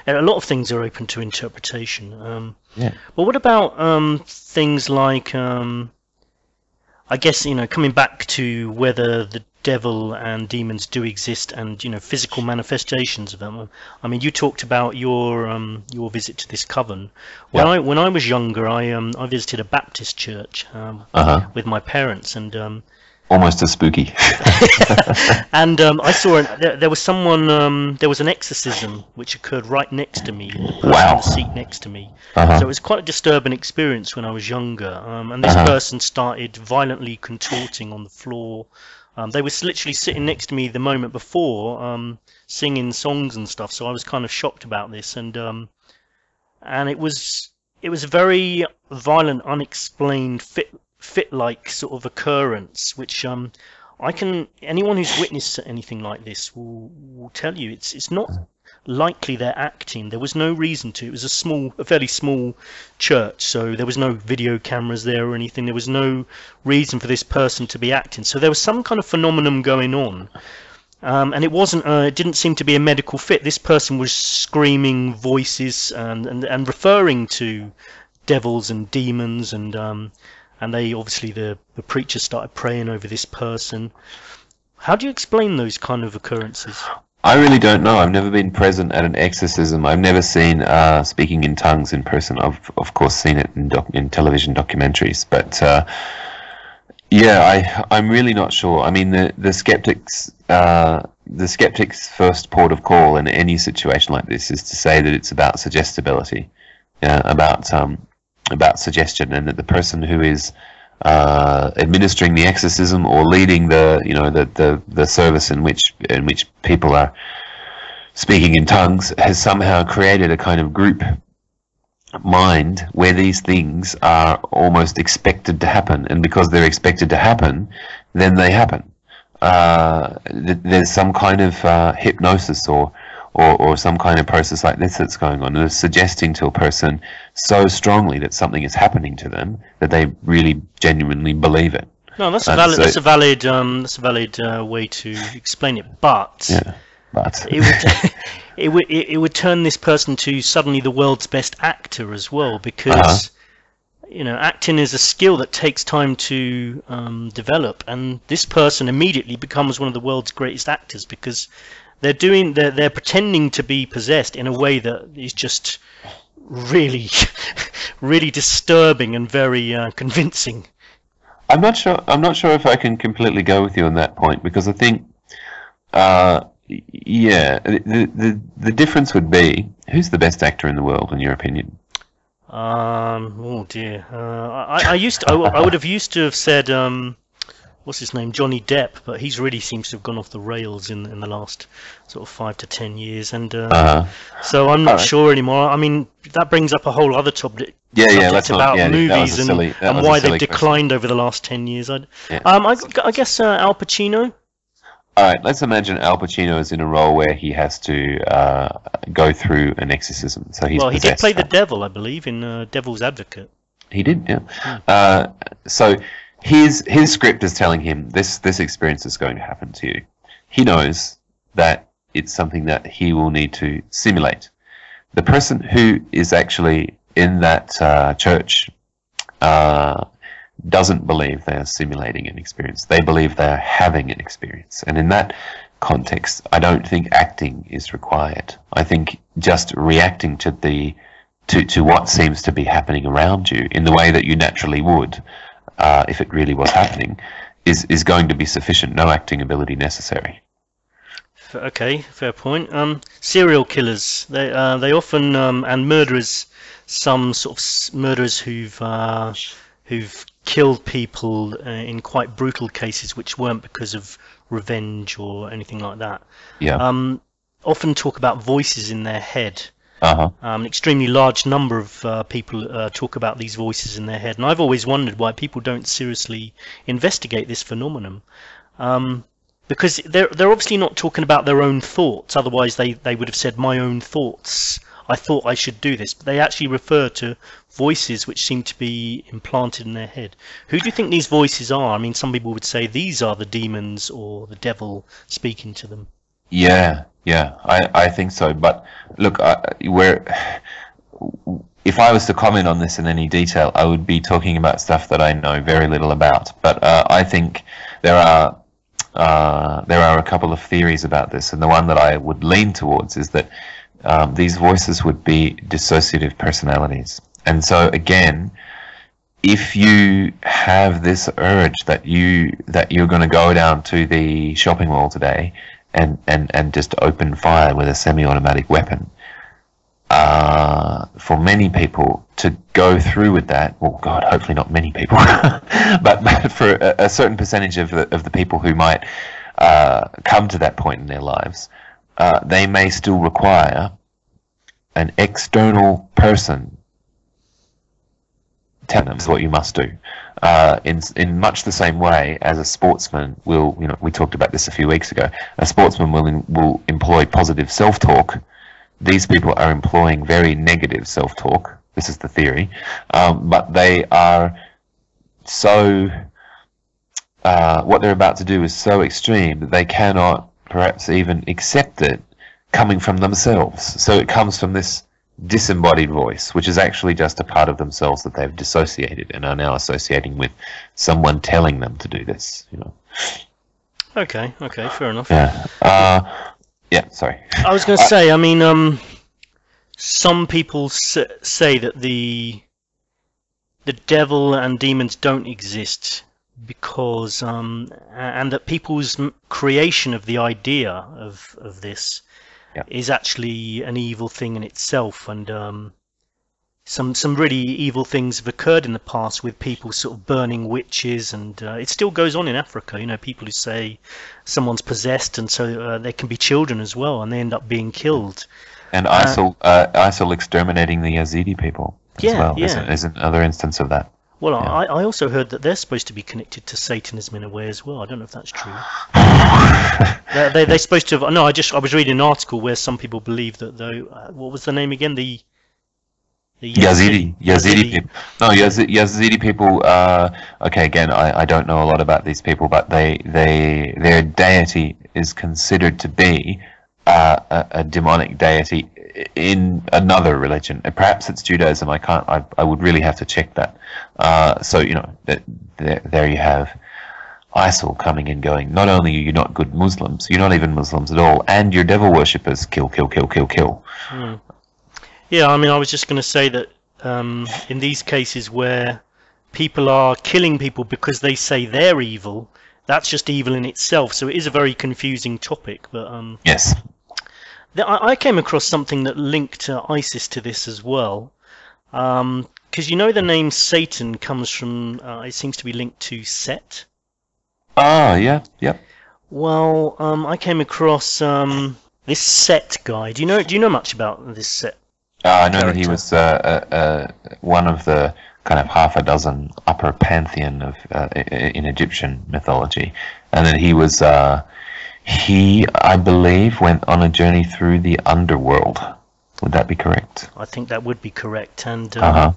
a lot of things are open to interpretation. Yeah. But what about things like, I guess, you know, coming back to whether the devil and demons do exist, and, you know, physical manifestations of them. I mean, you talked about your visit to this coven. When I was younger, I visited a Baptist church with my parents, and almost as spooky. and I saw there was someone, there was an exorcism which occurred right next to me, in the person in the seat next to me. So it was quite a disturbing experience when I was younger. And this person started violently contorting on the floor. They were literally sitting next to me the moment before, singing songs and stuff. So I was kind of shocked about this, and it was a very violent, unexplained, fit-like sort of occurrence, which anyone who's witnessed anything like this will tell you it's not likely they're acting. There was no reason to. It was a fairly small church, so there was no video cameras there or anything. There was no reason for this person to be acting. So there was some kind of phenomenon going on, and it wasn't. It didn't seem to be a medical fit. This person was screaming voices and referring to devils and demons, and they obviously the preacher started praying over this person. How do you explain those kind of occurrences? I really don't know. I've never been present at an exorcism. I've never seen speaking in tongues in person. I've of course seen it in television documentaries, but yeah, I'm really not sure. I mean, the skeptic's first port of call in any situation like this is to say that it's about suggestibility, about suggestion, and that the person who is administering the exorcism or leading the service in which people are speaking in tongues has somehow created a kind of group mind where these things are almost expected to happen, and because they're expected to happen, then they happen. There's some kind of hypnosis or some kind of process like this that's going on, and it's suggesting to a person so strongly that something is happening to them that they really genuinely believe it. No, that's a valid way to explain it, but it would turn this person to suddenly the world's best actor as well, because you know, acting is a skill that takes time to develop, and this person immediately becomes one of the world's greatest actors because they're pretending to be possessed in a way that is just really, really disturbing and very convincing. I'm not sure if I can completely go with you on that point, because I think, yeah, the difference would be, who's the best actor in the world in your opinion? Oh dear. I would have used to have said what's his name, Johnny Depp, but he's really seems to have gone off the rails in the last sort of 5 to 10 years, and so I'm not sure anymore. I mean, that brings up a whole other topic. Let's about not, movies and why they've declined question. over the last 10 years. I guess Al Pacino. All right, let's imagine Al Pacino is in a role where he has to go through an exorcism. So he's he did possessed, play the devil, I believe, in Devil's Advocate. He did, yeah. So his script is telling him this experience is going to happen to you. He knows that it's something that he will need to simulate. The person who is actually in that church doesn't believe they are simulating an experience. They believe they are having an experience. And in that context, I don't think acting is required. I think just reacting to what seems to be happening around you in the way that you naturally would, if it really was happening, is going to be sufficient. No acting ability necessary. Okay, fair point. Serial killers, they often and murderers, some sort of murderers who've killed people in quite brutal cases, which weren't because of revenge or anything like that. Yeah. Often talk about voices in their head. An extremely large number of people talk about these voices in their head, and I've always wondered why people don't seriously investigate this phenomenon. Because they're obviously not talking about their own thoughts. Otherwise, they would have said, "My own thoughts. I thought I should do this." But they actually refer to voices which seem to be implanted in their head. Who do you think these voices are? I mean, some people would say these are the demons or the devil speaking to them. Yeah, I think so. But look, if I was to comment on this in any detail, I would be talking about stuff that I know very little about. But I think there are a couple of theories about this, and the one that I would lean towards is that these voices would be dissociative personalities. And so again, if you have this urge that you're going to go down to the shopping mall today and just open fire with a semi-automatic weapon, for many people to go through with that, well, God, hopefully not many people, but for a certain percentage of the people who might come to that point in their lives, they may still require an external person tell them what you must do. In much the same way as a sportsman will, we talked about this a few weeks ago, a sportsman will employ positive self-talk. These people are employing very negative self-talk. This is the theory. But they are so, what they're about to do is so extreme that they cannot perhaps even accept it coming from themselves. So it comes from this disembodied voice, which is actually just a part of themselves that they've dissociated and are now associating with someone telling them to do this. Okay, fair enough. Yeah, sorry. I was going to say, I mean, some people say that the devil and demons don't exist because, and that people's creation of the idea of this is actually an evil thing in itself, and some really evil things have occurred in the past with people sort of burning witches, and it still goes on in Africa. People who say someone's possessed, and so there can be children as well, and they end up being killed. And ISIL exterminating the Yazidi people as well. Yeah. Is another instance of that. Well, yeah. I also heard that they're supposed to be connected to Satanism in a way as well. I don't know if that's true. They're supposed to have. No, I was reading an article where some people believe that what was the name again? The Yazidi people. No, Yazidi people. Okay, again, I don't know a lot about these people, but their deity is considered to be a demonic deity in another religion. Perhaps it's Judaism. I would really have to check that. So there you have ISIL coming and going. Not only are you not good Muslims, you're not even Muslims at all, and you're devil worshippers. Kill. Yeah, I mean, I was just going to say that in these cases where people are killing people because they say they're evil, that's just evil in itself. So it is a very confusing topic. But Yes. I came across something that linked ISIS to this as well. Because you know the name Satan comes from, it seems to be linked to Set. Ah, yeah, yep. Well, I came across this Set guy. Do you know much about this Set? I know that he was one of the kind of half a dozen upper pantheon of in Egyptian mythology, and that he was he, I believe, went on a journey through the underworld. Would that be correct? I think that would be correct. And Uh-huh.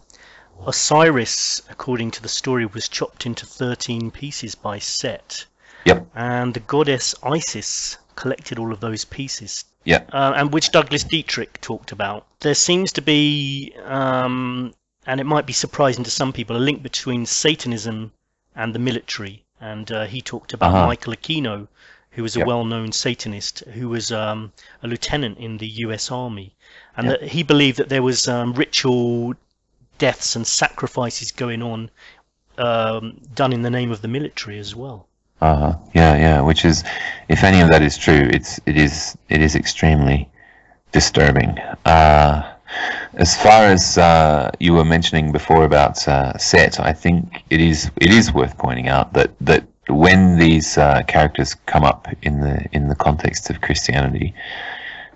Osiris, according to the story, was chopped into 13 pieces by Set, Yep. and the goddess Isis collected all of those pieces. Yep. And which Douglas Dietrich talked about. There seems to be, and it might be surprising to some people, a link between Satanism and the military. And he talked about Michael Aquino, who was a well-known Satanist, who was a lieutenant in the US Army. And that he believed that there was ritual deaths and sacrifices going on, done in the name of the military as well. Yeah. Which is, if any of that is true, it is extremely disturbing. As far as you were mentioning before about Set, I think it is worth pointing out that when these characters come up in the context of Christianity,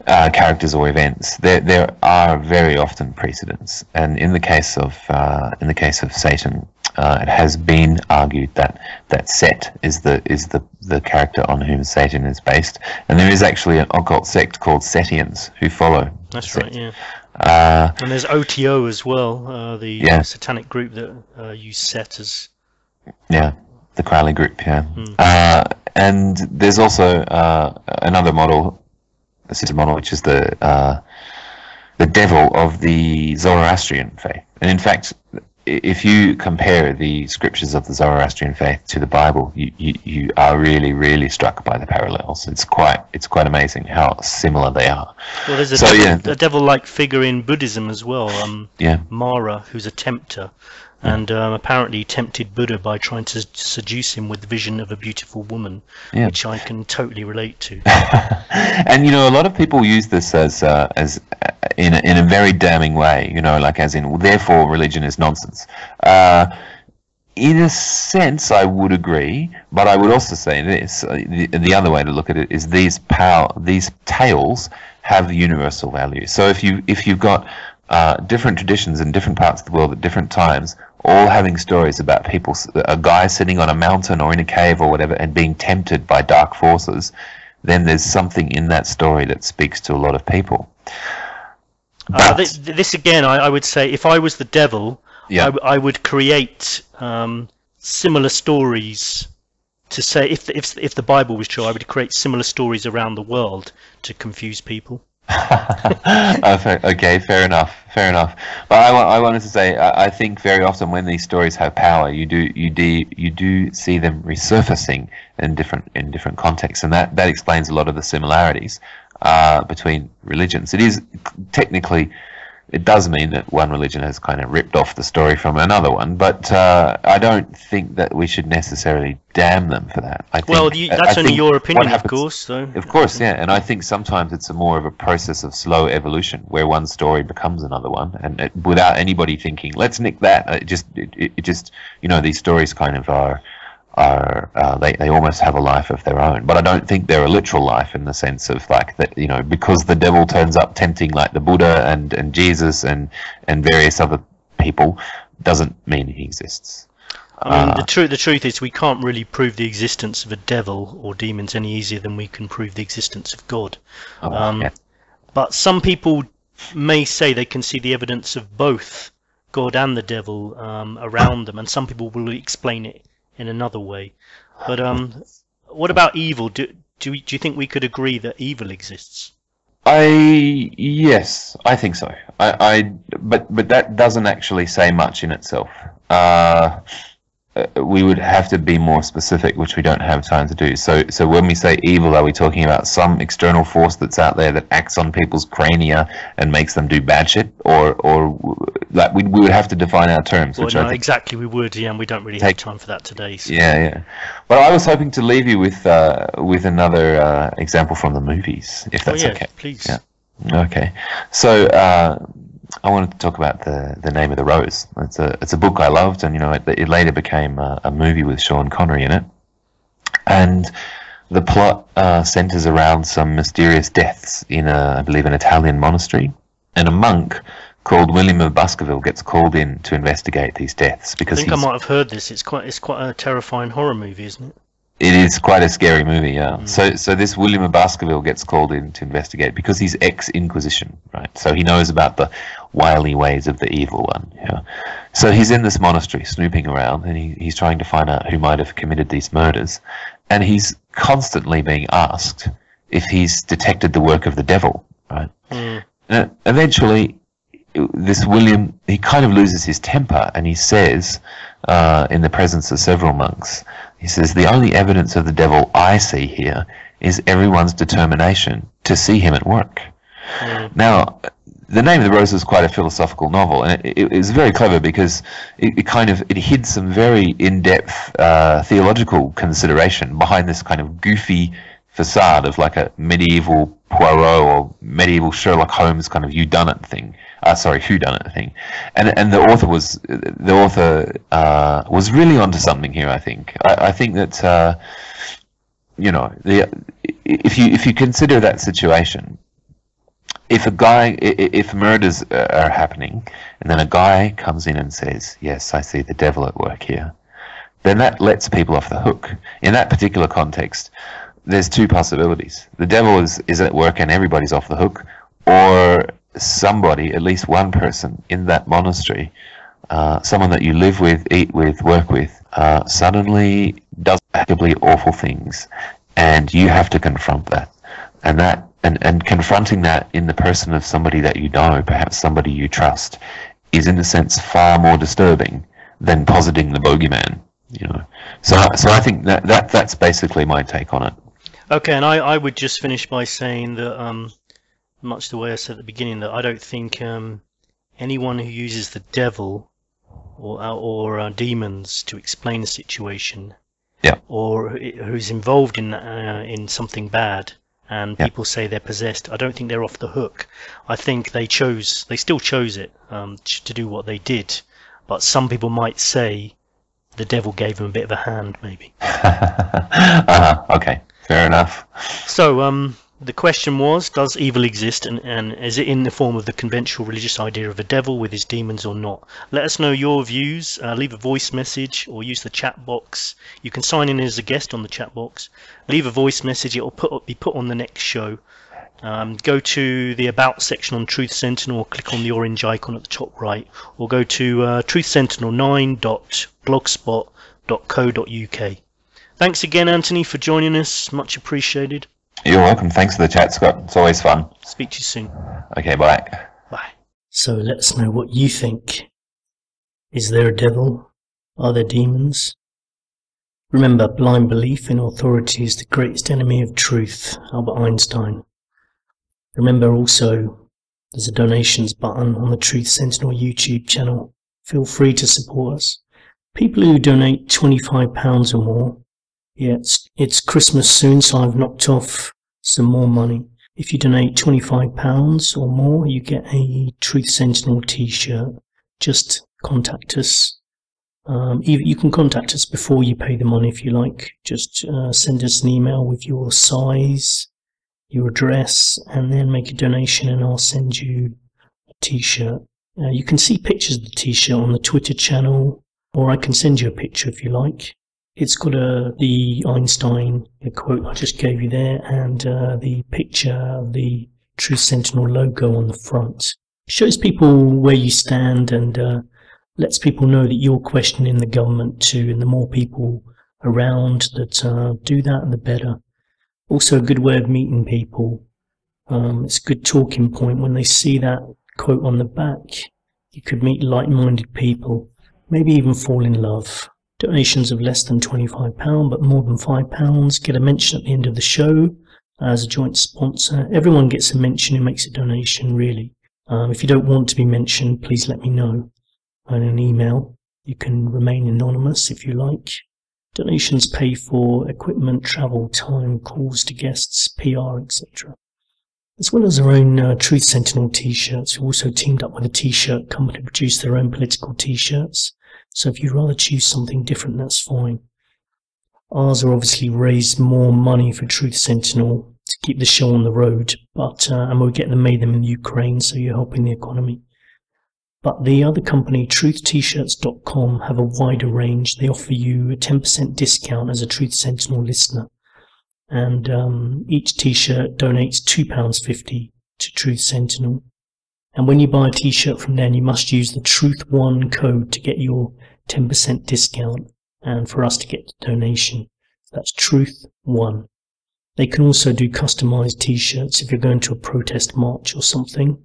characters or events, there are very often precedents, and in the case of Satan, it has been argued that Set is the character on whom Satan is based, and there is actually an occult sect called Setians who follow. That's Set. right, yeah. And there's OTO as well, the satanic group that use Set as. Yeah, the Crowley group. Yeah, and there's also another model. A system model, which is the devil of the Zoroastrian faith. And in fact, if you compare the scriptures of the Zoroastrian faith to the Bible, you are really, really struck by the parallels. It's quite amazing how similar they are. Well, there's a devil-like figure in Buddhism as well. Mara, who's a tempter, and apparently tempted Buddha by trying to seduce him with the vision of a beautiful woman, which I can totally relate to. And a lot of people use this as in a very damning way. Like as in, therefore religion is nonsense. In a sense, I would agree, but I would also say this: the other way to look at it is these tales have universal value. So if you've got different traditions in different parts of the world at different times, all having stories about people, a guy sitting on a mountain or in a cave or whatever, and being tempted by dark forces, then there's something in that story that speaks to a lot of people. This again, I would say, if I was the devil, I would create similar stories to say, if the Bible was true, I would create similar stories around the world to confuse people. Okay, fair enough. But I wanted to say, I think very often when these stories have power, you do see them resurfacing in different contexts, and that explains a lot of the similarities between religions. It is technically, it does mean that one religion has kind of ripped off the story from another one, but I don't think that we should necessarily damn them for that. That's only your opinion, of course. So. Of course, yeah, and I think sometimes it's more of a process of slow evolution, where one story becomes another one, and without anybody thinking, let's nick that. It just these stories kind of are they almost have a life of their own, but I don't think they're a literal life in the sense of like that, because the devil turns up tempting like the Buddha and Jesus and various other people doesn't mean he exists. I mean, the truth is we can't really prove the existence of a devil or demons any easier than we can prove the existence of God. But some people may say they can see the evidence of both God and the devil around them, and some people will explain it in another way. But what about evil? Do you think we could agree that evil exists? Yes, I think so. But that doesn't actually say much in itself. we would have to be more specific, which we don't have time to do. So when we say evil, are we talking about some external force that's out there that acts on people's crania and makes them do bad shit, or like we would have to define our terms? Well, which no, I think exactly, we would, yeah, and we don't really have time for that today. So. Yeah. But I was hoping to leave you with another example from the movies, if that's okay. Please. Yeah. Okay. So I wanted to talk about the Name of the Rose. It's a book I loved, and it later became a movie with Sean Connery in it. And the plot centers around some mysterious deaths in I believe, an Italian monastery, and a monk called William of Baskerville gets called in to investigate these deaths because I might have heard this. It's quite a terrifying horror movie, isn't it? It is quite a scary movie, yeah. So this William of Baskerville gets called in to investigate because he's ex-Inquisition, right? So he knows about the wily ways of the evil one, yeah. So he's in this monastery snooping around, and he's trying to find out who might have committed these murders, and he's constantly being asked if he's detected the work of the devil, right? Eventually, this William, he kind of loses his temper, and he says, in the presence of several monks, he says, "The only evidence of the devil I see here is everyone's determination to see him at work." Now, The Name of the Rose is quite a philosophical novel, and it was very clever because it hid some very in-depth theological consideration behind this kind of goofy facade of like a medieval Poirot or medieval Sherlock Holmes kind of whodunit thing. And the author was really onto something here. I think that if you consider that situation, if murders are happening, and then a guy comes in and says, "Yes, I see the devil at work here," then that lets people off the hook. In that particular context, there's two possibilities: the devil is at work and everybody's off the hook, or somebody, at least one person in that monastery, someone that you live with, eat with, work with, suddenly does actively awful things, and you have to confront that. And confronting that in the person of somebody that you know, perhaps somebody you trust, is in a sense far more disturbing than positing the bogeyman. So I think that's basically my take on it. Okay, and I would just finish by saying that much the way I said at the beginning, that I don't think anyone who uses the devil or demons to explain a situation, or who's involved in something bad, and people say they're possessed, I don't think they're off the hook. I think they still chose it to do what they did, but some people might say the devil gave them a bit of a hand, maybe. Okay, fair enough. So the question was, does evil exist, and is it in the form of the conventional religious idea of a devil with his demons or not? Let us know your views. Leave a voice message or use the chat box. You can sign in as a guest on the chat box. Leave a voice message. It will be put on the next show. Go to the About section on Truth Sentinel, or click on the orange icon at the top right, or go to truthsentinel9.blogspot.co.uk. Thanks again, Anthony, for joining us. Much appreciated. You're welcome. Thanks for the chat, Scott. It's always fun. Speak to you soon. Okay, bye. Bye. So let us know what you think. Is there a devil? Are there demons? Remember, blind belief in authority is the greatest enemy of truth, Albert Einstein. Remember also, there's a donations button on the Truth Sentinel YouTube channel. Feel free to support us. People who donate £25 or more, it's Christmas soon, so I've knocked off some more money. If you donate £25 or more, you get a Truth Sentinel t-shirt. Just contact us. You can contact us before you pay the money if you like. Just send us an email with your size, your address, and then make a donation, and I'll send you a t-shirt. You can see pictures of the t-shirt on the Twitter channel, or I can send you a picture if you like. It's got the Einstein quote I just gave you there, and the picture of the Truth Sentinel logo on the front. Shows people where you stand, and lets people know that you're questioning the government too, and the more people around that do that, the better. Also a good way of meeting people. It's a good talking point. When they see that quote on the back, you could meet like-minded people, maybe even fall in love. Donations of less than £25 but more than £5 get a mention at the end of the show as a joint sponsor. Everyone gets a mention who makes a donation, really. If you don't want to be mentioned, please let me know in an email. You can remain anonymous if you like. Donations pay for equipment, travel, time, calls to guests, PR, etc. As well as our own Truth Sentinel t-shirts, we've also teamed up with a t-shirt company to produce their own political t-shirts. So if you'd rather choose something different, that's fine. Ours are obviously raised more money for Truth Sentinel to keep the show on the road, but and we'll get them made them in Ukraine, so you're helping the economy. But the other company, truthtshirts.com, have a wider range. They offer you a 10% discount as a Truth Sentinel listener. And each t-shirt donates £2.50 to Truth Sentinel. And when you buy a t-shirt from them, you must use the Truth1 code to get your 10% discount and for us to get the donation. That's Truth1. They can also do customized t-shirts if you're going to a protest march or something.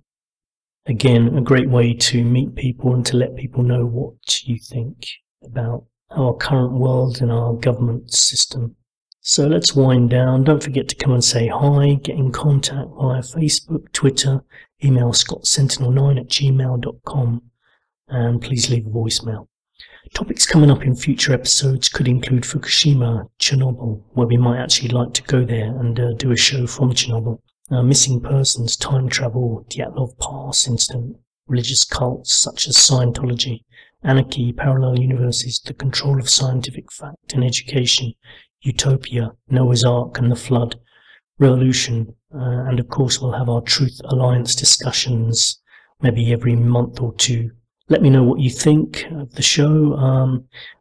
Again, a great way to meet people and to let people know what you think about our current world and our government system. So let's wind down. Don't forget to come and say hi, get in contact via Facebook, Twitter, email scottsentinel9@gmail.com, and please leave a voicemail. Topics coming up in future episodes could include Fukushima, Chernobyl, where we might actually like to go there and do a show from Chernobyl, missing persons, time travel, Dyatlov Pass incident, religious cults such as Scientology, anarchy, parallel universes, the control of scientific fact and education, Utopia, Noah's Ark and the Flood, Revolution, and of course we'll have our Truth Alliance discussions maybe every month or two. Let me know what you think of the show.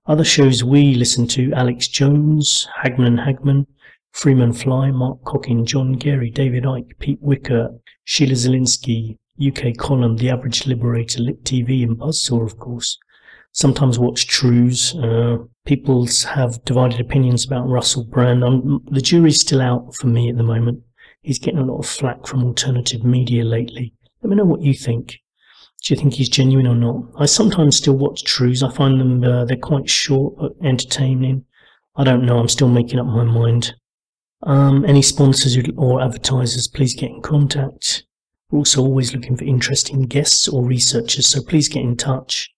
Other shows we listen to: Alex Jones, Hagman and Hagman, Freeman Fly, Mark Cockin, John Gary, David Icke, Pete Wicker, Sheila Zielinski, UK Column, The Average Liberator, Lit TV and Buzzsaw, of course. Sometimes watch Trues. People have divided opinions about Russell Brand. The jury's still out for me at the moment. He's getting a lot of flack from alternative media lately. Let me know what you think. Do you think he's genuine or not? I sometimes still watch Trues. I find them, they're quite short but entertaining. I don't know, I'm still making up my mind. Any sponsors or advertisers, please get in contact. We're also always looking for interesting guests or researchers, so please get in touch.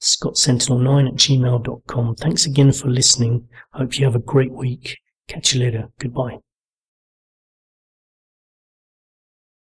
scottsentinel9@gmail.com. Thanks again for listening. Hope you have a great week. Catch you later. Goodbye.